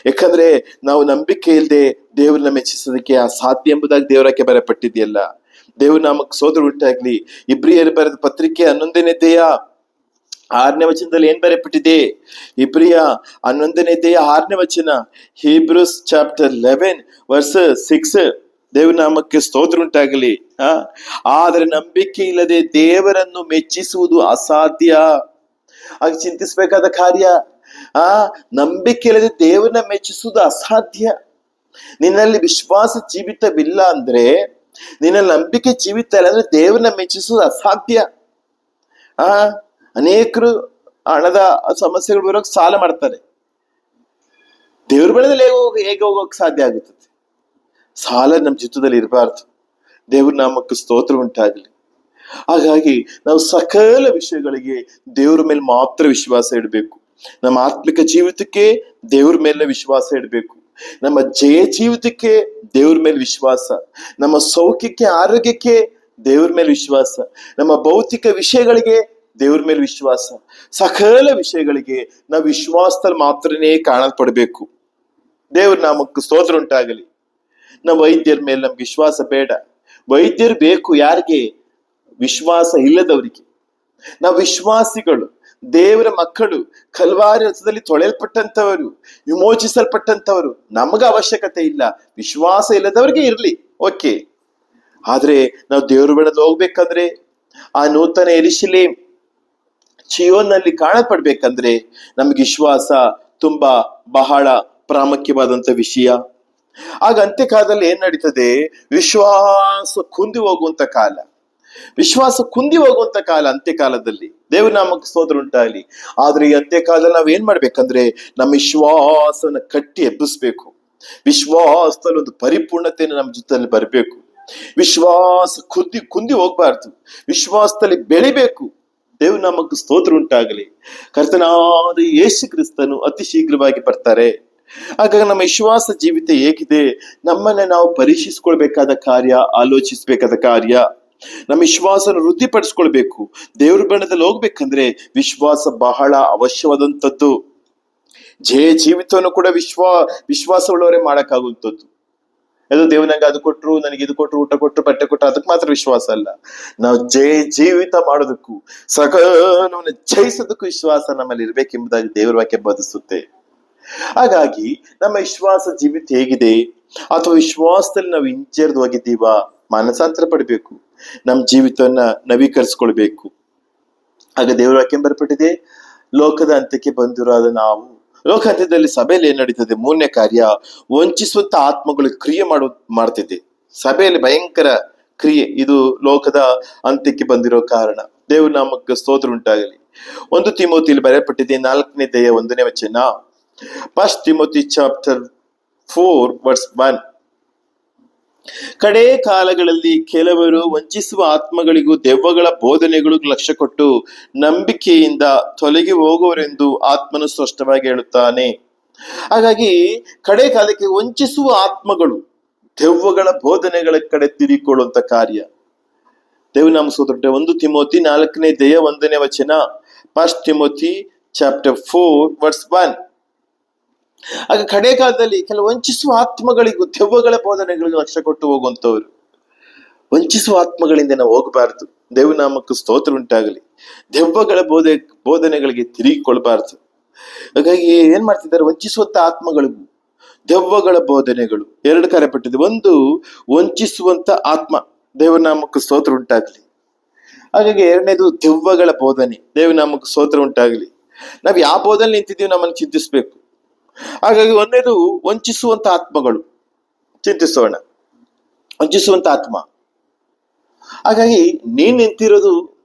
ಯಾಕಂದ್ರೆ ನಾವು ನಂಬಿಕೆ ಇಲ್ಲದೆ ದೇವರನ್ನ ಮೆಚ್ಚಿಸೋದಕ್ಕೆ ಅಸಾಧ್ಯ ಎಂಬುದಾಗಿ ದೇವರಕ್ಕೆ ಬರಪಟ್ಟಿದೆಯಲ್ಲ. ದೇವ್ರ ನಾಮಕ್ಕೆ ಸ್ತೋತ್ರ ಉಂಟಾಗ್ಲಿ. ಇಬ್ರಿಯರು ಬರೆದ ಪತ್ರಿಕೆ 11ನೇ ಅಧ್ಯಾಯ 6ನೇ ವಚನದಲ್ಲಿ ಏನ್ ಬರೆಯಲ್ಪಟ್ಟಿದೆ? ಇಬ್ರಿಯ 11ನೇ ಅಧ್ಯಾಯ 6ನೇ ವಚನ, ಹೀಬ್ರೂಸ್ ಚಾಪ್ಟರ್ 11 ವರ್ಸ್ 6. ದೇವ್ರ ನಾಮಕ್ಕೆ ಸ್ತೋತ್ರ ಉಂಟಾಗಲಿ. ಆದರೆ ನಂಬಿಕೆ ಇಲ್ಲದೆ ದೇವರನ್ನು ಮೆಚ್ಚಿಸುವುದು ಅಸಾಧ್ಯ. ಆಗ ಚಿಂತಿಸಬೇಕಾದ ಕಾರ್ಯ. ನಂಬಿಕೆ ಇಲ್ಲದೆ ದೇವರನ್ನ ಮೆಚ್ಚಿಸುವುದು ಅಸಾಧ್ಯ. ನಿನ್ನಲ್ಲಿ ವಿಶ್ವಾಸ ಜೀವಿತವಿಲ್ಲ ಅಂದ್ರೆ, ನಿನ್ನಲ್ಲಿ ನಂಬಿಕೆ ಜೀವಿತ ಇಲ್ಲ ಅಂದ್ರೆ ದೇವರನ್ನ ಮೆಚ್ಚಿಸುವುದು ಅಸಾಧ್ಯ. ಅನೇಕರು ಹಣದ ಸಮಸ್ಯೆಗಳು ಬರೋಕ್ ಸಾಲ ಮಾಡ್ತಾರೆ. ದೇವ್ರ ಬೆಳೆದಲ್ಲಿ ಹೇಗೆ ಹೋಗೋಕ್ ಸಾಧ್ಯ ಆಗುತ್ತದೆ? ಸಾಲ ನಮ್ಮ ಜೀವಿತದಲ್ಲಿ ಇರಬಾರ್ದು. ದೇವ್ರ ನಾಮಕ್ಕೆ ಸ್ತೋತ್ರ ಉಂಟಾಗಲಿ. ಹಾಗಾಗಿ ನಾವು ಸಕಲ ವಿಷಯಗಳಿಗೆ ದೇವ್ರ ಮೇಲೆ ಮಾತ್ರ ವಿಶ್ವಾಸ ಇಡಬೇಕು. ನಮ್ಮ ಆತ್ಮಿಕ ಜೀವಿತಕ್ಕೆ ದೇವ್ರ ಮೇಲೆ ವಿಶ್ವಾಸ ಇಡಬೇಕು. ನಮ್ಮ ಜಯ ಜೀವಿತಕ್ಕೆ ದೇವ್ರ ಮೇಲೆ ವಿಶ್ವಾಸ. ನಮ್ಮ ಸೌಖ್ಯಕ್ಕೆ, ಆರೋಗ್ಯಕ್ಕೆ ದೇವ್ರ ಮೇಲೆ ವಿಶ್ವಾಸ. ನಮ್ಮ ಭೌತಿಕ ವಿಷಯಗಳಿಗೆ ದೇವ್ರ ಮೇಲೆ ವಿಶ್ವಾಸ. ಸಕಲ ವಿಷಯಗಳಿಗೆ ನಾವು ವಿಶ್ವಾಸದಲ್ಲಿ ಮಾತ್ರನೇ ಕಾಣಲ್ಪಡಬೇಕು. ದೇವ್ರ ನಾಮಕ್ಕೆ ಸ್ತೋತ್ರ ಉಂಟಾಗಲಿ. ನಾವು ವೈದ್ಯರ ಮೇಲೆ ನಮ್ಗೆ ವಿಶ್ವಾಸ ಬೇಡ. ವೈದ್ಯರು ಬೇಕು ಯಾರಿಗೆ? ವಿಶ್ವಾಸ ಇಲ್ಲದವರಿಗೆ. ನಾವು ವಿಶ್ವಾಸಿಗಳು, ದೇವರ ಮಕ್ಕಳು, ಕಲ್ವಾರಿ ರಥದಲ್ಲಿ ತೊಳೆಯಲ್ಪಟ್ಟಂತವರು, ವಿಮೋಚಿಸಲ್ಪಟ್ಟಂತವರು. ನಮಗ ಅವಶ್ಯಕತೆ ಇಲ್ಲ. ವಿಶ್ವಾಸ ಇಲ್ಲದವ್ರಿಗೆ ಇರ್ಲಿ, ಓಕೆ. ಆದ್ರೆ ನಾವು ದೇವ್ರ ಬೆಳೆದು ಹೋಗ್ಬೇಕಂದ್ರೆ, ಆ ನೂತನ ಯೆರೂಶಲೇಮ್ ಚಿಯೋನ್ನಲ್ಲಿ ಕಾಣಲ್ಪಡ್ಬೇಕಂದ್ರೆ ನಮ್ಗೆ ವಿಶ್ವಾಸ ತುಂಬಾ ಬಹಳ ಪ್ರಾಮುಖ್ಯವಾದಂತ ವಿಷಯ. ಆಗ ಅಂತ್ಯಕಾಲದಲ್ಲಿ ಏನ್ ನಡೀತದೆ? ವಿಶ್ವಾಸ ಕುಂದಿ ಹೋಗುವಂತ ಕಾಲ. ವಿಶ್ವಾಸ ಕುಂದಿ ಹೋಗುವಂತ ಕಾಲ ಅಂತ್ಯಕಾಲದಲ್ಲಿ. ದೇವ್ರ ನಾಮಕ್ಕೆ ಸ್ತೋತ್ರ ಉಂಟಾಗಲಿ. ಆದ್ರೆ ಈ ಅಂತ್ಯಕಾಲದಲ್ಲಿ ನಾವ್ ಏನ್ ಮಾಡ್ಬೇಕಂದ್ರೆ, ನಮ್ಮ ವಿಶ್ವಾಸನ ಕಟ್ಟಿ ಎಬ್ಬಿಸ್ಬೇಕು. ವಿಶ್ವಾಸದಲ್ಲಿ ಒಂದು ಪರಿಪೂರ್ಣತೆಯನ್ನು ನಮ್ಮ ಜೊತೆಯಲ್ಲಿ ಬರಬೇಕು. ವಿಶ್ವಾಸ ಕುಂದಿ ಹೋಗ್ಬಾರ್ದು. ವಿಶ್ವಾಸದಲ್ಲಿ ಬೆಳಿಬೇಕು. ದೇವ್ರ ನಾಮಕ್ಕೆ ಸ್ತೋತ್ರ ಉಂಟಾಗಲಿ. ಕರ್ತನಾದ ಯೇಸು ಕ್ರಿಸ್ತನು ಅತಿ ಶೀಘ್ರವಾಗಿ ಬರ್ತಾರೆ. ಹಾಗಾಗಿ ನಮ್ಮ ವಿಶ್ವಾಸ ಜೀವಿತ ಹೇಗಿದೆ? ನಮ್ಮನ್ನ ನಾವು ಪರೀಕ್ಷಿಸ್ಕೊಳ್ಬೇಕಾದ ಕಾರ್ಯ, ಆಲೋಚಿಸ್ಬೇಕಾದ ಕಾರ್ಯ. ನಮ್ಮ ವಿಶ್ವಾಸನ ವೃದ್ಧಿಪಡಿಸ್ಕೊಳ್ಬೇಕು. ದೇವ್ರ ಬಣ್ಣದಲ್ಲಿ ಹೋಗ್ಬೇಕಂದ್ರೆ ವಿಶ್ವಾಸ ಬಹಳ ಅವಶ್ಯವಾದಂಥದ್ದು. ಜಯ ಜೀವಿತವನ್ನು ಕೂಡ ವಿಶ್ವಾಸ ಉಳ್ಳವರೇ ಮಾಡಕ್ಕಾಗುವಂಥದ್ದು. ಅದು ದೇವ್ ನಂಗೆ ಅದು ಕೊಟ್ರು, ನನಗೆ ಇದು ಕೊಟ್ರು, ಊಟ ಕೊಟ್ರು, ಬಟ್ಟೆ ಕೊಟ್ರು, ಅದಕ್ಕೆ ಮಾತ್ರ ವಿಶ್ವಾಸ ಅಲ್ಲ. ನಾವು ಜೀವಿತ ಮಾಡೋದಕ್ಕೂ, ಸಕಲವನ್ನು ಜಯಿಸೋದಕ್ಕೂ ವಿಶ್ವಾಸ ನಮ್ಮಲ್ಲಿ ಇರ್ಬೇಕೆಂಬುದಾಗಿ ದೇವರ ವಾಕ್ಯ ಬೋಧಿಸುತ್ತೆ. ಹಾಗಾಗಿ ನಮ್ಮ ವಿಶ್ವಾಸ ಜೀವಿತ ಹೇಗಿದೆ? ಅಥವಾ ವಿಶ್ವಾಸದಲ್ಲಿ ನಾವು ಹಿಂಜರಿದು ಹೋಗಿದ್ದೀವಾ? ಮಾನಸಾಂತರ ಪಡಬೇಕು. ನಮ್ಮ ಜೀವಿತವನ್ನ ನವೀಕರಿಸ್ಕೊಳ್ಬೇಕು. ಆಗ ದೇವರ ವಾಕ್ಯ ಬರಪಟ್ಟಿದೆ, ಲೋಕದ ಅಂತ್ಯಕ್ಕೆ ಬಂದಿರೋದ ನಾವು. ಲೋಕಾಂತ್ಯದಲ್ಲಿ ಸಭೆಯಲ್ಲಿ ಏನ್ ನಡೀತದೆ? 3ನೇ ಕಾರ್ಯ, ವಂಚಿಸುವಂತ ಆತ್ಮಗಳು ಕ್ರಿಯೆ ಮಾಡ್ತಿದೆ. ಸಭೆಯಲ್ಲಿ ಭಯಂಕರ ಕ್ರಿಯೆ. ಇದು ಲೋಕದ ಅಂತ್ಯಕ್ಕೆ ಬಂದಿರೋ ಕಾರಣ. ದೇವ್ರ ನಾಮಕ್ಕೆ ಸ್ತೋತ್ರ ಉಂಟಾಗಲಿ. 1 ತಿಮೋತಿಯಲ್ಲಿ ಬರೆಯಲ್ಪಟ್ಟಿದೆ 4ನೇ ಅಧ್ಯಾಯ 1ನೇ ವಚನ. 1 ತಿಮೋತಿ ಚಾಪ್ಟರ್ 4 ವರ್ಸ್ 1. ಕಡೆ ಕಾಲಗಳಲ್ಲಿ ಕೆಲವರು ವಂಚಿಸುವ ಆತ್ಮಗಳಿಗೂ ದೆವ್ವಗಳ ಬೋಧನೆಗಳಿಗೂ ಲಕ್ಷ್ಯ ಕೊಟ್ಟು ನಂಬಿಕೆಯಿಂದ ತೊಲಗಿ ಹೋಗುವರೆಂದು ಆತ್ಮನು ಸ್ಪಷ್ಟವಾಗಿ ಹೇಳುತ್ತಾನೆ. ಹಾಗಾಗಿ ಕಡೆ ಕಾಲಕ್ಕೆ ವಂಚಿಸುವ ಆತ್ಮಗಳು ದೆವ್ವಗಳ ಬೋಧನೆಗಳ ಕಡೆ ತಿರುಗಿಕೊಳ್ಳುವಂತ ಕಾರ್ಯ. ದೇವನಾಮ ಸೋದರ 1 ತಿಮೋತಿ 4ನೇ ಅಧ್ಯಾಯ 1ನೇ ವಚನ. 1 ತಿಮೋತಿ ಚಾಪ್ಟರ್ 4 ವರ್ಸ್ 1. ಆಗ ಕಡೆ ಕಾಲದಲ್ಲಿ ಕೆಲವು ವಂಚಿಸುವ ಆತ್ಮಗಳಿಗೂ ದೆವ್ವಗಳ ಬೋಧನೆಗಳಿಗೂ ಲಕ್ಷ್ಯ ಕೊಟ್ಟು ಹೋಗುವಂತವ್ರು. ವಂಚಿಸುವ ಆತ್ಮಗಳಿಂದ ನಾವು ಹೋಗಬಾರ್ದು. ದೇವನಾಮಕ್ಕೆ ಸ್ತೋತ್ರ ಉಂಟಾಗಲಿ. ದೆವ್ವಗಳ ಬೋಧನೆಗಳಿಗೆ ತಿರುಗಿಕೊಳ್ಬಾರ್ದು. ಹಾಗಾಗಿ ಏನ್ ಮಾಡ್ತಿದ್ದಾರೆ? ವಂಚಿಸುವಂತ ಆತ್ಮಗಳಿಗೂ ದೆವ್ವಗಳ ಬೋಧನೆಗಳು 2 ಕರೆಪಟ್ಟಿದೆ. ಒಂದು, ವಂಚಿಸುವಂತ ಆತ್ಮ. ದೇವನಾಮಕ್ಕೆ ಸ್ತೋತ್ರ ಉಂಟಾಗಲಿ. ಹಾಗಾಗಿ 2ನೇದು ದೆವ್ವಗಳ ಬೋಧನೆ. ದೇವನಾಮಕ್ಕೆ ಸ್ತೋತ್ರ ಉಂಟಾಗಲಿ. ನಾವ್ ಯಾವ ಬೋಧಲ್ಲಿ ನಿಂತಿದ್ದೀವಿ ನಮ್ಮನ್ನು ಚಿಂತಿಸ್ಬೇಕು. ಹಾಗಾಗಿ ಒಂದೇದು ವಂಚಿಸುವಂತ ಆತ್ಮಗಳು, ಚಿಂತಿಸೋಣ. ವಂಚಿಸುವಂತ ಆತ್ಮ. ಹಾಗಾಗಿ ನೀನ್ ನಿಂತಿರೋದು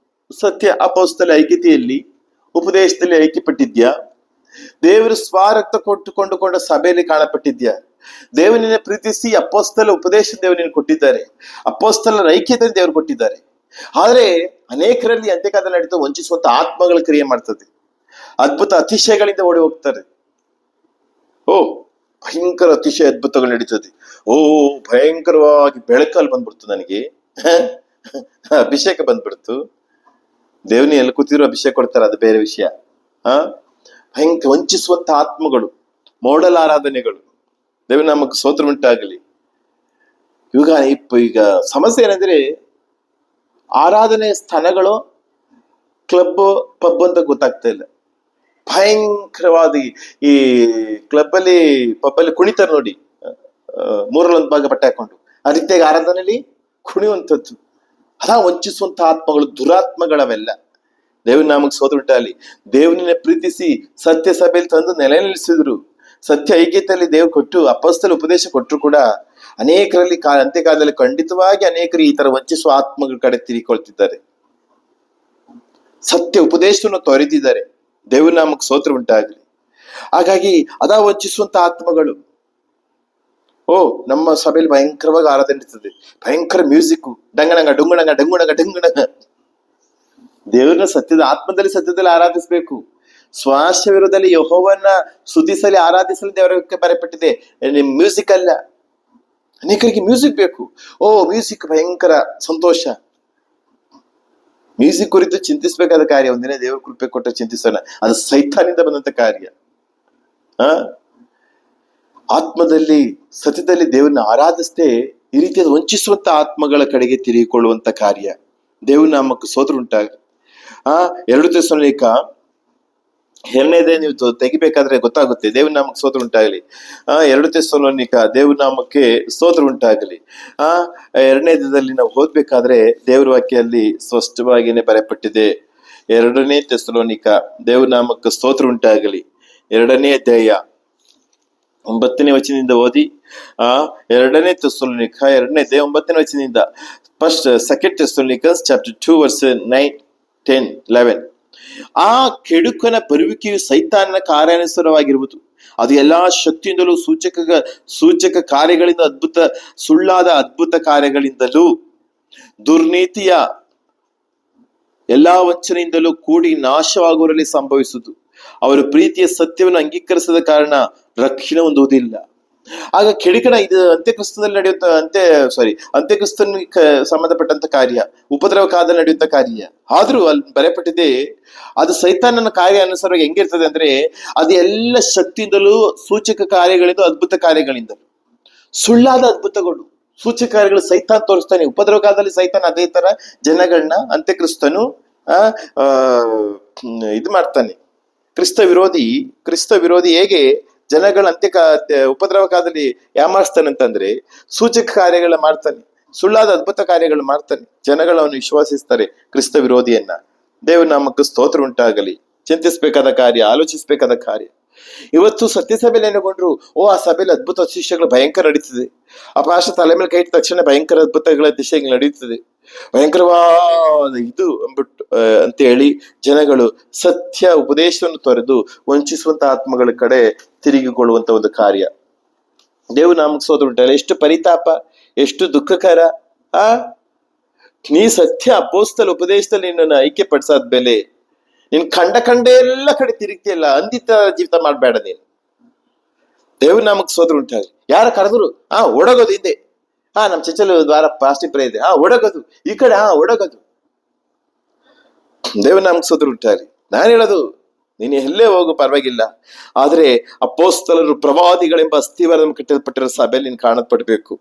ಸತ್ಯ ಅಪೊಸ್ತಲ ಐಕ್ಯತೆಯಲ್ಲಿ, ಉಪದೇಶದಲ್ಲಿ ಐಕ್ಯಪಟ್ಟಿದ್ಯಾ? ದೇವರು ಸ್ವಾರಕ್ತ ಕೊಂಡ ಸಭೆಯಲ್ಲಿ ಕಾಣಪಟ್ಟಿದ್ಯಾ? ದೇವರನ್ನ ಪ್ರೀತಿಸಿ ಅಪೊಸ್ತಲ ಉಪದೇಶ ದೇವರನ್ನ ಕೊಟ್ಟಿದ್ದಾರೆ, ಅಪೊಸ್ತಲರ ಐಕ್ಯತೆ ದೇವರು ಕೊಟ್ಟಿದ್ದಾರೆ. ಆದ್ರೆ ಅನೇಕರಲ್ಲಿ ಅಂತ್ಯಕಾಲದಲ್ಲಿ ನಡೀತಾ ವಂಚಿಸುವಂತ ಆತ್ಮಗಳ ಕ್ರಿಯೆ ಮಾಡ್ತದೆ. ಅದ್ಭುತ ಅತಿಶಯಗಳಿಂದ ಓಡಿ ಹೋಗ್ತಾರೆ. ಓ ಭಯಂಕರ ಅತಿಶಯ ಅದ್ಭುತಗಳು ನಡೀತದೆ. ಓ ಭಯಂಕರವಾಗಿ ಬೆಳಕಲ್ಲಿ ಬಂದ್ಬಿಡ್ತು, ನನಗೆ ಅಭಿಷೇಕ ಬಂದ್ಬಿಡ್ತು. ದೇವನಿ ಎಲ್ಲಿ ಕೂತಿರೋ ಅಭಿಷೇಕ ಕೊಡ್ತಾರೆ, ಅದು ಬೇರೆ ವಿಷಯ. ಭಯಂಕರ ವಂಚಿಸುವಂತ ಆತ್ಮಗಳು, ಮೋಡಲ್ ಆರಾಧನೆಗಳು. ದೇವ ನಮಗ್ ಸ್ತೋತ್ರ ಉಂಟಾಗಲಿ. ಈಗ ಸಮಸ್ಯೆ ಏನಂದ್ರೆ, ಆರಾಧನೆ ಸ್ಥಳಗಳು ಕ್ಲಬ್ ಪಬ್ ಅಂತ ಗೊತ್ತಾಗ್ತಾ ಇಲ್ಲ. ಭಯಂಕರವಾದ ಈ ಕ್ಲಬ್ ಅಲ್ಲಿ ಪಬ್ ಅಲ್ಲಿ ಕುಣಿತಾರೆ ನೋಡಿ, ಮೂರಲ್ಲೊಂದು ಭಾಗ ಬಟ್ಟೆ ಹಾಕೊಂಡು, ಆ ರೀತಿಯಾಗಿ ಆರಾಧನೆಯಲ್ಲಿ ಕುಣಿಯುವಂಥದ್ದು. ವಂಚಿಸುವಂತ ಆತ್ಮಗಳು, ದುರಾತ್ಮಗಳವೆಲ್ಲ. ದೇವ್ರ ನಾಮಕ್ಕೆ ಸ್ತೋತ್ರ ಉಂಟಾಗಲಿ. ದೇವರನ್ನ ಪ್ರೀತಿಸಿ ಸತ್ಯ ಸಭೆಯಲ್ಲಿ ತಂದು ನೆಲೆ ನಿಲ್ಲಿಸಿದ್ರು. ಸತ್ಯ ಐಕ್ಯತೆಯಲ್ಲಿ ದೇವ್ರು ಕೊಟ್ಟು ಅಪೊಸ್ತಲ ಉಪದೇಶ ಕೊಟ್ಟರು ಕೂಡ ಅನೇಕರಲ್ಲಿ ಅಂತ್ಯಕಾಲದಲ್ಲಿ ಖಂಡಿತವಾಗಿ ಅನೇಕರು ಈ ತರ ವಂಚಿಸುವ ಆತ್ಮಗಳ ಕಡೆ ತಿರುಗಿಕೊಳ್ತಿದ್ದಾರೆ. ಸತ್ಯ ಉಪದೇಶವನ್ನು ತೊರೆದಿದ್ದಾರೆ. ದೇವ್ರ ನಾಮಕ್ಕೆ ಸ್ತೋತ್ರ ಉಂಟಾಗಲಿ. ಹಾಗಾಗಿ ವಂಚಿಸುವಂತ ಆತ್ಮಗಳು. ನಮ್ಮ ಸಭೆಯಲ್ಲಿ ಭಯಂಕರವಾಗಿ ಆರಾಧನೆ ಇರ್ತದೆ, ಭಯಂಕರ ಮ್ಯೂಸಿಕ್, ಡಂಗಣಂಗ ಡುಂಗಣಂಗ ಡಂಗುಣಂಗ ಡುಂಗಣಂಗ. ದೇವ್ರನ್ನ ಸತ್ಯದಲ್ಲಿ ಆರಾಧಿಸ್ಬೇಕು. ಶ್ವಾಸ ವಿರೋಧದಲ್ಲಿ ಯೆಹೋವನ್ನ ಸ್ತುತಿಸಲಿ ಆರಾಧಿಸಲಿ ದೇವರಕ್ಕೆ ಬರೆಯಪಟ್ಟಿದೆ, ಮ್ಯೂಸಿಕ್ ಅಲ್ಲ. ಅನೇಕರಿಗೆ ಮ್ಯೂಸಿಕ್ ಬೇಕು. ಮ್ಯೂಸಿಕ್ ಭಯಂಕರ ಸಂತೋಷ. ಮ್ಯೂಸಿಕ್ ಕುರಿತು ಚಿಂತಿಸಬೇಕಾದ ಕಾರ್ಯ ಒಂದಿನ ದೇವರ ಕೃಪೆ ಕೊಟ್ಟ ಚಿಂತಿಸೋಣ. ಅದು ಸೈತಾನಿಂದ ಬಂದಂತ ಕಾರ್ಯ. ಆತ್ಮದಲ್ಲಿ ಸತ್ಯದಲ್ಲಿ ದೇವರನ್ನ ಆರಾಧಿಸದೆ ಈ ರೀತಿಯಾದ ವಂಚಿಸುವಂತ ಆತ್ಮಗಳ ಕಡೆಗೆ ತಿರುಗಿಕೊಳ್ಳುವಂತ ಕಾರ್ಯ. ದೇವ್ರ ನಾಮಕ್ಕೆ ಸ್ತೋತ್ರ ಉಂಟಾಗ. 2 ತೆಸಲೋನಿಕ 2ನೇದೇ ನೀವು ತೆಗಿಬೇಕಾದ್ರೆ ಗೊತ್ತಾಗುತ್ತೆ. ದೇವ್ರ ನಾಮಕ್ಕೆ ಸ್ತೋತ್ರ ಉಂಟಾಗಲಿ. 2 ತೆಸಲೋನಿಕ ದೇವ್ರ ನಾಮಕ್ಕೆ ಸ್ತೋತ್ರ ಉಂಟಾಗಲಿ. 2ನೇದಲ್ಲಿ ನಾವು ಓದ್ಬೇಕಾದ್ರೆ ದೇವ್ರ ವಾಕ್ಯಲ್ಲಿ ಸ್ಪಷ್ಟವಾಗಿಯೇ ಬರೆಯಪಟ್ಟಿದೆ. 2ನೇ ತೆಸಲೋನಿಕ ದೇವ್ರ ನಾಮಕ್ಕೆ ಸ್ತೋತ್ರ ಉಂಟಾಗಲಿ. 2ನೇ ಅಧ್ಯಾಯ 9ನೇ ವಚನದಿಂದ ಓದಿ. 2ನೇ ತೆಸಲೋನಿಕ 2ನೇ ಅಧ್ಯಾಯ 9ನೇ ವಚನದಿಂದ. Second Thessalonians chapter 2 verse 9, 10, 11. ಆ ಕೆಡುಕನ ಬರುವಿಕೆಯು ಸೈತಾನನ ಕಾರ್ಯಾನುಸಾರವಾಗಿರುವುದು. ಅದು ಎಲ್ಲಾ ಶಕ್ತಿಯಿಂದಲೂ ಸೂಚಕ ಕಾರ್ಯಗಳಿಂದ ಸುಳ್ಳಾದ ಅದ್ಭುತ ಕಾರ್ಯಗಳಿಂದಲೂ ದುರ್ನೀತಿಯ ಎಲ್ಲಾ ವಂಚನೆಯಿಂದಲೂ ಕೂಡಿ ನಾಶವಾಗುವರಲ್ಲಿ ಸಂಭವಿಸುವುದು. ಅವರು ಪ್ರೀತಿಯ ಸತ್ಯವನ್ನು ಅಂಗೀಕರಿಸದ ಕಾರಣ ರಕ್ಷಣೆ ಹೊಂದುವುದಿಲ್ಲ. ಆಗ ಕೆಡುಕನ ಇದು ಅಂತ್ಯಕ್ರಿಸ್ತನಲ್ಲಿ ನಡೆಯುತ್ತ ಅಂತ್ಯಕ್ರಿಸ್ತನ ಸಂಬಂಧಪಟ್ಟಂತ ಕಾರ್ಯ, ಉಪದ್ರವ ಕಾಲದಲ್ಲಿ ನಡೆಯುವಂತ ಕಾರ್ಯ. ಆದ್ರೂ ಅಲ್ಲಿ ಬರೆಯಪಟ್ಟಿದೆ, ಅದು ಸೈತಾನನ ಕಾರ್ಯ ಅನುಸಾರವಾಗಿ ಹೆಂಗಿರ್ತದೆ ಅಂದ್ರೆ, ಅದು ಎಲ್ಲ ಶಕ್ತಿಯಿಂದಲೂ ಸೂಚಕ ಕಾರ್ಯಗಳಿಂದ ಅದ್ಭುತ ಕಾರ್ಯಗಳಿಂದಲೂ ಸುಳ್ಳಾದ ಅದ್ಭುತಗಳು ಸೂಚಕ ಕಾರ್ಯಗಳು ಸೈತಾನ್ ತೋರಿಸ್ತಾನೆ. ಉಪದ್ರವ ಕಾಲದಲ್ಲಿ ಸೈತಾನ್ ಅದೇ ತರ ಜನಗಳನ್ನ ಅಂತ್ಯಕ್ರಿಸ್ತನು ಇದು ಮಾಡ್ತಾನೆ. ಕ್ರಿಸ್ತ ವಿರೋಧಿ ಹೇಗೆ ಜನಗಳ ಉಪದ್ರವ ಕಾಲದಲ್ಲಿ ಯಾಮಾರಿಸ್ತಾನೆ ಅಂತಂದ್ರೆ, ಸೂಚಕ ಕಾರ್ಯಗಳ ಮಾಡ್ತಾನೆ, ಸುಳ್ಳಾದ ಅದ್ಭುತ ಕಾರ್ಯಗಳು ಮಾಡ್ತಾನೆ. ಜನಗಳನ್ನು ವಿಶ್ವಾಸಿಸ್ತಾರೆ ಕ್ರಿಸ್ತ ವಿರೋಧಿಯನ್ನ. ದೇವ್ರ ನಾಮಕ್ಕೆ ಸ್ತೋತ್ರ ಉಂಟಾಗಲಿ. ಚಿಂತಿಸಬೇಕಾದ ಕಾರ್ಯ, ಆಲೋಚಿಸಬೇಕಾದ ಕಾರ್ಯ. ಇವತ್ತು ಸತ್ಯಸಭೆಯಲ್ಲಿ ಏನುಗೊಂಡ್ರು, ಆ ಸಭೆಯಲ್ಲಿ ಅದ್ಭುತ ಶಿಷ್ಯಗಳು ಭಯಂಕರ ನಡೀತದೆ. ಅಪಾಶ ತಲೆ ಮೇಲೆ ಕೈ ಇಟ್ಟ ತಕ್ಷಣ ಭಯಂಕರ ಅದ್ಭುತಗಳ ದಿಶೆಗಳು ನಡೀತದೆ. ಭಯಂಕರವಾದ ಇದು ಅಂದ್ಬಿಟ್ಟು ಅಂತ ಹೇಳಿ ಜನಗಳು ಸತ್ಯ ಉಪದೇಶವನ್ನು ತೊರೆದು ವಂಚಿಸುವಂತ ಆತ್ಮಗಳ ಕಡೆ ತಿರುಗಿಕೊಳ್ಳುವಂತ ಒಂದು ಕಾರ್ಯ. ದೇವ್ರ ನಾಮಕ್ಕೆ ಸ್ತೋತ್ರ ಉಂಟಲ್ಲ. ಎಷ್ಟು ಪರಿತಾಪ, ಎಷ್ಟು ದುಃಖಕರ. ನೀ ಸತ್ಯ ಅಪೊಸ್ತಲ ಉಪದೇಶದಲ್ಲಿ ನಿನ್ನನ್ನು ಐಕ್ಯ ಪಡಿಸಾದ್ಮೇಲೆ ನೀನ್ ಕಂಡ ಎಲ್ಲ ಕಡೆ ತಿರುಗ್ತಿಯಲ್ಲ, ಅಂದಿತ ಜೀವಿತ ಮಾಡ್ಬೇಡ ನೀನು. ದೇವ್ರ ನಾಮಕ್ಕೆ ಸ್ತೋತ್ರ ಉಂಟಾಗಲಿ. ಯಾರ ಕರೆದ್ರು ಓಡೋಗೋದು ಹಿಂದೆ. ನಮ್ ಚರ್ಚಲ್ಲಿ ವಾರ ಪಾಸ್ಟಿಕ್ ಪ್ರೇ ಇದೆ, ಓಡೋಗೋದು ಈ ಕಡೆ, ಓಡೋಗೋದು. ದೇವ್ರ ನಾಮಕ್ಕೆ ಸ್ತೋತ್ರ ಉಂಟಾಗಲಿ. ನಾನು ಹೇಳೋದು, ನೀನು ಎಲ್ಲೇ ಹೋಗು ಪರವಾಗಿಲ್ಲ, ಆದ್ರೆ ಅಪೊಸ್ತಲರು ಪ್ರವಾದಿಗಳೆಂಬ ಅಸ್ಥಿವಾರವನ್ನು ಕಟ್ಟಲ್ಪಟ್ಟಿರೋ ಸಭೆಯಲ್ಲಿ ನೀನು ಕಾಣಲ್ಪಡ್ಬೇಕು.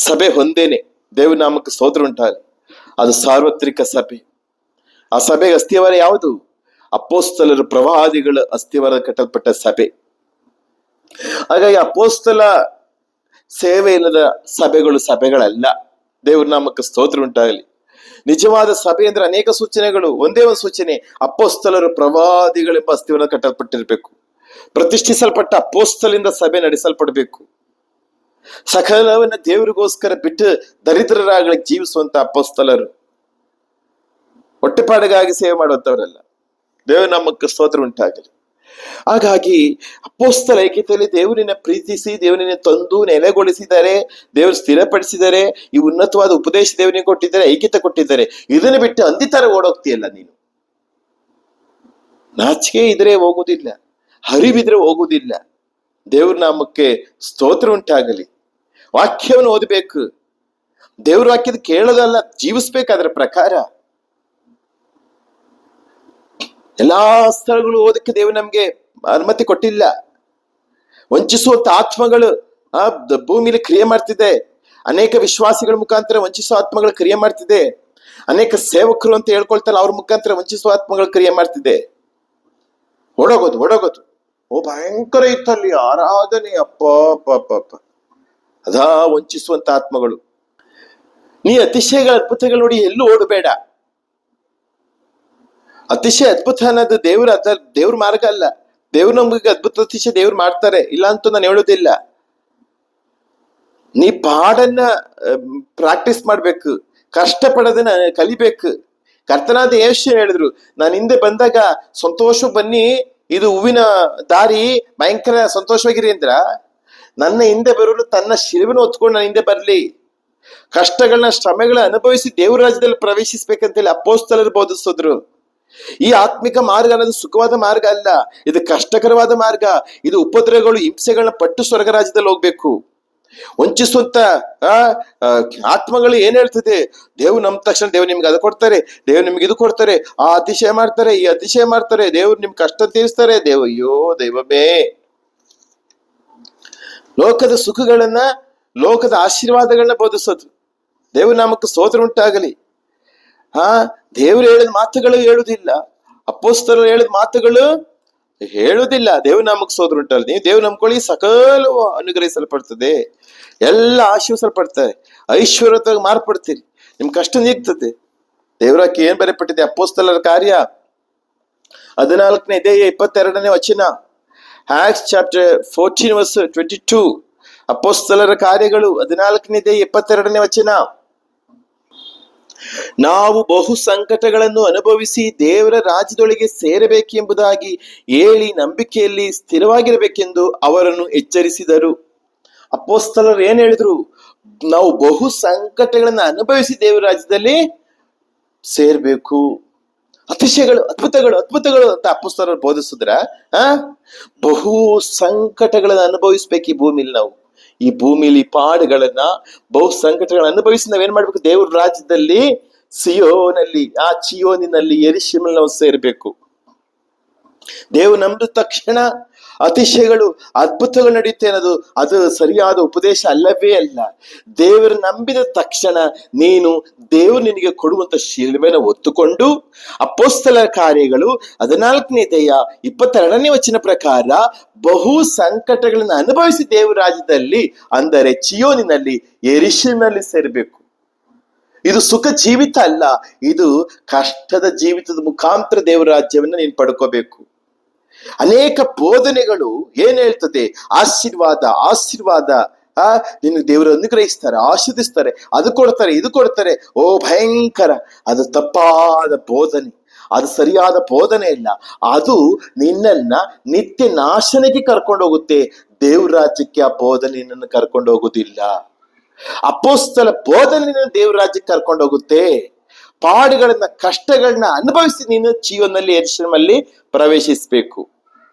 ಸಭೆ ಒಂದೇನೆ. ದೇವ್ರ ನಾಮಕ್ಕೆ ಸ್ತೋತ್ರ ಉಂಟಾಗಲಿ. ಅದು ಸಾರ್ವತ್ರಿಕ ಸಭೆ. ಆ ಸಭೆಗೆ ಅಸ್ಥಿವಾರ ಯಾವುದು? ಅಪೊಸ್ತಲರು ಪ್ರವಾದಿಗಳ ಅಸ್ಥಿವಾರ ಕಟ್ಟಲ್ಪಟ್ಟ ಸಭೆ. ಹಾಗಾಗಿ ಅಪೊಸ್ತಲ ಸೇವೆ ಇಲ್ಲದ ಸಭೆಗಳಲ್ಲ. ದೇವ್ರ ನಾಮಕ್ಕೆ ಸ್ತೋತ್ರ ಉಂಟಾಗಲಿ. ನಿಜವಾದ ಸಭೆ ಅಂದ್ರೆ ಅನೇಕ ಸೂಚನೆಗಳು. ಒಂದೇ ಒಂದು ಸೂಚನೆ, ಅಪೊಸ್ತಲರು ಪ್ರವಾದಿಗಳೆಂಬ ಅಸ್ತಿವನ್ನು ಕಟ್ಟಲ್ಪಟ್ಟಿರ್ಬೇಕು. ಪ್ರತಿಷ್ಠಿಸಲ್ಪಟ್ಟ ಅಪೊಸ್ತಲಿಂದ ಸಭೆ ನಡೆಸಲ್ಪಡಬೇಕು. ಸಕಲವನ್ನ ದೇವರಿಗೋಸ್ಕರ ಬಿಟ್ಟು ದರಿದ್ರರಾಗಲಿ ಜೀವಿಸುವಂತ ಅಪೊಸ್ತಲರು, ಹೊಟ್ಟೆಪಾಡಿಗಾಗಿ ಸೇವೆ ಮಾಡುವಂತವರಲ್ಲ. ದೇವರು ನಮ್ಮಕ್ಕೆ ಸ್ತೋತ್ರ ಉಂಟಾಗಲಿ. ಹಾಗಾಗಿ ಅಪೊಸ್ತಲ ಐಕ್ಯತೆಯಲ್ಲಿ ದೇವರನ್ನ ಪ್ರೀತಿಸಿ ದೇವರನ್ನ ತಂದು ನೆಲೆಗೊಳಿಸಿದ್ದಾರೆ, ದೇವರು ಸ್ಥಿರಪಡಿಸಿದ್ದಾರೆ. ಈ ಉನ್ನತವಾದ ಉಪದೇಶ ದೇವರಿಗೆ ಕೊಟ್ಟಿದ್ದಾರೆ, ಐಕ್ಯತೆ ಕೊಟ್ಟಿದ್ದಾರೆ. ಇದನ್ನು ಬಿಟ್ಟು ಅಂದಿತರ ಓಡೋಗ್ತೀಯಲ್ಲ ನೀನು. ನಾಚಿಕೆ ಇದ್ರೆ ಹೋಗುದಿಲ್ಲ, ಹರಿವಿದ್ರೆ ಹೋಗುದಿಲ್ಲ. ದೇವ್ರ ನಾಮಕ್ಕೆ ಸ್ತೋತ್ರ ಉಂಟಾಗಲಿ. ವಾಕ್ಯವನ್ನು ಓದಬೇಕು. ದೇವ್ರ ವಾಕ್ಯದ ಕೇಳೋದಲ್ಲ, ಜೀವಿಸ್ಬೇಕು ಅದರ ಪ್ರಕಾರ. ಎಲ್ಲಾ ಸ್ಥಳಗಳು ಓದಕ್ಕೆ ದೇವರು ನಮ್ಗೆ ಅನುಮತಿ ಕೊಟ್ಟಿಲ್ಲ. ವಂಚಿಸುವಂತ ಆತ್ಮಗಳು ಭೂಮಿಲಿ ಕ್ರಿಯೆ ಮಾಡ್ತಿದೆ. ಅನೇಕ ವಿಶ್ವಾಸಿಗಳ ಮುಖಾಂತರ ವಂಚಿಸುವ ಆತ್ಮಗಳು ಕ್ರಿಯೆ ಮಾಡ್ತಿದೆ. ಅನೇಕ ಸೇವಕರು ಅಂತ ಹೇಳ್ಕೊಳ್ತಾರಲ್ಲ, ಅವ್ರ ಮುಖಾಂತರ ವಂಚಿಸುವ ಆತ್ಮಗಳು ಕ್ರಿಯೆ ಮಾಡ್ತಿದೆ. ಓಡೋಗೋದು ಭಯಂಕರ ಇತ್ತಲ್ಲಿ ಆರಾಧನೆ. ಅಪ್ಪ ಅದಾ ವಂಚಿಸುವಂತ ಆತ್ಮಗಳು. ನೀ ಅತಿಶಯಗಳ ಅದ್ಭುತಗಳು ನೋಡಿ ಎಲ್ಲೂ ಓಡಬೇಡ. ಅತಿಶಯ ಅದ್ಭುತ ಅನ್ನೋದು ದೇವ್ರ ಮಾರ್ಗ ಅಲ್ಲ. ದೇವ್ರು ನಮ್ಗೆ ಅದ್ಭುತ ಅತಿಶಯ ದೇವ್ರು ಮಾಡ್ತಾರೆ, ಇಲ್ಲ ಅಂತ ನಾನು ಹೇಳೋದಿಲ್ಲ. ನೀ ಪಾಡನ್ನ ಪ್ರಾಕ್ಟೀಸ್ ಮಾಡ್ಬೇಕು, ಕಷ್ಟಪಡೋದನ್ನ ಕಲಿಬೇಕು. ಕರ್ತನಾದ ಯೇಸು ಹೇಳಿದ್ರು, ನಾನು ಹಿಂದೆ ಬಂದಾಗ ಸಂತೋಷ ಬನ್ನಿ, ಇದು ಹೂವಿನ ದಾರಿ, ಭಯಂಕರ ಸಂತೋಷವಾಗಿರಿ ಅಂದ್ರ. ನನ್ನ ಹಿಂದೆ ಬರೋರು ತನ್ನ ಶಿರವನ್ನು ಹೊತ್ಕೊಂಡು ನನ್ನ ಹಿಂದೆ ಬರ್ಲಿ. ಕಷ್ಟಗಳನ್ನ ಶ್ರಮೆಗಳನ್ನ ಅನುಭವಿಸಿ ದೇವ್ರ ರಾಜ್ಯದಲ್ಲಿ ಪ್ರವೇಶಿಸ್ಬೇಕಂತೇಳಿ ಅಪೊಸ್ತಲರು ಬೋಧಿಸಿದ್ರು. ಈ ಆತ್ಮಿಕ ಮಾರ್ಗ ಅನ್ನೋದು ಸುಖವಾದ ಮಾರ್ಗ ಅಲ್ಲ, ಇದು ಕಷ್ಟಕರವಾದ ಮಾರ್ಗ. ಇದು ಉಪದ್ರವಗಳು, ಹಿಂಸೆಗಳನ್ನ ಪಟ್ಟು ಸ್ವರ್ಗ ರಾಜ್ಯದಲ್ಲಿ ಹೋಗ್ಬೇಕು. ವಂಚಿಸುವಂತ ಆತ್ಮಗಳು ಏನ್ ಹೇಳ್ತದೆ, ದೇವ್ರು ನಮ್ಮ ತಕ್ಷಣ ದೇವ್ರು ನಿಮ್ಗೆ ಅದು ಕೊಡ್ತಾರೆ, ದೇವ್ರು ನಿಮ್ಗೆ ಇದು ಕೊಡ್ತಾರೆ, ಆ ಅತಿಶಯ ಮಾಡ್ತಾರೆ, ಈ ಅತಿಶಯ ಮಾಡ್ತಾರೆ, ದೇವ್ರು ನಿಮ್ ಕಷ್ಟ ತೀರಿಸ್ತಾರೆ. ಅಯ್ಯೋ ದೈವಮೇ, ಲೋಕದ ಸುಖಗಳನ್ನ, ಲೋಕದ ಆಶೀರ್ವಾದಗಳನ್ನ ಬೋಧಿಸೋದು. ದೇವ್ರ ನಾಮಕ್ಕೆ ಸ್ತೋತ್ರ ಉಂಟಾಗಲಿ. ದೇವ್ರು ಹೇಳಿದ ಮಾತುಗಳು ಹೇಳುದಿಲ್ಲ, ಅಪೊಸ್ತಲರು ಹೇಳಿದ ಮಾತುಗಳು ಹೇಳುದಿಲ್ಲ. ದೇವ್ರ ನಾಮಕ್ಕೆ ಸ್ತೋತ್ರ ಉಂಟಾಗಲಿ. ನೀವು ದೇವ್ರು ನಂಬ್ಕೊಳ್ಳಿ, ಸಕಲವು ಅನುಗ್ರಹಿಸಲ್ಪಡ್ತದೆ, ಎಲ್ಲ ಆಶೀರ್ವಸಲ್ಪಡ್ತಾರೆ, ಐಶ್ವರ್ಯವಾಗಿ ಮಾರ್ಪಡ್ತೀರಿ, ನಿಮ್ ಕಷ್ಟ ನೀಗ್ತದೆ. ದೇವರಾಕಿ ಏನ್ ಬರೆಯಪಟ್ಟಿದೆ? ಅಪೊಸ್ತಲರ ಕಾರ್ಯ 14ನೇ ಅಧ್ಯಾಯ 22ನೇ ವಚನ. Acts chapter 14 verse 22. ಅಪೊಸ್ತಲರ ಕಾರ್ಯಗಳು 14ನೇ ಅಧ್ಯಾಯ 22ನೇ ವಚನ. ನಾವು ಬಹು ಸಂಕಟಗಳನ್ನು ಅನುಭವಿಸಿ ದೇವರ ರಾಜ್ಯದೊಳಗೆ ಸೇರಬೇಕೆಂಬುದಾಗಿ ಹೇಳಿ ನಂಬಿಕೆಯಲ್ಲಿ ಸ್ಥಿರವಾಗಿರಬೇಕೆಂದು ಅವರನ್ನು ಎಚ್ಚರಿಸಿದರು. ಅಪೊಸ್ತಲರು ಏನ್ ಹೇಳಿದ್ರು? ನಾವು ಬಹು ಸಂಕಟಗಳನ್ನು ಅನುಭವಿಸಿ ದೇವರ ರಾಜ್ಯದಲ್ಲಿ ಸೇರ್ಬೇಕು. ಅತಿಶಯಗಳು, ಅದ್ಭುತಗಳು ಅಂತ ಅಪೊಸ್ತಲರು ಬೋಧಿಸಿದ್ರ. ಬಹು ಸಂಕಟಗಳನ್ನು ಅನುಭವಿಸ್ಬೇಕು ಈ ಭೂಮಿಲಿ. ನಾವು ಈ ಭೂಮಿಲಿ ಪಾಡುಗಳನ್ನ, ಬಹು ಸಂಕಟಗಳನ್ನ ಅನುಭವಿಸಿ ನಾವೇನ್ ಮಾಡ್ಬೇಕು? ದೇವ್ರ ರಾಜ್ಯದಲ್ಲಿ, ಸಿಯೋನಲ್ಲಿ, ಆ ಚಿಯೋನಿನಲ್ಲಿ, ಯೆರೂಷಲೇಮಿನಲ್ಲಿ ನಾವು ಸೇರ್ಬೇಕು. ದೇವ್ ನಂಬಿದ ತಕ್ಷಣ ಅತಿಶಯಗಳು, ಅದ್ಭುತಗಳು ನಡೆಯುತ್ತೆ ಅನ್ನೋದು ಅದು ಸರಿಯಾದ ಉಪದೇಶ ಅಲ್ಲವೇ ಅಲ್ಲ. ದೇವರು ನಂಬಿದ ತಕ್ಷಣ ನೀನು ದೇವರು ನಿನಗೆ ಕೊಡುವಂತ ಶಿಲುಬೆನ ಹೊತ್ತುಕೊಂಡು, ಅಪೊಸ್ತಲರ ಕಾರ್ಯಗಳು 14ನೇ ಅಧ್ಯಾಯ 22ನೇ ವಚನ ಪ್ರಕಾರ ಬಹು ಸಂಕಟಗಳನ್ನು ಅನುಭವಿಸಿ ದೇವರ ರಾಜ್ಯದಲ್ಲಿ, ಅಂದರೆ ಚಿಯೋನಿನಲ್ಲಿ, ಯೆರೂಷಲೇಮಿನಲ್ಲಿ ಸೇರ್ಬೇಕು. ಇದು ಸುಖ ಜೀವಿತ ಅಲ್ಲ, ಇದು ಕಷ್ಟದ ಜೀವಿತದ ಮುಖಾಂತರ ದೇವರ ರಾಜ್ಯವನ್ನ ನೀನು ಪಡ್ಕೋಬೇಕು. ಅನೇಕ ಬೋಧನೆಗಳು ಏನ್ ಹೇಳ್ತದೆ? ಆಶೀರ್ವಾದ ನಿನ್ನ ದೇವರು ಅನುಗ್ರಹಿಸ್ತಾರೆ, ಆಶೀರ್ದಿಸ್ತಾರೆ, ಅದು ಕೊಡ್ತಾರೆ, ಇದು ಕೊಡ್ತಾರೆ. ಭಯಂಕರ. ಅದು ತಪ್ಪಾದ ಬೋಧನೆ, ಅದು ಸರಿಯಾದ ಬೋಧನೆ ಇಲ್ಲ. ಅದು ನಿನ್ನನ್ನ ನಿತ್ಯ ನಾಶನಕ್ಕೆ ಕರ್ಕೊಂಡು ಹೋಗುತ್ತೆ. ದೇವ್ರ ರಾಜ್ಯಕ್ಕೆ ಆ ಬೋಧನೆ ನಿನ್ನನ್ನು ಕರ್ಕೊಂಡು ಹೋಗುದಿಲ್ಲ. ಅಪೊಸ್ತಲ ಬೋಧನೆ ದೇವ್ರ ರಾಜ್ಯಕ್ಕೆ ಕರ್ಕೊಂಡು ಹೋಗುತ್ತೆ. ಪಾಡುಗಳನ್ನ, ಕಷ್ಟಗಳನ್ನ ಅನುಭವಿಸಿ ನೀನು ಜೀವನದಲ್ಲಿ, ಯೆರೂಷಲೇಮಲ್ಲಿ ಪ್ರವೇಶಿಸಬೇಕು.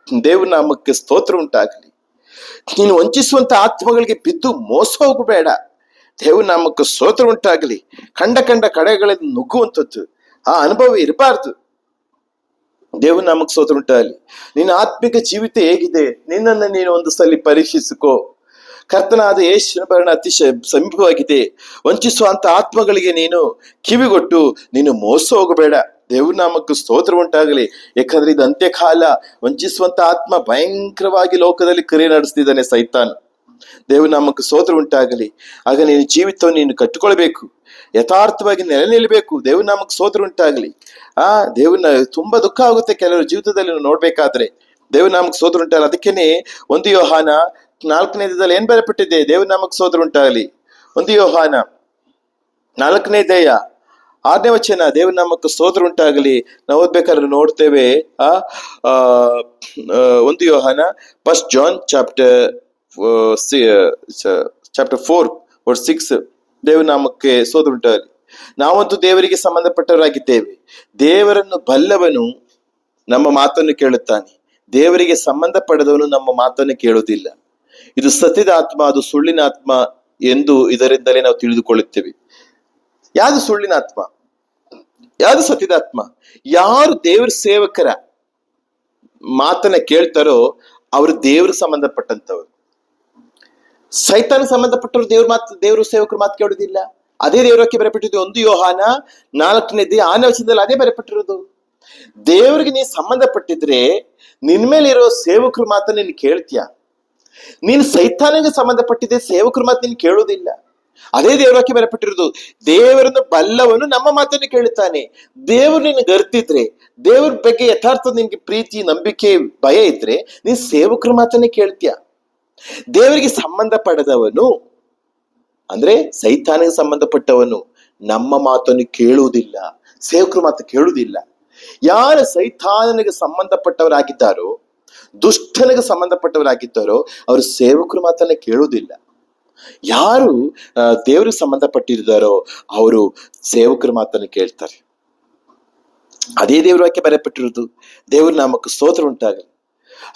ದೇವ್ರ ನಾಮಕ್ಕೆ ಸ್ತೋತ್ರ ಉಂಟಾಗಲಿ. ನೀನು ವಂಚಿಸುವಂತ ಆತ್ಮಗಳಿಗೆ ಬಿದ್ದು ಮೋಸ ಹೋಗಬೇಡ. ದೇವ್ರ ನಾಮಕ್ಕೆ ಸ್ತೋತ್ರ ಉಂಟಾಗಲಿ. ಕಂಡ ಕಡೆಗಳಲ್ಲಿ ನುಗ್ಗುವಂಥದ್ದು ಆ ಅನುಭವ ಇರಬಾರ್ದು. ದೇವ್ರ ನಾಮಕ್ಕೆ ಸ್ತೋತ್ರ ಉಂಟಾಗಲಿ. ನಿನ್ನ ಆತ್ಮಿಕ ಜೀವಿತ ಹೇಗಿದೆ? ನಿನ್ನನ್ನು ನೀನು ಒಂದು ಸಲ ಪರೀಕ್ಷಿಸಿಕೋ. ಕರ್ತನಾದ ಯೇಸುವಿನ ಮರಣ ಅತಿಶಯ ಸಮೀಪವಾಗಿದೆ. ವಂಚಿಸುವಂತ ಆತ್ಮಗಳಿಗೆ ನೀನು ಕಿವಿಗೊಟ್ಟು ನೀನು ಮೋಸ ಹೋಗಬೇಡ. ದೇವ್ರ ನಾಮಕ್ಕೆ ಸ್ತೋತ್ರ ಉಂಟಾಗಲಿ. ಯಾಕಂದ್ರೆ ಇದು ಅಂತ್ಯಕಾಲ. ವಂಚಿಸುವಂತ ಆತ್ಮ ಭಯಂಕರವಾಗಿ ಲೋಕದಲ್ಲಿ ಕ್ರಿಯೆ ನಡೆಸ್ತಿದ್ದಾನೆ ಸೈತಾನ್. ದೇವ್ರ ನಾಮಕ್ಕೆ ಸ್ತೋತ್ರ ಉಂಟಾಗಲಿ. ಆಗ ನೀನು ಜೀವಿತವನ್ನು ನೀನು ಕಟ್ಟಿಕೊಳ್ಬೇಕು. ಯಥಾರ್ಥವಾಗಿ ನೆಲೆ ನಿಲ್ಲಬೇಕು. ದೇವ್ರ ನಾಮಕ್ಕೆ ಸ್ತೋತ್ರ ಉಂಟಾಗ್ಲಿ. ದೇವ್ರನ್ನ ತುಂಬಾ ದುಃಖ ಆಗುತ್ತೆ ಕೆಲವರು ಜೀವಿತದಲ್ಲಿ ನೋಡ್ಬೇಕಾದ್ರೆ. ದೇವ್ರ ನಾಮಕ್ಕೆ ಸ್ತೋತ್ರ ಉಂಟಾಗಲಿ. ಅದಕ್ಕೇನೆ 1 ಯೋಹಾನ 4ನೇ ಏನ್ ಬರೆಯಲ್ಪಟ್ಟಿದೆ? ದೇವ್ರ ನಾಮಕ್ಕೆ ಸ್ತೋತ್ರ ಉಂಟಾಗಲಿ. 1 ಯೋಹಾನ 4ನೇ 6ನೇ ವಚನ, ದೇವ್ರ ನಾಮಕ್ಕೆ ಸ್ತೋತ್ರ ಉಂಟಾಗಲಿ. ನಾವು ಓದ್ಬೇಕಾದ್ರೆ ನೋಡ್ತೇವೆ. 1 ಯೋಹಾನ 1 ಜಾನ್ ಚಾಪ್ಟರ್ 4:6, ದೇವ್ರ ನಾಮಕ್ಕೆ ಸ್ತೋತ್ರ ಉಂಟಾಗಲಿ. ನಾವಂತೂ ದೇವರಿಗೆ ಸಂಬಂಧಪಟ್ಟವರಾಗಿದ್ದೇವೆ. ದೇವರನ್ನು ಬಲ್ಲವನು ನಮ್ಮ ಮಾತನ್ನು ಕೇಳುತ್ತಾನೆ, ದೇವರಿಗೆ ಸಂಬಂಧಪಡದವನು ನಮ್ಮ ಮಾತನ್ನು ಕೇಳುವುದಿಲ್ಲ. ಇದು ಸತ್ಯದ ಆತ್ಮ, ಅದು ಸುಳ್ಳಿನ ಆತ್ಮ ಎಂದು ಇದರಿಂದಲೇ ನಾವು ತಿಳಿದುಕೊಳ್ಳುತ್ತೇವೆ. ಯಾವುದು ಸುಳ್ಳಿನ ಆತ್ಮ, ಯಾವುದು ಸತ್ಯದ ಆತ್ಮ? ಯಾರು ದೇವರ ಸೇವಕರ ಮಾತನ್ನ ಕೇಳ್ತಾರೋ ಅವರು ದೇವ್ರಿಗೆ ಸಂಬಂಧಪಟ್ಟಂತವ್ರು. ಸೈತಾನ ಸಂಬಂಧಪಟ್ಟವರು ದೇವ್ರ ಸೇವಕರು ಮಾತು ಕೇಳುವುದಿಲ್ಲ. ಅದೇ ದೇವರಕ್ಕೆ ಬರೆಯಪಟ್ಟಿದ್ದು. 1 ಯೋಹಾನ 4ನೇ ವಚನದಲ್ಲಿ ಅದೇ ಬರೆಯಪಟ್ಟಿರೋದು. ದೇವರಿಗೆ ನೀನು ಸಂಬಂಧಪಟ್ಟಿದ್ರೆ ನಿನ್ ಮೇಲೆ ಇರೋ ಸೇವಕರ ಮಾತನ್ನ ನೀನು ಕೇಳ್ತೀಯ. ನೀನು ಸೈತಾನಿಗೆ ಸಂಬಂಧಪಟ್ಟಿದ್ದೆ, ಸೇವಕರ ಮಾತು ನೀನು ಕೇಳುವುದಿಲ್ಲ. ಅದೇ ದೇವರಕ್ಕೆ ಬರೆಯಪಟ್ಟಿರೋದು. ದೇವರನ್ನು ಬಲ್ಲವನು ನಮ್ಮ ಮಾತನ್ನು ಕೇಳುತ್ತಾನೆ. ದೇವರು ನಿನಗೆ ಅರ್ತಿದ್ರೆ, ದೇವ್ರ ಬಗ್ಗೆ ಯಥಾರ್ಥ ನಿನ್ಗೆ ಪ್ರೀತಿ, ನಂಬಿಕೆ, ಭಯ ಇದ್ರೆ ನೀನ್ ಸೇವಕರ ಮಾತನ್ನೇ ಕೇಳ್ತೀಯ. ದೇವರಿಗೆ ಸಂಬಂಧಪಡದವನು ಅಂದ್ರೆ ಸೈತಾನಿಗೆ ಸಂಬಂಧಪಟ್ಟವನು ನಮ್ಮ ಮಾತನ್ನು ಕೇಳುವುದಿಲ್ಲ, ಸೇವಕರ ಮಾತು ಕೇಳುವುದಿಲ್ಲ. ಯಾರು ಸೈತಾನನಿಗೆ ಸಂಬಂಧಪಟ್ಟವರಾಗಿದ್ದಾರೋ, ದುಷ್ಟನಿಗೆ ಸಂಬಂಧಪಟ್ಟವರಾಗಿದ್ದಾರೋ ಅವರು ಸೇವಕರ ಮಾತನ್ನ ಕೇಳುವುದಿಲ್ಲ. ಯಾರು ದೇವರಿಗೆ ಸಂಬಂಧಪಟ್ಟಿದ್ದಾರೋ ಅವರು ಸೇವಕರ ಮಾತನ್ನು ಕೇಳ್ತಾರೆ. ಅದೇ ದೇವರ ವಾಕ್ಯ ಬರೆಯಪಟ್ಟಿರುವುದು. ದೇವ್ರ ನಾಮಕ್ಕೆ ಸ್ತೋತ್ರ ಉಂಟಾಗಲಿ.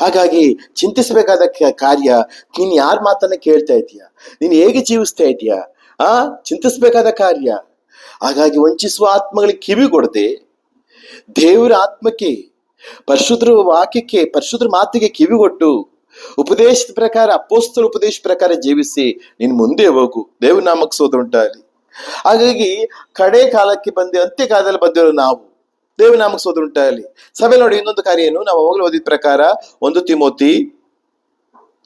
ಹಾಗಾಗಿ ಚಿಂತಿಸಬೇಕಾದ ಕಾರ್ಯ, ನೀನ್ ಯಾರ ಮಾತನ್ನ ಕೇಳ್ತಾ ಇದೀಯ, ನೀನ್ ಹೇಗೆ ಜೀವಿಸ್ತಾ ಇದೀಯ, ಚಿಂತಿಸಬೇಕಾದ ಕಾರ್ಯ. ಹಾಗಾಗಿ ವಂಚಿಸುವ ಆತ್ಮಗಳಿಗೆ ಕಿವಿ ಕೊಡದೆ ದೇವರ ಆತ್ಮಕ್ಕೆ, ಪರಿಶುದ್ಧರ ವಾಕ್ಯಕ್ಕೆ, ಪರಿಶುದ್ಧರ ಮಾತಿಗೆ ಕಿವಿಗೊಟ್ಟು ಉಪದೇಶದ ಪ್ರಕಾರ, ಅಪೊಸ್ತಲ ಉಪದೇಶ ಪ್ರಕಾರ ಜೀವಿಸಿ ನೀನ್ ಮುಂದೆ ಹೋಗು. ದೇವ್ರ ನಾಮಕ್ಕೆ ಸ್ತೋತ್ರ ಉಂಟಾಗಲಿ. ಹಾಗಾಗಿ ಕಡೆ ಕಾಲಕ್ಕೆ ಅಂತ್ಯ ಕಾಲದಲ್ಲಿ ಬಂದಿರೋ ನಾವು ದೇವ್ರ ನಾಮಕ್ಕೆ ಸ್ತೋತ್ರ ಉಂಟಾಗಲಿ. ಸಭೆ ನೋಡಿ, ಇನ್ನೊಂದು ಕಾರ್ಯ ಏನು, ನಾವು ಅವಾಗಲೂ ಓದಿದ ಪ್ರಕಾರ 1 ತಿಮೋತಿ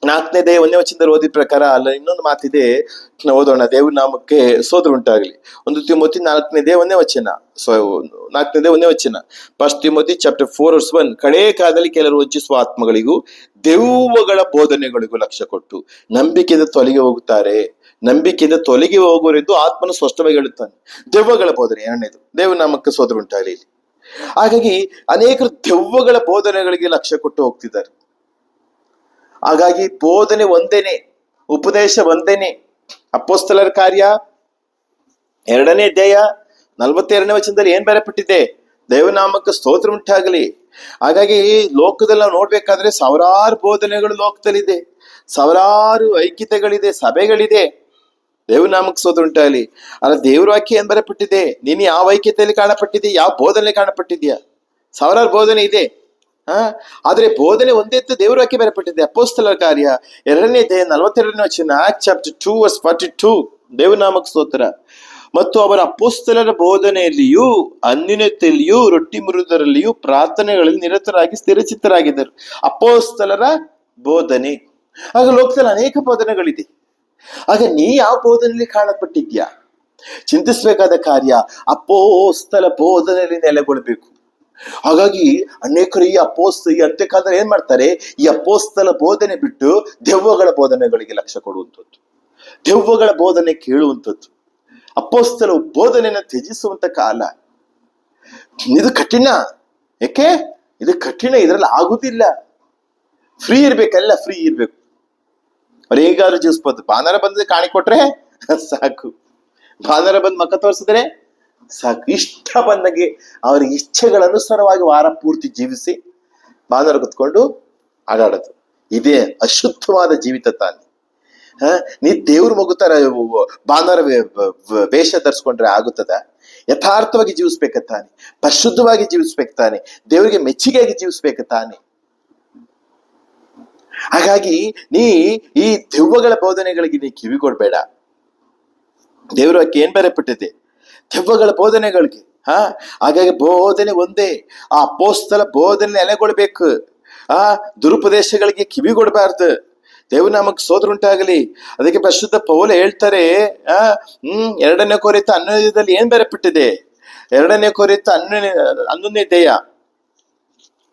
4ನೇ ವಚನದಲ್ಲಿ ಓದಿದ ಪ್ರಕಾರ ಅಲ್ಲ, ಇನ್ನೊಂದು ಮಾತಿದೆ, ನಾವು ಓದೋಣ. ದೇವ್ರ ನಾಮಕ್ಕೆ ಸ್ತೋತ್ರ ಉಂಟಾಗಲಿ. 1 ತಿಮೋತಿ 4ನೇ ವಚನ, 1 ತಿಮೋತಿ ಚಾಪ್ಟರ್ 4:1. ಕಡೇ ಕಾಲದಲ್ಲಿ ಕೆಲವರು ವಂಚಿಸುವ ಆತ್ಮಗಳಿಗೂ ದೆವ್ವಗಳ ಬೋಧನೆಗಳಿಗೂ ಲಕ್ಷ್ಯ ಕೊಟ್ಟು ನಂಬಿಕೆಯಿಂದ ತೊಲಗಿ ಹೋಗುತ್ತಾರೆ. ನಂಬಿಕೆಯಿಂದ ತೊಲಗಿ ಹೋಗುವರೆಂದು ಆತ್ಮನು ಸ್ಪಷ್ಟವಾಗಿ ಹೇಳುತ್ತಾನೆ. ದೆವ್ವಗಳ ಬೋಧನೆ 2ನೇದು. ದೇವ್ರ ನಾಮಕ್ಕೆ ಸ್ತೋತ್ರ ಉಂಟಾಗಲಿ. ಹಾಗಾಗಿ ಅನೇಕರು ದೆವ್ವಗಳ ಬೋಧನೆಗಳಿಗೆ ಲಕ್ಷ್ಯ ಕೊಟ್ಟು ಹೋಗ್ತಿದ್ದಾರೆ. ಹಾಗಾಗಿ ಬೋಧನೆ ಒಂದೇನೆ, ಉಪದೇಶ ಒಂದೇನೆ. ಅಪೊಸ್ತಲರ ಕಾರ್ಯ 2ನೇ ಅಧ್ಯಾಯ 42ನೇ ವಚನದಲ್ಲಿ ಏನ್ ಬರೆಯಪಟ್ಟಿದೆ? ದೇವನಾಮಕ್ಕೆ ಸ್ತೋತ್ರ ಉಂಟಾಗಲಿ. ಹಾಗಾಗಿ ಲೋಕದಲ್ಲಿ ನಾವು ನೋಡ್ಬೇಕಾದ್ರೆ ಸಾವಿರಾರು ಬೋಧನೆಗಳು ಲೋಕದಲ್ಲಿದೆ, ಸಾವಿರಾರು ಐಕ್ಯತೆಗಳಿದೆ, ಸಭೆಗಳಿದೆ. ದೇವನಾಮಕ್ಕೆ ಸ್ತೋತ್ರ ಉಂಟಾಗಲಿ. ಅಲ್ಲ, ದೇವ್ರ ವಾಕ್ಯ ಏನ್ ಬರೆಯಪಟ್ಟಿದೆ? ನೀನು ಯಾವ ಐಕ್ಯತೆಯಲ್ಲಿ ಕಾಣಪಟ್ಟಿದೆ, ಯಾವ ಬೋಧನೆ ಕಾಣಪಟ್ಟಿದ್ಯಾ? ಸಾವಿರಾರು ಬೋಧನೆ ಇದೆ. ಆದ್ರೆ ಬೋಧನೆ ಒಂದೇ ಅಂತ ದೇವ್ರ ವಾಕ್ಯ ಬರೆಯಪಟ್ಟಿದೆ. ಅಪೊಸ್ತಲರ ಕಾರ್ಯ 2ನೇ ಅಧ್ಯಾಯ 42ನೇ ವಚನ, ಚಾಪ್ಟರ್ 2:42. ದೇವನಾಮಕ್ಕೆ ಸ್ತೋತ್ರ. ಮತ್ತು ಅವರ ಅಪೊಸ್ತಲರ ಬೋಧನೆಯಲ್ಲಿಯೂ, ಅನ್ಯೋನ್ಯತೆಯಲ್ಲಿಯೂ, ರೊಟ್ಟಿ ಮುರಿಯುವುದರಲ್ಲಿಯೂ, ಪ್ರಾರ್ಥನೆಗಳಲ್ಲಿ ನಿರತರಾಗಿ ಸ್ಥಿರಚಿತ್ತರಾಗಿದ್ದರು. ಅಪೊಸ್ತಲರ ಬೋಧನೆ. ಆಗ ಲೋಕದಲ್ಲಿ ಅನೇಕ ಬೋಧನೆಗಳಿದೆ. ಆಗ ನೀ ಯಾವ ಬೋಧನೆಯಲ್ಲಿ ಕಾಣಪಟ್ಟಿದ್ಯಾ? ಚಿಂತಿಸಬೇಕಾದ ಕಾರ್ಯ ಅಪೊಸ್ತಲ ಬೋಧನೆಯಲ್ಲಿ ನೆಲೆಗೊಳ್ಳಬೇಕು. ಹಾಗಾಗಿ ಅನೇಕರು ಈ ಅಂತ್ಯಕಾಲದಲ್ಲಿ ಏನ್ ಮಾಡ್ತಾರೆ? ಈ ಅಪೊಸ್ತಲ ಬೋಧನೆ ಬಿಟ್ಟು ದೆವ್ವಗಳ ಬೋಧನೆಗಳಿಗೆ ಲಕ್ಷ್ಯ ಕೊಡುವಂಥದ್ದು, ದೆವ್ವಗಳ ಬೋಧನೆ ಕೇಳುವಂಥದ್ದು, ಅಪೊಸ್ತಲ ಬೋಧನೆಯನ್ನು ತ್ಯಜಿಸುವಂತ ಕಾಲ. ಇದು ಕಠಿಣ. ಯಾಕೆ ಇದು ಕಠಿಣ? ಇದರಲ್ಲಿ ಆಗುದಿಲ್ಲ. ಫ್ರೀ ಇರ್ಬೇಕಲ್ಲ, ಫ್ರೀ ಇರ್ಬೇಕು. ಅವ್ರು ಹೇಗಾದ್ರು ಜೀವಿಸ್ಬೋದು. ಭಾನುವಾರ ಬಂದ್ರೆ ಕಾಣಿ ಕೊಟ್ರೆ ಸಾಕು, ಭಾನುವಾರ ಬಂದು ಮಕ್ಕ ತೋರಿಸಿದ್ರೆ ಸಾಕು. ಇಷ್ಟ ಬಂದಾಗೆ ಅವರ ಇಚ್ಛೆಗಳ ಅನುಸಾರವಾಗಿ ವಾರ ಪೂರ್ತಿ ಜೀವಿಸಿ ಭಾನುವಾರ ಕುತ್ಕೊಂಡು ಆಡಾಡೋದು, ಇದೇ ಅಶುದ್ಧವಾದ ಜೀವಿತ ತಾನೆ. ನೀ ದೇವ್ರ ಮಗುತ್ತರ ಭಾನುವಾರ ವೇಷ ಧರಿಸ್ಕೊಂಡ್ರೆ ಆಗುತ್ತದ? ಯಥಾರ್ಥವಾಗಿ ಜೀವಿಸ್ಬೇಕ ತಾನೆ, ಪರಿಶುದ್ಧವಾಗಿ ಜೀವಿಸ್ಬೇಕು ತಾನೆ, ದೇವರಿಗೆ ಮೆಚ್ಚುಗೆಯಾಗಿ ಜೀವಿಸ್ಬೇಕ ತಾನೆ. ಹಾಗಾಗಿ ನೀ ಈ ದೆವ್ವಗಳ ಬೋಧನೆಗಳಿಗೆ ನೀ ಕಿವಿ ಕೊಡ್ಬೇಡ. ದೇವ್ರ ವಾಕ್ಯ ಏನ್ ಬರೆಯಪಟ್ಟಿದೆ? ದೆವ್ವಗಳ ಬೋಧನೆಗಳಿಗೆ. ಹಾಗಾಗಿ ಬೋಧನೆ ಒಂದೇ. ಆ ಅಪೊಸ್ತಲ ಬೋಧನೆ ನೆಲೆಗೊಳ್ಬೇಕು. ದುರುಪದೇಶಗಳಿಗೆ ಕಿವಿ ಕೊಡಬಾರ್ದು. ದೇವ್ರ ನಾಮಕ್ಕೆ ಸ್ತೋತ್ರ ಉಂಟಾಗಲಿ. ಅದಕ್ಕೆ ಪರಿಶುದ್ಧ ಪೌಲ ಹೇಳ್ತಾರೆ, 2 ಕೊರಿಂಥ 11 ಏನ್ ಬರೆಯಲ್ಪಟ್ಟಿದೆ? 2 ಕೊರಿಂಥ 11 ಅಧ್ಯಾಯ,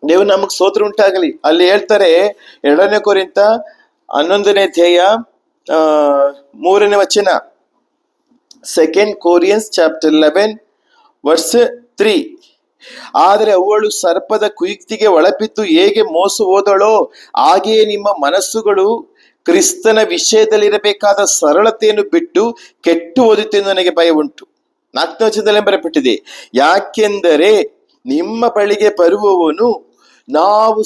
ದೇವ್ರ ನಾಮಕ್ಕೆ ಸ್ತೋತ್ರ ಉಂಟಾಗಲಿ. ಅಲ್ಲಿ ಹೇಳ್ತಾರೆ 2 ಕೊರಿಂಥ 11 ಅಧ್ಯಾಯ 3ನೇ ವಚನ, 2 Corinthians chapter 11 verse 3. ಆದರೆ ಅವಳು ಸರ್ಪದ ಕುಯುಕ್ತಿಗೆ ಒಳಬಿದ್ದು ಹೇಗೆ ಮೋಸ ಹೋದಳೋ ಹಾಗೆಯೇ ನಿಮ್ಮ ಮನಸ್ಸುಗಳು ಕ್ರಿಸ್ತನ ವಿಷಯದಲ್ಲಿರಬೇಕಾದ ಸರಳತೆಯನ್ನು ಬಿಟ್ಟು ಕೆಟ್ಟು ಹೋದಿತು ಎಂದು ನನಗೆ ಭಯ ಉಂಟು. 4ನೇ ವಚನದಲ್ಲಿ ಬರೆಯಲ್ಪಟ್ಟಿದೆ, ಯಾಕೆಂದರೆ ನಿಮ್ಮ ಬಳಿಗೆ ಬರುವವನು ನಾವು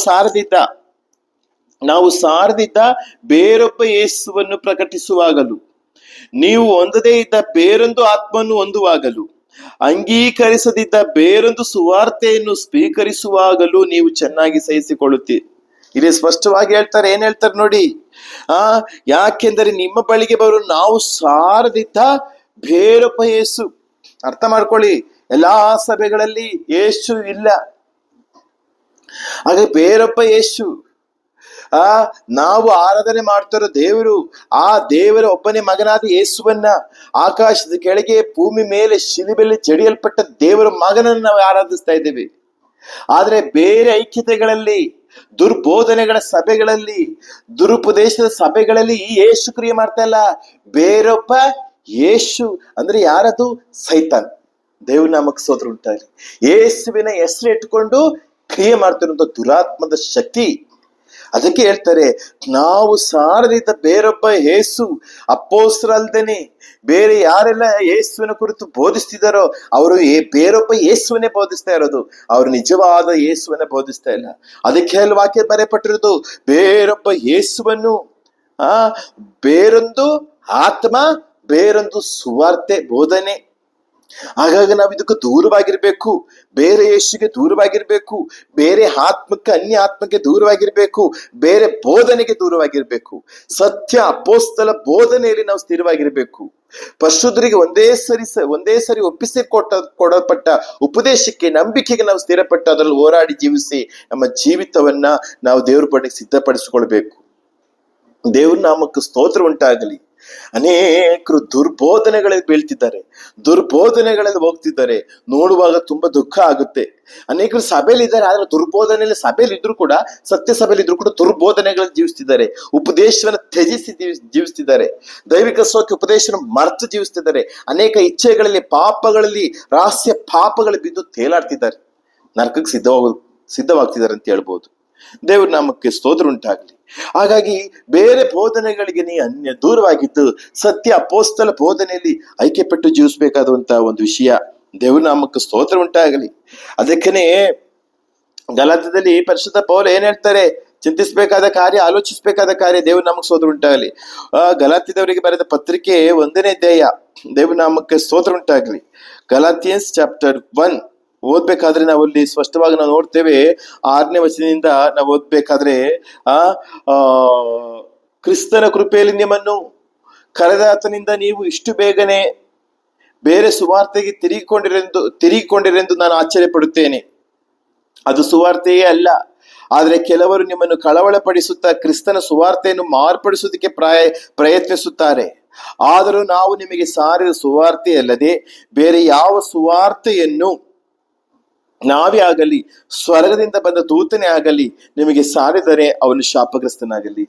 ಸಾರದಿದ್ದ ಬೇರೊಬ್ಬ ಯೇಸುವನ್ನು ಪ್ರಕಟಿಸುವಾಗಲೂ, ನೀವು ಹೊಂದದೇ ಇದ್ದ ಬೇರೊಂದು ಆತ್ಮವನ್ನು ಹೊಂದುವಾಗಲೂ, ಅಂಗೀಕರಿಸದಿದ್ದ ಬೇರೊಂದು ಸುವಾರ್ತೆಯನ್ನು ಸ್ವೀಕರಿಸುವಾಗಲೂ ನೀವು ಚೆನ್ನಾಗಿ ಸಹಿಸಿಕೊಳ್ಳುತ್ತೀರಿ. ಇಲ್ಲಿ ಸ್ಪಷ್ಟವಾಗಿ ಹೇಳ್ತಾರೆ, ಏನ್ ಹೇಳ್ತಾರೆ ನೋಡಿ, ಯಾಕೆಂದರೆ ನಿಮ್ಮ ಬಳಿಗೆ ಬರುವ ನಾವು ಸಾರದಿದ್ದ ಬೇರೊಬ್ಬ ಯೇಸು. ಅರ್ಥ ಮಾಡ್ಕೊಳ್ಳಿ, ಎಲ್ಲಾ ಸಭೆಗಳಲ್ಲಿ ಯೇಸು ಇಲ್ಲ, ಹಾಗೆ ಬೇರೊಬ್ಬ ಯೇಸು. ನಾವು ಆರಾಧನೆ ಮಾಡ್ತಿರೋ ದೇವರು, ಆ ದೇವರ ಒಬ್ಬನೇ ಮಗನಾದ ಯೇಸುವನ್ನ, ಆಕಾಶದ ಕೆಳಗೆ ಭೂಮಿ ಮೇಲೆ ಶಿಲುಬೆಯಲ್ಲಿ ಜಡಿಯಲ್ಪಟ್ಟ ದೇವರ ಮಗನನ್ನು ನಾವು ಆರಾಧಿಸ್ತಾ ಇದ್ದೇವೆ. ಆದ್ರೆ ಬೇರೆ ಐಕ್ಯತೆಗಳಲ್ಲಿ, ದುರ್ಬೋಧನೆಗಳ ಸಭೆಗಳಲ್ಲಿ, ದುರುಪದೇಶದ ಸಭೆಗಳಲ್ಲಿ ಈ ಯೇಸು ಕ್ರಿಯೆ ಮಾಡ್ತಾ ಇಲ್ಲ. ಬೇರೊಬ್ಬ ಯೇಸು ಅಂದ್ರೆ ಯಾರದು? ಸೈತಾನ್. ದೇವ್ರ ನಾಮಕ್ಕೆ ಸ್ತೋತ್ರ ಉಂಟಾಗಲಿ. ಯೇಸುವಿನ ಹೆಸರು ಇಟ್ಟುಕೊಂಡು ಕ್ರಿಯೆ ಮಾಡ್ತಿರುವಂತ ದುರಾತ್ಮದ ಶಕ್ತಿ. ಅದಕ್ಕೆ ಹೇಳ್ತಾರೆ, ನಾವು ಸಾರದಿದ್ದ ಬೇರೊಬ್ಬ ಯೇಸು, ಅಪೊಸ್ತಲರಲ್ಲದೇನೆ ಬೇರೆ ಯಾರೆಲ್ಲ ಯೇಸುವಿನ ಕುರಿತು ಬೋಧಿಸ್ತಿದಾರೋ ಅವರು ಬೇರೊಬ್ಬ ಯೇಸುವನ್ನೇ ಬೋಧಿಸ್ತಾ ಇರೋದು, ಅವರು ನಿಜವಾದ ಯೇಸುವನ್ನೇ ಬೋಧಿಸ್ತಾ ಇಲ್ಲ. ಅದಕ್ಕೆ ವಾಕ್ಯ ಬರೆಯಪಟ್ಟಿರೋದು, ಬೇರೊಬ್ಬ ಯೇಸುವನ್ನು, ಬೇರೊಂದು ಆತ್ಮ, ಬೇರೊಂದು ಸುವಾರ್ತೆ ಬೋಧನೆ. ಹಾಗಾಗಿ ನಾವು ಇದಕ್ಕೆ ದೂರವಾಗಿರ್ಬೇಕು, ಬೇರೆ ಯೇಸುಗೆ ದೂರವಾಗಿರ್ಬೇಕು, ಬೇರೆ ಆತ್ಮಕ್ಕೆ, ಅನ್ಯ ಆತ್ಮಕ್ಕೆ ದೂರವಾಗಿರ್ಬೇಕು, ಬೇರೆ ಬೋಧನೆಗೆ ದೂರವಾಗಿರ್ಬೇಕು. ಸತ್ಯ ಅಪೊಸ್ತಲ ಬೋಧನೆಯಲ್ಲಿ ನಾವು ಸ್ಥಿರವಾಗಿರ್ಬೇಕು. ಪರಿಶುದ್ಧರಿಗೆ ಒಂದೇ ಸರಿ ಕೊಡಲ್ಪಟ್ಟ ಉಪದೇಶಕ್ಕೆ, ನಂಬಿಕೆಗೆ ನಾವು ಸ್ಥಿರಪಟ್ಟು ಅದರಲ್ಲಿ ಹೋರಾಡಿ ಜೀವಿಸಿ ನಮ್ಮ ಜೀವಿತವನ್ನ ನಾವು ದೇವ್ರ ಬಳಿಗೆ ಸಿದ್ಧಪಡಿಸಿಕೊಳ್ಬೇಕು. ದೇವ್ರ ನಾಮಕ್ಕೆ ಸ್ತೋತ್ರ ಉಂಟಾಗಲಿ. ಅನೇಕರು ದುರ್ಬೋಧನೆಗಳಲ್ಲಿ ಬೀಳ್ತಿದ್ದಾರೆ, ದುರ್ಬೋಧನೆಗಳಲ್ಲಿ ಹೋಗ್ತಿದ್ದಾರೆ. ನೋಡುವಾಗ ತುಂಬಾ ದುಃಖ ಆಗುತ್ತೆ. ಅನೇಕರು ಸಭೆಯಲ್ಲಿ ಇದ್ದಾರೆ, ಆದ್ರೆ ದುರ್ಬೋಧನೆಯಲ್ಲಿ ಸಭೆಯಲ್ಲಿ ಇದ್ರು ಕೂಡ, ಸತ್ಯ ಸಭೆಯಲ್ಲಿ ಇದ್ರು ಕೂಡ ದುರ್ಬೋಧನೆಗಳಲ್ಲಿ ಜೀವಿಸ್ತಿದ್ದಾರೆ. ಉಪದೇಶವನ್ನು ತ್ಯಜಿಸಿ ಜೀವಿಸ್ತಿದ್ದಾರೆ. ದೈವಿಕ ಸೋಕೆ ಉಪದೇಶವನ್ನು ಮರೆತು ಜೀವಿಸ್ತಿದ್ದಾರೆ. ಅನೇಕ ಇಚ್ಛೆಗಳಲ್ಲಿ, ಪಾಪಗಳಲ್ಲಿ, ರಹಸ್ಯ ಪಾಪಗಳಲ್ಲಿ ಬಿದ್ದು ತೇಲಾಡ್ತಿದ್ದಾರೆ. ನರಕಕ್ಕೆ ಸಿದ್ಧವಾಗ್ತಿದ್ದಾರೆ ಅಂತ ಹೇಳ್ಬೋದು. ದೇವ್ರ ನಾಮಕ್ಕೆ ಸ್ತೋತ್ರ ಉಂಟಾಗ್ಲಿ. ಹಾಗಾಗಿ ಬೇರೆ ಬೋಧನೆಗಳಿಗೆ ನೀ ದೂರವಾಗಿದ್ದು ಸತ್ಯ ಅಪೊಸ್ತಲ ಬೋಧನೆಯಲ್ಲಿ ಐಕ್ಯಪಟ್ಟು ಜೀವಿಸಬೇಕಾದಂತಹ ಒಂದು ವಿಷಯ. ದೇವ್ರ ನಾಮಕ್ಕೆ ಸ್ತೋತ್ರ ಉಂಟಾಗಲಿ. ಅದಕ್ಕನೇ ಗಲಾತ್ಯದಲ್ಲಿ ಪರಿಶುದ್ಧ ಪೌಲ ಏನ್ ಹೇಳ್ತಾರೆ? ಚಿಂತಿಸಬೇಕಾದ ಕಾರ್ಯ, ಆಲೋಚಿಸಬೇಕಾದ ಕಾರ್ಯ. ದೇವ್ರ ನಾಮಕ್ಕೆ ಸ್ತೋತ್ರ ಉಂಟಾಗಲಿ. ಗಲಾತ್ಯದವರಿಗೆ ಬರೆದ ಪತ್ರಿಕೆ 1ನೇ ಅಧ್ಯಾಯ. ದೇವ್ರ ನಾಮಕ್ಕೆ ಸ್ತೋತ್ರ ಉಂಟಾಗಲಿ. ಗಲಾತಿಯನ್ಸ್ ಚಾಪ್ಟರ್ 1 ಓದ್ಬೇಕಾದ್ರೆ ನಾವು ಅಲ್ಲಿ ಸ್ಪಷ್ಟವಾಗಿ ನಾವು ನೋಡ್ತೇವೆ. 6ನೇ ವಚನದಿಂದ ನಾವು ಓದ್ಬೇಕಾದ್ರೆ, ಕ್ರಿಸ್ತನ ಕೃಪೆಯಲ್ಲಿ ನಿಮ್ಮನ್ನು ಕರೆದಾತನಿಂದ ನೀವು ಇಷ್ಟು ಬೇಗನೆ ಬೇರೆ ಸುವಾರ್ತೆಗೆ ತಿರುಗಿಕೊಂಡಿರೆಂದು ನಾನು ಆಶ್ಚರ್ಯ ಪಡುತ್ತೇನೆ. ಅದು ಸುವಾರ್ತೆಯೇ ಅಲ್ಲ, ಆದ್ರೆ ಕೆಲವರು ನಿಮ್ಮನ್ನು ಕಳವಳಪಡಿಸುತ್ತಾ ಕ್ರಿಸ್ತನ ಸುವಾರ್ತೆಯನ್ನು ಮಾರ್ಪಡಿಸುವುದಕ್ಕೆ ಪ್ರಯತ್ನಿಸುತ್ತಾರೆ. ಆದರೂ ನಾವು ನಿಮಗೆ ಸಾರಿದ ಸುವಾರ್ತೆ ಅಲ್ಲದೆ ಬೇರೆ ಯಾವ ಸುವಾರ್ತೆಯನ್ನು ನಾವೇ ಆಗಲಿ, ಸ್ವರ್ಗದಿಂದ ಬಂದ ದೂತನೇ ಆಗಲಿ ನಿಮಗೆ ಸಾರಿದರೆ ಅವನು ಶಾಪಗ್ರಸ್ತನಾಗಲಿ.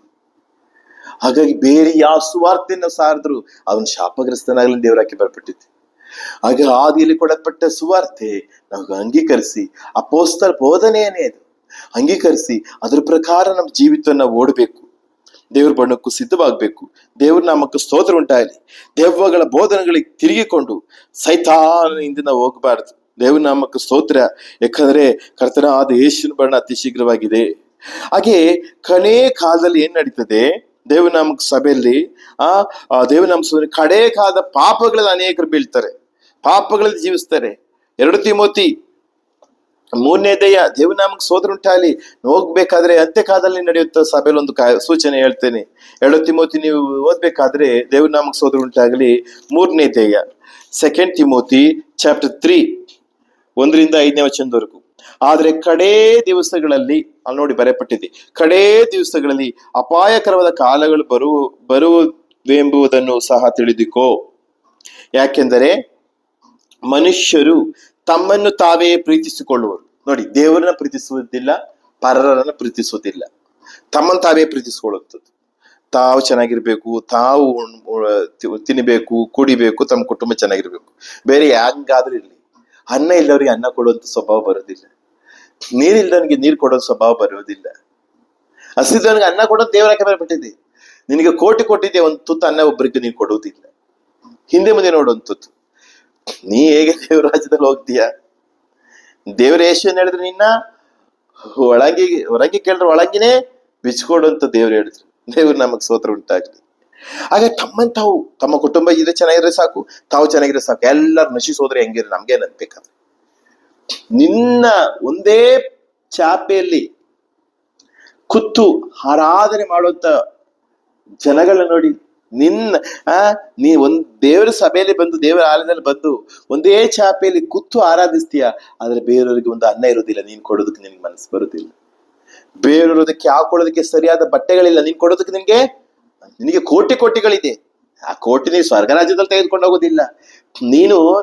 ಹಾಗಾಗಿ ಬೇರೆ ಯಾವ ಸುವಾರ್ತೆಯನ್ನು ಸಾರಿದ್ರು ಅವನು ಶಾಪಗ್ರಸ್ತನಾಗಲಿ ದೇವರಾಕಿ ಬರ್ಪಟ್ಟಿತ್ತು. ಹಾಗೆ ಆದಿಯಲ್ಲಿ ಕೊಡಲ್ಪಟ್ಟ ಸುವಾರ್ತೆ ನಾವು ಅಂಗೀಕರಿಸಿ, ಅಪೊಸ್ತಲ ಬೋಧನೆಯೇ ಅದು ಅಂಗೀಕರಿಸಿ ಅದ್ರ ಪ್ರಕಾರ ನಮ್ಮ ಜೀವಿತವನ್ನ ಓಡಬೇಕು, ದೇವ್ರ ಬಣ್ಣಕ್ಕೂ ಸಿದ್ಧವಾಗಬೇಕು. ದೇವ್ರ ನಾಮಕ್ಕೆ ಸ್ತೋತ್ರ ಉಂಟಾಗಲಿ. ದೆವ್ವಗಳ ಬೋಧನೆಗಳಿಗೆ ತಿರುಗಿಕೊಂಡು ಸೈತಾನನಿಂದ ನಾವು ಹೋಗಬಾರದು. ದೇವ್ರ ನಾಮಕ್ಕೆ ಸ್ತೋತ್ರ. ಯಾಕಂದ್ರೆ ಕರ್ತನಾದ ಯೇಸುವಿನ ಬಣ್ಣ ಅತಿ ಶೀಘ್ರವಾಗಿದೆ. ಹಾಗೆ ಕಣೇ ಕಾಲದಲ್ಲಿ ಏನ್ ನಡೀತದೆ ದೇವ್ರ ನಾಮಕ ಸಭೆಯಲ್ಲಿ, ದೇವ್ರ ನಾಮ ಕಡೇ ಕಾಲದ ಪಾಪಗಳಲ್ಲಿ ಅನೇಕರು ಬೀಳ್ತಾರೆ, ಪಾಪಗಳಲ್ಲಿ ಜೀವಿಸ್ತಾರೆ. 2 ತಿಮೋತಿ 3ನೇ ಅಧ್ಯಾಯ. ದೇವ್ರ ನಾಮಕ್ಕೆ ಸ್ತೋತ್ರ ಉಂಟಾಗಲಿ. ಹೋಗ್ಬೇಕಾದ್ರೆ ಅಂತ್ಯಕಾಲದಲ್ಲಿ ನಡೆಯುತ್ತ ಸಭೆಯಲ್ಲಿ ಒಂದು ಸೂಚನೆ ಹೇಳ್ತೇನೆ. 2 ತಿಮೋತಿ ನೀವು ಓದ್ಬೇಕಾದ್ರೆ ದೇವ್ರ ನಾಮಕ್ಕೆ ಸ್ತೋತ್ರ ಉಂಟಾಗಲಿ 3ನೇ ಅಧ್ಯಾಯ, 2 ತಿಮೋತಿ ಚಾಪ್ಟರ್ 3 1ರಿಂದ 5ನೇ ವಚನದವರೆಗೂ. ಆದ್ರೆ ಕಡೇ ದಿವಸಗಳಲ್ಲಿ ಅಲ್ಲಿ ನೋಡಿ ಬರೆಯಪಟ್ಟಿದೆ, ಕಡೇ ದಿವಸಗಳಲ್ಲಿ ಅಪಾಯಕರವಾದ ಕಾಲಗಳು ಬರುವೆಂಬುದನ್ನು ಸಹ ತಿಳಿದುಕೋ. ಯಾಕೆಂದರೆ ಮನುಷ್ಯರು ತಮ್ಮನ್ನು ತಾವೇ ಪ್ರೀತಿಸಿಕೊಳ್ಳುವರು. ನೋಡಿ, ದೇವರನ್ನ ಪ್ರೀತಿಸುವುದಿಲ್ಲ, ಪರರನ್ನ ಪ್ರೀತಿಸುವುದಿಲ್ಲ, ತಮ್ಮನ್ನು ತಾವೇ ಪ್ರೀತಿಸಿಕೊಳ್ಳುತ್ತದೆ. ತಾವು ಚೆನ್ನಾಗಿರ್ಬೇಕು, ತಾವು ತಿನ್ನಬೇಕು, ಕುಡಿಬೇಕು, ತಮ್ಮ ಕುಟುಂಬ ಚೆನ್ನಾಗಿರ್ಬೇಕು, ಬೇರೆ ಹೆಂಗಾದ್ರೂ ಇರ್ಲಿ. ಅನ್ನ ಇಲ್ಲವರಿಗೆ ಅನ್ನ ಕೊಡುವಂತ ಸ್ವಭಾವ ಬರೋದಿಲ್ಲ, ನೀರಿಲ್ದವನಿಗೆ ನೀರು ಕೊಡೋ ಸ್ವಭಾವ ಬರೋದಿಲ್ಲ. ಹಸಿದವನಿಗೆ ಅನ್ನ ಕೊಡೋದು ದೇವರಾಕೆ ಬರಪಟ್ಟಿದೆ. ನಿನಗೆ ಕೋಟಿ ಕೊಟ್ಟಿದ್ದೆ, ಒಂದು ತುತ್ತು ಅನ್ನ ಒಬ್ಬರಿಗೆ ನೀನು ಕೊಡುವುದಿಲ್ಲ. ಹಿಂದೆ ಮುಂದೆ ನೋಡು ಒಂದು ತುತ್ತು. ನೀ ಹೇಗೆ ದೇವರ ರಾಜ್ಯದಲ್ಲಿ ಹೋಗ್ತೀಯ? ದೇವರ ಯೇಸು ಹೇಳಿದ್ರೆ ನಿನ್ನ ಹೊರಗೆ ಕೇಳಿದ್ರೆ ಒಳಗಿನೇ ಬಿಚ್ಕೊಡುವಂತ ದೇವ್ರು ಹೇಳಿದ್ರು. ದೇವ್ರು ನಮಗ್ ಸ್ತೋತ್ರ ಉಂಟಾಗ್ಲಿ. ಹಾಗೆ ತಾವು ತಮ್ಮ ಕುಟುಂಬ ಇದೆ ಚೆನ್ನಾಗಿದ್ರೆ ಸಾಕು, ತಾವು ಚೆನ್ನಾಗಿದ್ರೆ ಸಾಕು. ಎಲ್ಲರೂ ನಶಿಸೋದ್ರೆ ಹೆಂಗಿದ್ರೆ ನಮ್ಗೆ ಅನ್ಬೇಕಾದ್ರೆ, ನಿನ್ನ ಒಂದೇ ಚಾಪೆಯಲ್ಲಿ ಕೂತು ಆರಾಧನೆ ಮಾಡುವಂತ ಜನಗಳನ್ನ ನೋಡಿ. ನೀ ಒಂದ್ ದೇವರ ಸಭೆಯಲ್ಲಿ ಬಂದು, ದೇವರ ಆಲಯದಲ್ಲಿ ಬಂದು ಒಂದೇ ಚಾಪೆಯಲ್ಲಿ ಕೂತು ಆರಾಧಿಸ್ತೀಯ, ಆದ್ರೆ ಬೇರೆಯವರಿಗೆ ಒಂದು ಅನ್ನ ಇರೋದಿಲ್ಲ, ನೀನ್ ಕೊಡೋದಕ್ಕೆ ನಿನ್ಗೆ ಮನಸ್ಸು ಬರುದಿಲ್ಲ. ಬೇರೆಯವರದಕ್ಕೆ ಹಾಕೊಳ್ಳೋದಕ್ಕೆ ಸರಿಯಾದ ಬಟ್ಟೆಗಳಿಲ್ಲ, ನೀನ್ ಕೊಡೋದಕ್ಕೆ ನಿನಗೆ ಕೋಟಿಗಳಿದೆ. ಆ ಕೋಟಿ ನೀನು ಸ್ವರ್ಗ ರಾಜ್ಯದಲ್ಲಿ ತೆಗೆದುಕೊಂಡು ಹೋಗೋದಿಲ್ಲ.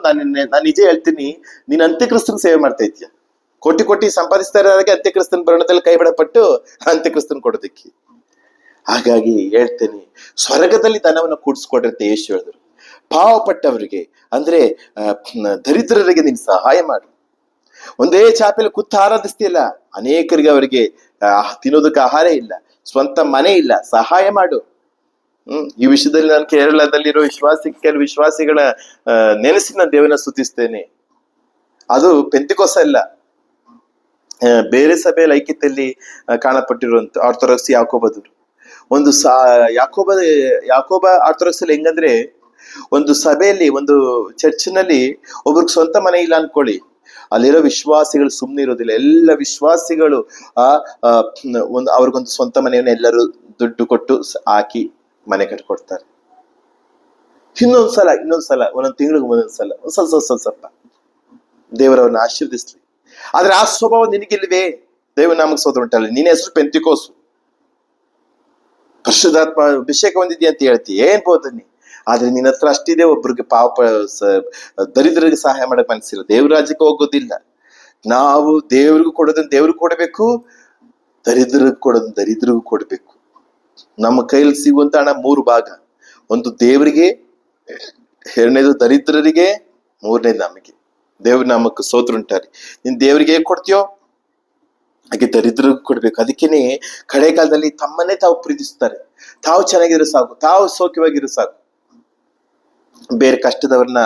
ನಾನು ನಿಜ ಹೇಳ್ತೀನಿ, ನೀನ್ ಅಂತ್ಯಕ್ರಿಸ್ತನ ಸೇವೆ ಮಾಡ್ತಾ ಇದ್ದೀಯ. ಕೋಟಿ ಸಂಪಾದಿಸ್ತಾ ಇರೋದಾಗೆ ಅಂತ್ಯಕ್ರಿಸ್ತನ ಭರಣದಲ್ಲಿ ಕೈ ಬಿಡಪಟ್ಟು ಅಂತ್ಯಕ್ರಿಸ್ತನ ಕೊಡೋದಕ್ಕೆ. ಹಾಗಾಗಿ ಹೇಳ್ತೇನೆ, ಸ್ವರ್ಗದಲ್ಲಿ ಧನವನ್ನು ಕೂಡಿಸ್ಕೊಡಿರುತ್ತೆ ಯೇಸು ಹೇಳಿದ್ರು. ಪಾವಪಟ್ಟವರಿಗೆ ಅಂದ್ರೆ ದರಿದ್ರರಿಗೆ ನೀನು ಸಹಾಯ ಮಾಡು. ಒಂದೇ ಚಾಪೆಯಲ್ಲಿ ಕೂತು ಆರಾಧಿಸ್ತಿಯಲ್ಲ, ಅನೇಕರಿಗೆ ಅವರಿಗೆ ತಿನ್ನೋದಕ್ಕೆ ಆಹಾರ ಇಲ್ಲ, ಸ್ವಂತ ಮನೆ ಇಲ್ಲ, ಸಹಾಯ ಮಾಡು. ಈ ವಿಷಯದಲ್ಲಿ ನಾನು ಕೇರಳದಲ್ಲಿರೋ ಕೆಲವು ವಿಶ್ವಾಸಿಗಳ ನೆನೆಸಿ ನಾನು ದೇವನ ಸ್ತುತಿಸ್ತೇನೆ. ಅದು ಪೆಂತಿಕೋಸ ಇಲ್ಲ, ಬೇರೆ ಸಭೆಯಲ್ಲಿ ಐಕ್ಯತೆಯಲ್ಲಿ ಕಾಣಪಟ್ಟಿರುವಂತ ಆರ್ಥೋಡಾಕ್ಸ್ ಯಾಕೋಬದರು. ಒಂದು ಯಾಕೋಬ ಆರ್ಥೋಡಾಕ್ಸ್ ಅಲ್ಲಿ ಹೆಂಗಂದ್ರೆ, ಒಂದು ಸಭೆಯಲ್ಲಿ, ಒಂದು ಚರ್ಚ್ನಲ್ಲಿ ಒಬ್ರಿಗೆ ಸ್ವಂತ ಮನೆ ಇಲ್ಲ ಅನ್ಕೊಳ್ಳಿ, ಅಲ್ಲಿರೋ ವಿಶ್ವಾಸಿಗಳು ಸುಮ್ಮನೆ ಇರೋದಿಲ್ಲ. ಎಲ್ಲ ವಿಶ್ವಾಸಿಗಳು ಅವ್ರಿಗೊಂದು ಸ್ವಂತ ಮನೆಯನ್ನು ಎಲ್ಲರೂ ದುಡ್ಡು ಕೊಟ್ಟು ಹಾಕಿ ಮನೆ ಕಟ್ಕೊಡ್ತಾರೆ. ಇನ್ನೊಂದ್ಸಲ ಒಂದೊಂದು ತಿಂಗಳಿಗೆ ಒಂದೊಂದ್ಸಲ ಸ್ವಲ್ಪ ದೇವರವ್ರನ್ನ ಆಶೀರ್ವದಿಸ್ಲಿ. ಆದ್ರೆ ಆ ಸ್ವಭಾವ ನಿನಗಿಲ್ವೇ? ದೇವ ನಮಗ್ ಸ್ತೋತ್ರ ಉಂಟಲ್ಲ. ನಿನ್ನ ಹೆಸರು ಪೆಂತಿಕೋಸು, ಪರಿಶುದ್ಧಾತ್ಮ ಅಭಿಷೇಕ ಹೊಂದಿದ್ಯಾ ಅಂತ ಹೇಳ್ತೀಯ, ಏನ್ಬೋದು ನೀ. ಆದ್ರೆ ನಿನ್ನ ಹತ್ರ ಅಷ್ಟಿದೆ, ಒಬ್ರಿಗೆ ದರಿದ್ರರಿಗೆ ಸಹಾಯ ಮಾಡಕ್ ಮನಸ್ಸಿಲ್ಲ, ದೇವ್ರ ರಾಜ್ಯಕ್ಕೆ ಹೋಗೋದಿಲ್ಲ. ನಾವು ದೇವ್ರಿಗೂ ಕೊಡೋದನ್ನ ದೇವ್ರಿಗೆ ಕೊಡಬೇಕು, ದರಿದ್ರಿಗೆ ಕೊಡೋದನ್ನ ದರಿದ್ರಿಗೂ ಕೊಡ್ಬೇಕು. ನಮ್ಮ ಕೈಯಲ್ಲಿ ಸಿಗುವಂತ ಹಣ 3 ಭಾಗ. ಒಂದು ದೇವರಿಗೆ, 2ನೇದು ದರಿದ್ರರಿಗೆ, 3ನೇದು ನಮಗೆ. ದೇವ್ರ ನಾಮಕ್ಕೆ ಸ್ತೋತ್ರ ಉಂಟಾರಿ. ನೀನ್ ದೇವ್ರಿಗೆ ಹೇಗ್ ಕೊಡ್ತೀಯೋ ಹಾಗೆ ದರಿದ್ರಿಗೂ ಕೊಡ್ಬೇಕು. ಅದಕ್ಕೇನೆ ಕಡೆ ಕಾಲದಲ್ಲಿ ತಮ್ಮನ್ನೇ ತಾವು ಪ್ರೀತಿಸ್ತಾರೆ. ತಾವು ಚೆನ್ನಾಗಿರೋ ಸಾಕು, ತಾವು ಸೌಖ್ಯವಾಗಿರೋ ಸಾಕು, ಬೇರೆ ಕಷ್ಟದವ್ರನ್ನ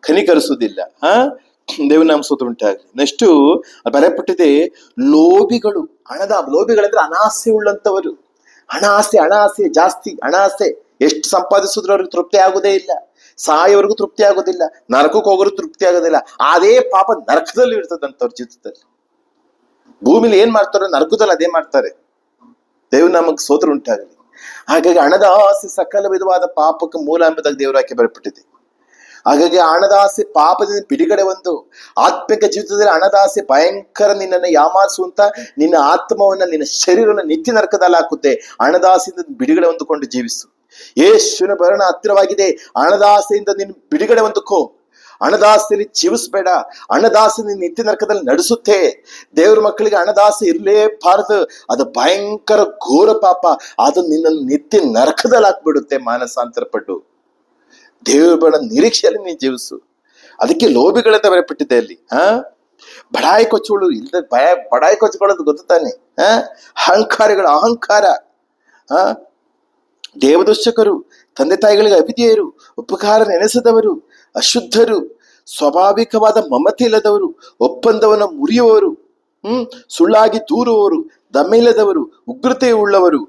ಕನಿಕರಿಸುವುದಿಲ್ಲ. ದೇವ್ರ ನಾಮ ಸ್ತೋತ್ರ ಉಂಟಾಗಲಿ. ನೆಕ್ಸ್ಟ್ ಬರೆಯಪಟ್ಟಿದೆ, ಲೋಭಿಗಳಂದ್ರೆ ಅನಾಸೆ ಉಳ್ಳಂತವರು. ಹಣ ಆಸೆ ಜಾಸ್ತಿ. ಹಣ ಆಸೆ ಎಷ್ಟು ಸಂಪಾದಿಸಿದ್ರು ಅವ್ರಿಗೆ ತೃಪ್ತಿ ಆಗೋದೇ ಇಲ್ಲ, ಸಾಯೋವರೆಗೂ ತೃಪ್ತಿ ಆಗೋದಿಲ್ಲ, ನರಕಕ್ಕೆ ಹೋಗೋರು ತೃಪ್ತಿ ಆಗೋದಿಲ್ಲ. ಅದೇ ಪಾಪ ನರಕದಲ್ಲಿ ಇರ್ತದಂತವ್ರ ಜೀವಿತದಲ್ಲಿ. ಭೂಮಿಲಿ ಏನ್ ಮಾಡ್ತಾರೋ ನರಕದಲ್ಲಿ ಅದೇ ಮಾಡ್ತಾರೆ. ದೇವ್ರ ನಮಗ್ ಸ್ತೋತ್ರ ಉಂಟಾಗಲಿ. ಹಾಗಾಗಿ ಹಣದ ಆಸೆ ಸಕಲ ವಿಧವಾದ ಪಾಪಕ್ಕೆ ಮೂಲ ಎಂಬುದಾಗಿ ದೇವರಾಕೆ ಬರಪಟ್ಟಿದೆ. ಹಾಗಾಗಿ ಹಣದ ಆಸೆ ಪಾಪದಿಂದ ಬಿಡುಗಡೆ ಒಂದು. ಆತ್ಮಿಕ ಜೀವಿತದಲ್ಲಿ ಹಣದ ಆಸೆ ಭಯಂಕರ ನಿನ್ನನ್ನು ಯಾಮಾರಿಸುವಂತ, ನಿನ್ನ ಆತ್ಮವನ್ನ, ನಿನ್ನ ಶರೀರವನ್ನ ನಿತ್ಯ ನರಕದಲ್ಲಿ ಹಾಕುತ್ತೆ. ಹಣದ ಆಸೆಯಿಂದ ಬಿಡುಗಡೆ ಹೊಂದಿಕೊಂಡು ಜೀವಿಸು. ಯೇಸುವಿನ ಮರಣ ಹತ್ತಿರವಾಗಿದೆ. ಹಣದ ಆಸೆಯಿಂದ ನೀನು ಬಿಡುಗಡೆ ಹೊಂದಿಕೋ. ಹಣದಾಸೆಯಲ್ಲಿ ಜೀವಿಸ್ಬೇಡ. ಹಣದಾಸೆ ನಿನ್ನ ನಿತ್ಯ ನರಕದಲ್ಲಿ ನಡೆಸುತ್ತೆ. ದೇವ್ರ ಮಕ್ಕಳಿಗೆ ಹಣದಾಸೆ ಇರ್ಲೇಬಾರದು. ಅದು ಭಯಂಕರ ಘೋರ ಪಾಪ. ಅದು ನಿನ್ನನ್ನು ನಿತ್ಯ ನರಕದಲ್ಲಿ ಹಾಕ್ಬಿಡುತ್ತೆ. ಮಾನಸಾಂತರ ಪಟ್ಟು ದೇವ್ರ ಬಡ ನಿರೀಕ್ಷೆಯಲ್ಲಿ ನೀನು ಜೀವಿಸು. ಅದಕ್ಕೆ ಲೋಭಿಗಳಂತ ಬರೆಯಪಟ್ಟಿದೆ ಅಲ್ಲಿ. ಬಡಾಯಿ ಕೊಚ್ಚುಗಳು ಇಲ್ಲದ ಬಡಾಯಿ ಕೊಚ್ಕೊಳ್ಳೋದು ಗೊತ್ತು ತಾನೆ. ಅಹಂಕಾರಿಗಳು, ಅಹಂಕಾರ, ದೇವದೂಷಕರು, ತಂದೆ ತಾಯಿಗಳಿಗೆ ಅವಿಧೇಯರು, ಉಪಕಾರ ನೆನೆಸದವರು, ಅಶುದ್ಧರು, ಸ್ವಾಭಾವಿಕವಾದ ಮಮತೆ ಇಲ್ಲದವರು, ಒಪ್ಪಂದವನ್ನು ಮುರಿಯುವವರು, ಸುಳ್ಳಾಗಿ ದೂರುವವರು, ದಮ್ಮಿಲ್ಲದವರು, ಉಗ್ರತೆ ಉಳ್ಳವರು,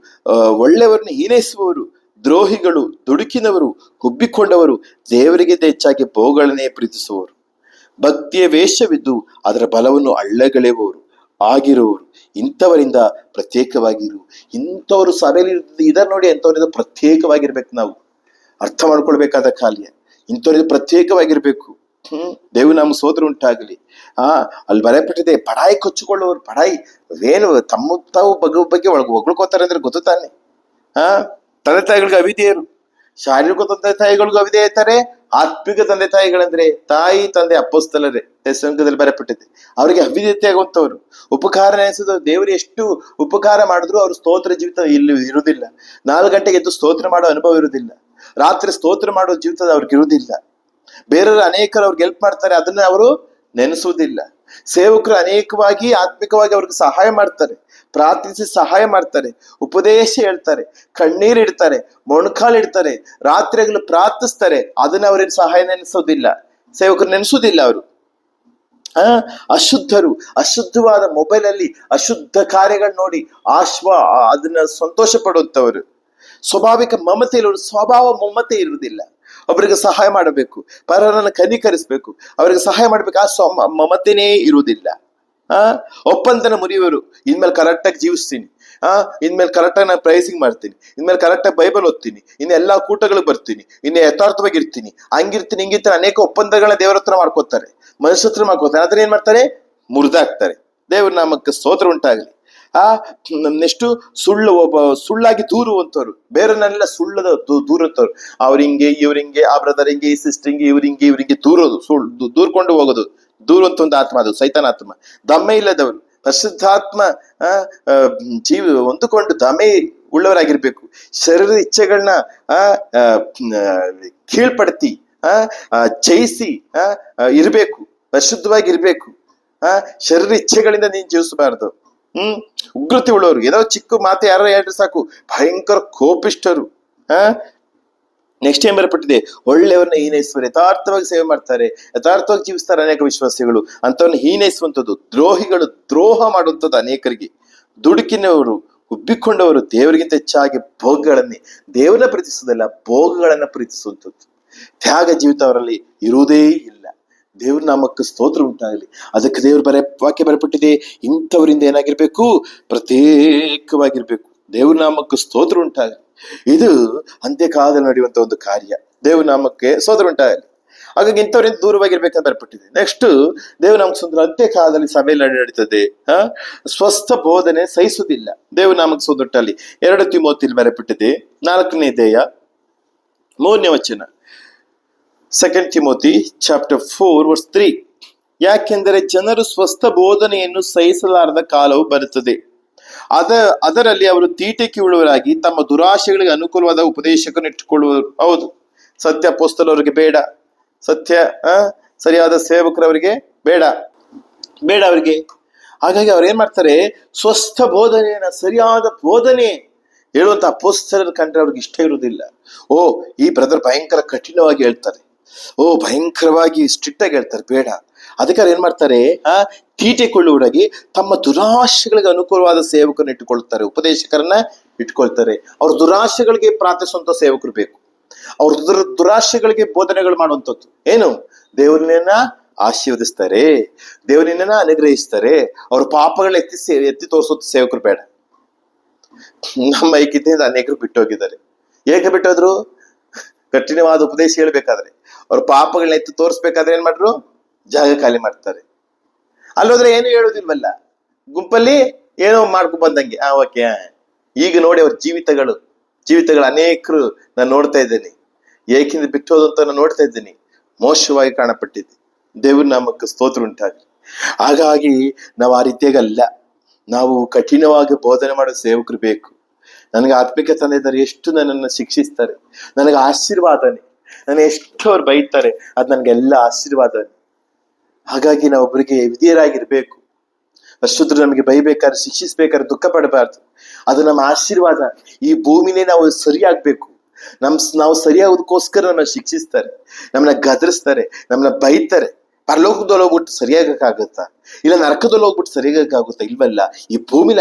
ಒಳ್ಳೆಯವರನ್ನು ಹೀನೈಸುವವರು, ದ್ರೋಹಿಗಳು, ದುಡುಕಿನವರು, ಹುಬ್ಬಿಕೊಂಡವರು, ದೇವರಿಗೆ ಹೆಚ್ಚಾಗಿ ಭೋಗಗಳನ್ನೇ ಪ್ರೀತಿಸುವವರು, ಭಕ್ತಿಯ ವೇಷವಿದ್ದು ಅದರ ಬಲವನ್ನು ಅಳ್ಳಗಳೆಯುವವರು ಆಗಿರುವವರು. ಇಂಥವರಿಂದ ಪ್ರತ್ಯೇಕವಾಗಿರು. ಇಂಥವ್ರು ಸಭೆಯಲ್ಲಿ ಇದನ್ನ ನೋಡಿ, ಎಂಥವ್ರಿಂದ ಪ್ರತ್ಯೇಕವಾಗಿರ್ಬೇಕು. ನಾವು ಅರ್ಥ ಮಾಡ್ಕೊಳ್ಬೇಕಾದ ಕಾಲ್ಯ. ಇಂಥವ್ರಿಂದ ಪ್ರತ್ಯೇಕವಾಗಿರ್ಬೇಕು. ದೇವ್ರ ನಮ್ಗೆ ಸೋದರ ಉಂಟಾಗಲಿ. ಅಲ್ಲಿ ಬರೆಯಪಟ್ಟಿದೆ, ಬಡಾಯಿ ಕೊಚ್ಚಿಕೊಳ್ಳುವವರು, ಬಡಾಯಿ ಏನು ತಮ್ಮ ತಾವು ಬಗ್ಗೆ ಹೊಗಳ್ಕೋತಾರೆ ಅಂದ್ರೆ ಗೊತ್ತು ತಾನೆ. ತಂದೆ ತಾಯಿಗಳಿಗೆ ಅವಿಧೇಯರು, ಶಾರೀರಿಕ ತಂದೆ ತಾಯಿಗಳಿಗೂ ಅವಿಧೇಯತಾರೆ, ಆತ್ಮಿಕ ತಂದೆ ತಾಯಿಗಳಂದ್ರೆ ತಾಯಿ ತಂದೆ ಅಪ್ಪಸ್ತಲರೇ ಸಂಘದಲ್ಲಿ ಬರೆಯಪಟ್ಟಿದೆ. ಅವರಿಗೆ ಅವಿಧೇಯತೆ ಆಗುವಂತವ್ರು. ಉಪಕಾರ ನೆನೆಸಿದ ದೇವರು ಎಷ್ಟು ಉಪಕಾರ ಮಾಡಿದ್ರು ಅವ್ರ ಸ್ತೋತ್ರ ಜೀವಿತ ಇಲ್ಲಿ ಇರುವುದಿಲ್ಲ. 4 ಗಂಟೆಗೆ ಎದ್ದು ಸ್ತೋತ್ರ ಮಾಡೋ ಅನುಭವ ಇರುವುದಿಲ್ಲ. ರಾತ್ರಿ ಸ್ತೋತ್ರ ಮಾಡೋ ಜೀವಿತದ ಅವ್ರಿಗೆ ಇರುವುದಿಲ್ಲ. ಬೇರೆಯವರು ಅನೇಕರು ಅವ್ರಿಗೆ ಹೆಲ್ಪ್ ಮಾಡ್ತಾರೆ, ಅದನ್ನ ಅವರು ನೆನೆಸುವುದಿಲ್ಲ. ಸೇವಕರು ಅನೇಕವಾಗಿ ಆತ್ಮಿಕವಾಗಿ ಅವ್ರಿಗೆ ಸಹಾಯ ಮಾಡ್ತಾರೆ, ಪ್ರಾರ್ಥಿಸಿ ಸಹಾಯ ಮಾಡ್ತಾರೆ, ಉಪದೇಶ ಹೇಳ್ತಾರೆ, ಕಣ್ಣೀರ್ ಇಡ್ತಾರೆ, ಮೊಣಕಾಲು ಇಡ್ತಾರೆ, ರಾತ್ರಿಗಳು ಪ್ರಾರ್ಥಿಸ್ತಾರೆ. ಅದನ್ನ ಅವ್ರೇನು ಸಹಾಯ ನೆನೆಸೋದಿಲ್ಲ, ಸೇವಕರು ನೆನೆಸೋದಿಲ್ಲ. ಅವರು ಅಶುದ್ಧರು. ಅಶುದ್ಧವಾದ ಮೊಬೈಲ್ ಅಲ್ಲಿ ಅಶುದ್ಧ ಕಾರ್ಯಗಳು ನೋಡಿ ಅದನ್ನ ಸಂತೋಷ ಪಡುವಂತವರು. ಸ್ವಾಭಾವಿಕ ಮಮತೆ ಇರುವುದು, ಸ್ವಭಾವ ಮಮತೆ ಇರುವುದಿಲ್ಲ. ಒಬ್ಬರಿಗೆ ಸಹಾಯ ಮಾಡಬೇಕು, ಪರರನ್ನು ಕನಿಕರಿಸ್ಬೇಕು, ಅವರಿಗೆ ಸಹಾಯ ಮಾಡ್ಬೇಕು, ಆ ಮಮತೆನೇ ಇರುವುದಿಲ್ಲ. ಒಪ್ಪಂದನ ಮುರಿಯುವರು. ಇನ್ಮೇಲೆ ಕರೆಕ್ಟಾಗಿ ಜೀವಿಸ್ತೀನಿ, ಇನ್ಮೇಲೆ ಕರೆಕ್ಟಾಗಿ ನಾನು ಪ್ರೈಸಿಂಗ್ ಮಾಡ್ತೀನಿ, ಇನ್ಮೇಲೆ ಕರೆಕ್ಟಾಗಿ ಬೈಬಲ್ ಓದ್ತೀನಿ, ಇನ್ನು ಎಲ್ಲಾ ಕೂಟಗಳಿಗೆ ಬರ್ತೀನಿ, ಇನ್ನು ಯಥಾರ್ಥವಾಗಿ ಇರ್ತೀನಿ, ಹಂಗಿರ್ತೀನಿ ಹಿಂಗಿರ್ತೀನಿ. ಅನೇಕ ಒಪ್ಪಂದಗಳನ್ನ ದೇವರ ಹತ್ರ ಮಾಡ್ಕೋತಾರೆ, ಮನುಷ್ಯ ಹತ್ರ ಮಾಡ್ಕೋತಾರೆ. ಅದನ್ನ ಏನ್ ಮಾಡ್ತಾರೆ? ಮುರಿದಾಕ್ತಾರೆ. ದೇವ್ರ ನಾಮಕ್ಕೆ ಸ್ತೋತ್ರ ಉಂಟಾಗಲಿ. ನೆಕ್ಸ್ಟ್ ಸುಳ್ಳಾಗಿ ದೂರುವಂತವ್ರು, ಬೇರೆನೆಲ್ಲ ಸುಳ್ಳದ ದೂರುವಂತವ್ರು. ಅವ್ರಿಂಗೆ ಇವ್ರಿಂಗೆ, ಆ ಬ್ರದರ್ ಹಿಂಗೆ, ಈ ಸಿಸ್ಟರ್ ಹಿಂಗೆ, ಇವ್ರಿಂಗೆ ದೂರೋದು, ದೂರ್ಕೊಂಡು ಹೋಗೋದು. ದೂರುವಂತ ಒಂದು ಆತ್ಮ, ಅದು ಸೈತಾನ ಆತ್ಮ. ದಮ್ಮೆ ಇಲ್ಲದವರು, ಪರಿಶುದ್ಧಾತ್ಮ ಹೊಂದಿಕೊಂಡು ದಮೆ ಉಳ್ಳವರಾಗಿರ್ಬೇಕು. ಶರೀರ ಇಚ್ಛೆಗಳನ್ನ ಕೀಳ್ಪಡ್ತಿ ಜಯಿಸಿ ಇರ್ಬೇಕು, ಪರಿಶುದ್ಧವಾಗಿ ಇರ್ಬೇಕು. ಶರೀರ ಇಚ್ಛೆಗಳಿಂದ ನೀನ್ ಜೀವಿಸಬಾರ್ದು. ಉಗ್ರತೆ ಉಳ್ಳವರು. ಏನೋ ಚಿಕ್ಕ ಮಾತು ಯಾರು ಹೇಳ್ರೆ ಸಾಕು ಭಯಂಕರ ಕೋಪಿಷ್ಟರು. ನೆಕ್ಸ್ಟ್ ಏನ್ ಬರಪಟ್ಟಿದೆ? ಒಳ್ಳೆಯವ್ರನ್ನ ಹೀನೈಸುವರು. ಯಥಾರ್ಥವಾಗಿ ಸೇವೆ ಮಾಡ್ತಾರೆ, ಯಥಾರ್ಥವಾಗಿ ಜೀವಿಸ್ತಾರೆ ಅನೇಕ ವಿಶ್ವಾಸಿಗಳು. ಅಂತವ್ರನ್ನ ಹೀನೈಸುವಂಥದ್ದು, ದ್ರೋಹಿಗಳು, ದ್ರೋಹ ಮಾಡುವಂಥದ್ದು ಅನೇಕರಿಗೆ. ದುಡುಕಿನವರು, ಉಬ್ಬಿಕೊಂಡವರು, ದೇವರಿಗಿಂತ ಹೆಚ್ಚಾಗಿ ಭೋಗಗಳನ್ನೇ, ದೇವರನ್ನ ಪ್ರೀತಿಸುವುದಲ್ಲ, ಭೋಗಗಳನ್ನ ಪ್ರೀತಿಸುವಂಥದ್ದು. ತ್ಯಾಗ ಜೀವಿತ ಅವರಲ್ಲಿ ಇರುವುದೇ ಇಲ್ಲ. ದೇವ್ರ ನಾಮಕ್ಕೆ ಸ್ತೋತ್ರ ಉಂಟಾಗಲಿ. ಅದಕ್ಕೆ ದೇವ್ರ ವಾಕ್ಯ ಬರಪಟ್ಟಿದೆ, ಇಂಥವರಿಂದ ಏನಾಗಿರ್ಬೇಕು? ಪ್ರತ್ಯೇಕವಾಗಿರ್ಬೇಕು. ದೇವ್ರ ನಾಮಕ್ಕೆ ಸ್ತೋತ್ರ ಉಂಟಾಗಲಿ. ಇದು ಅಂತ್ಯಕಾಲದಲ್ಲಿ ನಡೆಯುವಂತ ಒಂದು ಕಾರ್ಯ. ದೇವ್ರ ನಾಮಕ್ಕೆ ಸ್ತೋತ್ರ ಉಂಟಾಗಲಿ. ಹಾಗಾಗಿ ಇಂಥವ್ರಿಂದ ದೂರವಾಗಿರ್ಬೇಕಂತ ಬರಪಟ್ಟಿದೆ. ನೆಕ್ಸ್ಟ್ ದೇವ್ರ ನಾಮಕ್ಕೆ ಸುಂದರ ಅಂತ್ಯಕಾಲದಲ್ಲಿ ಸಭೆಯಲ್ಲಿ ನಡೀತದೆ. ಸ್ವಸ್ಥ ಬೋಧನೆ ಸಹಿಸುವುದಿಲ್ಲ. ದೇವ್ರ ನಾಮಕ್ಕೆ ಸ್ತೋತ್ರ ಉಂಟಾಗಲಿ. 2 ತಿಮೋತಿಯಲ್ಲಿ ಬರಪಟ್ಟಿದೆ, 4ನೇ ಅಧ್ಯಾಯ 3ನೇ ವಚನ. 2 ತಿಮೋತಿ ಚಾಪ್ಟರ್ 4 ವರ್ಸ್ 3. ಯಾಕೆಂದರೆ ಜನರು ಸ್ವಸ್ಥ ಬೋಧನೆಯನ್ನು ಸಹಿಸಲಾರದ ಕಾಲವು ಬರುತ್ತದೆ. ಅದರಲ್ಲಿ ಅವರು ತೀಟೆಗೆ ಉಳ್ಳವರಾಗಿ ತಮ್ಮ ದುರಾಶೆಗಳಿಗೆ ಅನುಕೂಲವಾದ ಉಪದೇಶಕನ್ನು ಇಟ್ಟುಕೊಳ್ಳುವರು. ಹೌದು, ಸತ್ಯ ಅಪೊಸ್ತಲರಿಗೆ ಬೇಡ, ಸತ್ಯ ಸರಿಯಾದ ಸೇವಕರವರಿಗೆ ಬೇಡ ಅವರಿಗೆ. ಹಾಗಾಗಿ ಅವ್ರು ಏನ್ ಮಾಡ್ತಾರೆ? ಸ್ವಸ್ಥ ಬೋಧನೆಯನ್ನ, ಸರಿಯಾದ ಬೋಧನೆ ಹೇಳುವಂತ ಅಪೊಸ್ತಲರ ಕಂಡ್ರೆ ಅವ್ರಿಗೆ ಇಷ್ಟ ಇರುವುದಿಲ್ಲ. ಈ ಬ್ರದರ್ ಭಯಂಕರ ಕಠಿಣವಾಗಿ ಹೇಳ್ತಾರೆ, ಭಯಂಕರವಾಗಿ ಸ್ಟ್ರಿಕ್ಟ್ ಆಗಿ ಹೇಳ್ತಾರೆ, ಬೇಡ. ಅದಕ್ಕೆ ಏನ್ ಮಾಡ್ತಾರೆ? ತೀಟೆಕೊಳ್ಳುವರಾಗಿ ತಮ್ಮ ದುರಾಶೆಗಳಿಗೆ ಅನುಕೂಲವಾದ ಸೇವಕರನ್ನ ಇಟ್ಟುಕೊಳ್ತಾರೆ, ಉಪದೇಶಕರನ್ನ ಇಟ್ಕೊಳ್ತಾರೆ. ಅವ್ರ ದುರಾಶೆಗಳಿಗೆ ಪ್ರಾರ್ಥಿಸುವಂತ ಸೇವಕರು ಬೇಕು. ಅವ್ರ ದುರಾಶೆಗಳಿಗೆ ಬೋಧನೆಗಳು ಮಾಡುವಂಥದ್ದು ಏನು? ದೇವರನ್ನ ಆಶೀರ್ವದಿಸ್ತಾರೆ, ದೇವರನ್ನ ಅನುಗ್ರಹಿಸ್ತಾರೆ. ಅವ್ರ ಪಾಪಗಳನ್ನ ಎತ್ತಿ ತೋರಿಸುವಂತ ಸೇವಕರು ಬೇಡ. ನಮ್ಮ ಐಕ್ಯತೆಯಿಂದ ಅನೇಕರು ಬಿಟ್ಟೋಗಿದ್ದಾರೆ. ಹೇಗೆ ಬಿಟ್ಟೋದ್ರು? ಕಠಿಣವಾದ ಉಪದೇಶ ಹೇಳ್ಬೇಕಾದ್ರೆ, ಅವ್ರ ಪಾಪಗಳನ್ನ ಎತ್ತಿ ತೋರಿಸ್ಬೇಕಾದ್ರೆ ಏನ್ ಮಾಡ್ರು? ಜಾಗ ಖಾಲಿ ಮಾಡ್ತಾರೆ. ಅಲ್ಲೋದ್ರೆ ಏನು ಹೇಳುದಿಲ್ವಲ್ಲ, ಗುಂಪಲ್ಲಿ ಏನೋ ಮಾಡ್ಕೊ ಬಂದಂಗೆ. ಓಕೆ, ಈಗ ನೋಡಿ ಅವ್ರ ಜೀವಿತಗಳು ಅನೇಕರು ನಾನು ನೋಡ್ತಾ ಇದ್ದೇನೆ. ಏಕಿಂದ ಬಿಟ್ಟೋದಂತ ನಾನು ನೋಡ್ತಾ ಇದ್ದೀನಿ, ಮೋಶವಾಗಿ ಕಾಣಪಟ್ಟಿದೆ. ದೇವ್ರ ನಾಮಕ್ಕೆ ಸ್ತೋತ್ರ ಉಂಟಾಗಲಿ. ಹಾಗಾಗಿ ನಾವು ಆ ರೀತಿಯಾಗಲ್ಲ, ನಾವು ಕಠಿಣವಾಗಿ ಬೋಧನೆ ಮಾಡೋ ಸೇವಕರು ಬೇಕು. ನನಗೆ ಆತ್ಮಿಕ ತಂದೆ ಇದ್ದಾರೆ, ಎಷ್ಟು ನನ್ನನ್ನು ಶಿಕ್ಷಿಸ್ತಾರೆ, ನನಗೆ ಆಶೀರ್ವಾದನೆ. ನನಗೆ ಎಷ್ಟು ಅವ್ರು ಬೈತಾರೆ, ಅದು ನನಗೆಲ್ಲ ಆಶೀರ್ವಾದನೆ. ಹಾಗಾಗಿ ನಾವು ಒಬ್ಬರಿಗೆ ವಿಧೇಯರಾಗಿರ್ಬೇಕು. ಅಷ್ಟೊತ್ತರು ನಮಗೆ ಬೈಬೇಕಾದ್ರೆ, ಶಿಕ್ಷಿಸ್ಬೇಕಾದ್ರೆ ದುಃಖ ಪಡಬಾರ್ದು. ಅದು ನಮ್ಮ ಆಶೀರ್ವಾದ. ಈ ಭೂಮಿನೇ ನಾವು ಸರಿಯಾಗ್ಬೇಕು. ನಾವು ಸರಿಯಾಗೋದಕ್ಕೋಸ್ಕರ ನಮ್ಮನ್ನ ಶಿಕ್ಷಿಸ್ತಾರೆ, ನಮ್ಮನ್ನ ಗದರಿಸ್ತಾರೆ, ನಮ್ಮನ್ನ ಬೈತಾರೆ. ಪರಲೋಕದಲ್ಲಿ ಹೋಗ್ಬಿಟ್ಟು ಸರಿಯಾಗಕ್ಕಾಗುತ್ತಾ? ಇಲ್ಲ ನರಕದಲ್ಲಿ ಹೋಗ್ಬಿಟ್ಟು ಸರಿಯಾಗಕ್ಕಾಗುತ್ತಾ? ಇಲ್ವಲ್ಲ. ಈ ಭೂಮಿಲಿ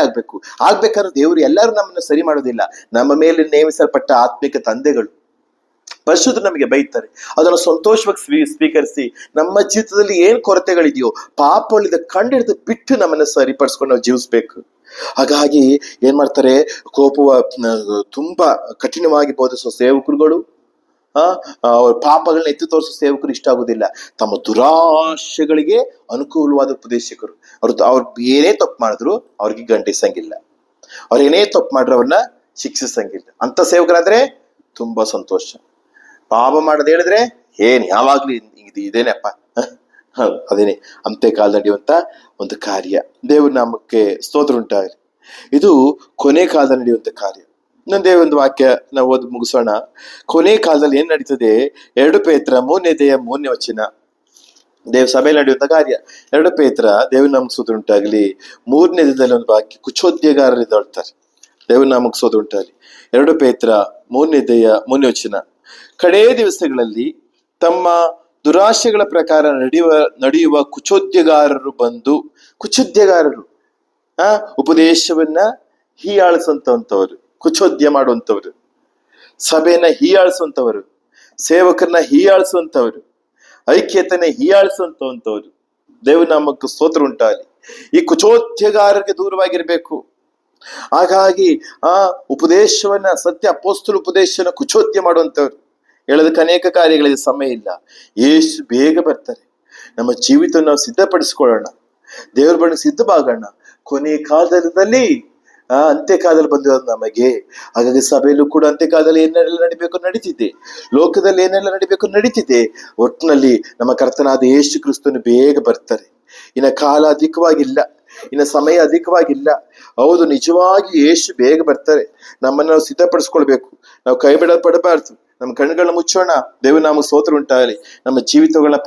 ಆಗ್ಬೇಕಾದ್ರೆ ದೇವರು ಎಲ್ಲರೂ ನಮ್ಮನ್ನ ಸರಿ ಮಾಡೋದಿಲ್ಲ. ನಮ್ಮ ಮೇಲೆ ನೇಮಿಸಲ್ಪಟ್ಟ ಆತ್ಮಿಕ ತಂದೆಗಳು, ಪರಿಶುದ್ಧರು ನಮಗೆ ಬೈತಾರೆ. ಅದನ್ನು ಸಂತೋಷವಾಗಿ ಸ್ವೀಕರಿಸಿ ನಮ್ಮ ಜೀವಿತದಲ್ಲಿ ಏನ್ ಕೊರತೆಗಳಿದೆಯೋ, ಪಾಪಗಳಿಂದ ಕಂಡಿಡಿದು ಬಿಟ್ಟು ನಮ್ಮನ್ನ ಸರಿಪಡಿಸ್ಕೊಂಡು ನಾವು ಜೀವಿಸ್ಬೇಕು. ಹಾಗಾಗಿ ಏನ್ ಮಾಡ್ತಾರೆ? ತುಂಬಾ ಕಠಿಣವಾಗಿ ಬೋಧಿಸುವ ಸೇವಕರುಗಳು ಅವ್ರ ಪಾಪಗಳನ್ನ ಎತ್ತಿ ತೋರಿಸೋ ಸೇವಕರು ಇಷ್ಟ ಆಗೋದಿಲ್ಲ. ತಮ್ಮ ದುರಾಶೆಗಳಿಗೆ ಅನುಕೂಲವಾದ ಉಪದೇಶಕರು. ಅವ್ರು ಏನೇ ತಪ್ಪು ಮಾಡಿದ್ರು ಅವ್ರಿಗೆ ಗಂಟಿಸಂಗಿಲ್ಲ, ಅವ್ರು ಏನೇ ತಪ್ಪು ಮಾಡ್ರು ಅವ್ರನ್ನ ಶಿಕ್ಷಿಸಂಗಿಲ್ಲ. ಅಂತ ಸೇವಕರಾದ್ರೆ ತುಂಬಾ ಸಂತೋಷ. ಪಾಪ ಮಾಡೋದು ಹೇಳಿದ್ರೆ ಯಾವಾಗ್ಲೂ ಇದೇನಪ್ಪ ಅದೇನೆ ಅಂತೆ ಕಾಲ ನಡೆಯುವಂತ ಒಂದು ಕಾರ್ಯ. ದೇವ್ರ ನಾಮಕ್ಕೆ ಸ್ತೋತ್ರ ಉಂಟಾಗಲಿ. ಇದು ಕೊನೆ ಕಾಲದಲ್ಲಿ ನಡೆಯುವಂತ ಕಾರ್ಯ. ಇನ್ನೊಂದೇ ಒಂದು ವಾಕ್ಯ ನಾವು ಓದಿ ಮುಗಿಸೋಣ. ಕೊನೆ ಕಾಲದಲ್ಲಿ ಏನ್ ನಡೀತದೆ? 2 ಪೇತ್ರ 3ನೇ ವಚನ. ದೇವ್ ಸಭೆಯಲ್ಲಿ ನಡೆಯುವಂತ ಕಾರ್ಯ. 2 ಪೇತ್ರ, ದೇವ್ರ ನಾಮಕ್ಕೆ ಸ್ತೋತ್ರ ಉಂಟಾಗಲಿ, 3ನೇ ಒಂದು ವಾಕ್ಯ, ಕುಚೋದ್ಯಗಾರರು ಇದ್ದಾಳ್ತಾರೆ. ದೇವ್ರ ನಾಮಕ್ಕೆ ಸ್ತೋತ್ರ ಉಂಟಾಗಲಿ. 2 ಪೇತ್ರ 3ನೇ ವಚನ. ಕಡೇ ದಿವಸಗಳಲ್ಲಿ ತಮ್ಮ ದುರಾಶೆಗಳ ಪ್ರಕಾರ ನಡೆಯುವ ಕುಚೋದ್ಯಗಾರರು ಬಂದು, ಕುಚೋದ್ಯಗಾರರು ಉಪದೇಶವನ್ನ ಹೀಯಾಳಿಸುವಂತವ್ರು, ಕುಚೋದ್ಯ ಮಾಡುವಂತವ್ರು, ಸಭೆಯನ್ನ ಹೀಯಾಳಿಸುವಂತವರು, ಸೇವಕರನ್ನ ಹೀಯಾಳಿಸುವಂತವ್ರು, ಐಕ್ಯತೆನ ಹೀಯಾಳಿಸುವಂತವ್ರು. ದೇವ್ರ ನಾಮಕ್ಕೆ ಸ್ತೋತ್ರ ಉಂಟಾಗಲಿ. ಈ ಕುಚೋದ್ಯಗಾರರಿಗೆ ದೂರವಾಗಿರ್ಬೇಕು. ಹಾಗಾಗಿ ಉಪದೇಶವನ್ನ, ಸತ್ಯ ಅಪೊಸ್ತಲ ಉಪದೇಶನ ಕುಚೋದ್ಯ ಮಾಡುವಂತವ್ರು. ಹೇಳೋದಕ್ಕೆ ಅನೇಕ ಕಾರ್ಯಗಳಿಗೆ ಸಮಯ ಇಲ್ಲ. ಎಷ್ಟು ಬೇಗ ಬರ್ತಾರೆ. ನಮ್ಮ ಜೀವಿತ ನಾವು ಸಿದ್ಧಪಡಿಸ್ಕೊಳ್ಳೋಣ, ದೇವ್ರ ಬಣ್ಣ ಸಿದ್ಧವಾಗೋಣ. ಕೊನೆ ಕಾಲದಲ್ಲಿ ಅಂತ್ಯಕಾಲದಲ್ಲಿ ಬಂದಿರೋದು ನಮಗೆ. ಹಾಗಾಗಿ ಸಭೆಯಲ್ಲೂ ಕೂಡ ಅಂತ್ಯಕಾಲದಲ್ಲಿ ಏನೆಲ್ಲ ನಡಿಬೇಕು ನಡೀತಿದೆ, ಲೋಕದಲ್ಲಿ ಏನೆಲ್ಲ ನಡಿಬೇಕು ನಡೀತಿದೆ. ಒಟ್ಟಿನಲ್ಲಿ ನಮ್ಮ ಕರ್ತನಾದ ಯೇಸು ಕ್ರಿಸ್ತನು ಬೇಗ ಬರ್ತಾರೆ. ಇನ್ನ ಕಾಲ ಅಧಿಕವಾಗಿಲ್ಲ, ಇನ್ನ ಸಮಯ ಅಧಿಕವಾಗಿಲ್ಲ. ಹೌದು, ನಿಜವಾಗಿ ಯೇಸು ಬೇಗ ಬರ್ತಾರೆ. ನಮ್ಮನ್ನು ನಾವು ಸಿದ್ಧಪಡಿಸ್ಕೊಳ್ಬೇಕು. ನಾವು ಕೈ ಬಿಡಬಾರ್ದು. ನಮ್ಮ ಕಣ್ಣುಗಳನ್ನ ಮುಚ್ಚೋಣ. ದೇವ್ರ ನಾಮಕ್ಕೆ ಸ್ತೋತ್ರ ಉಂಟಾಗಲಿ. ನಮ್ಮ ಜೀವಿತಗಳನ್ನ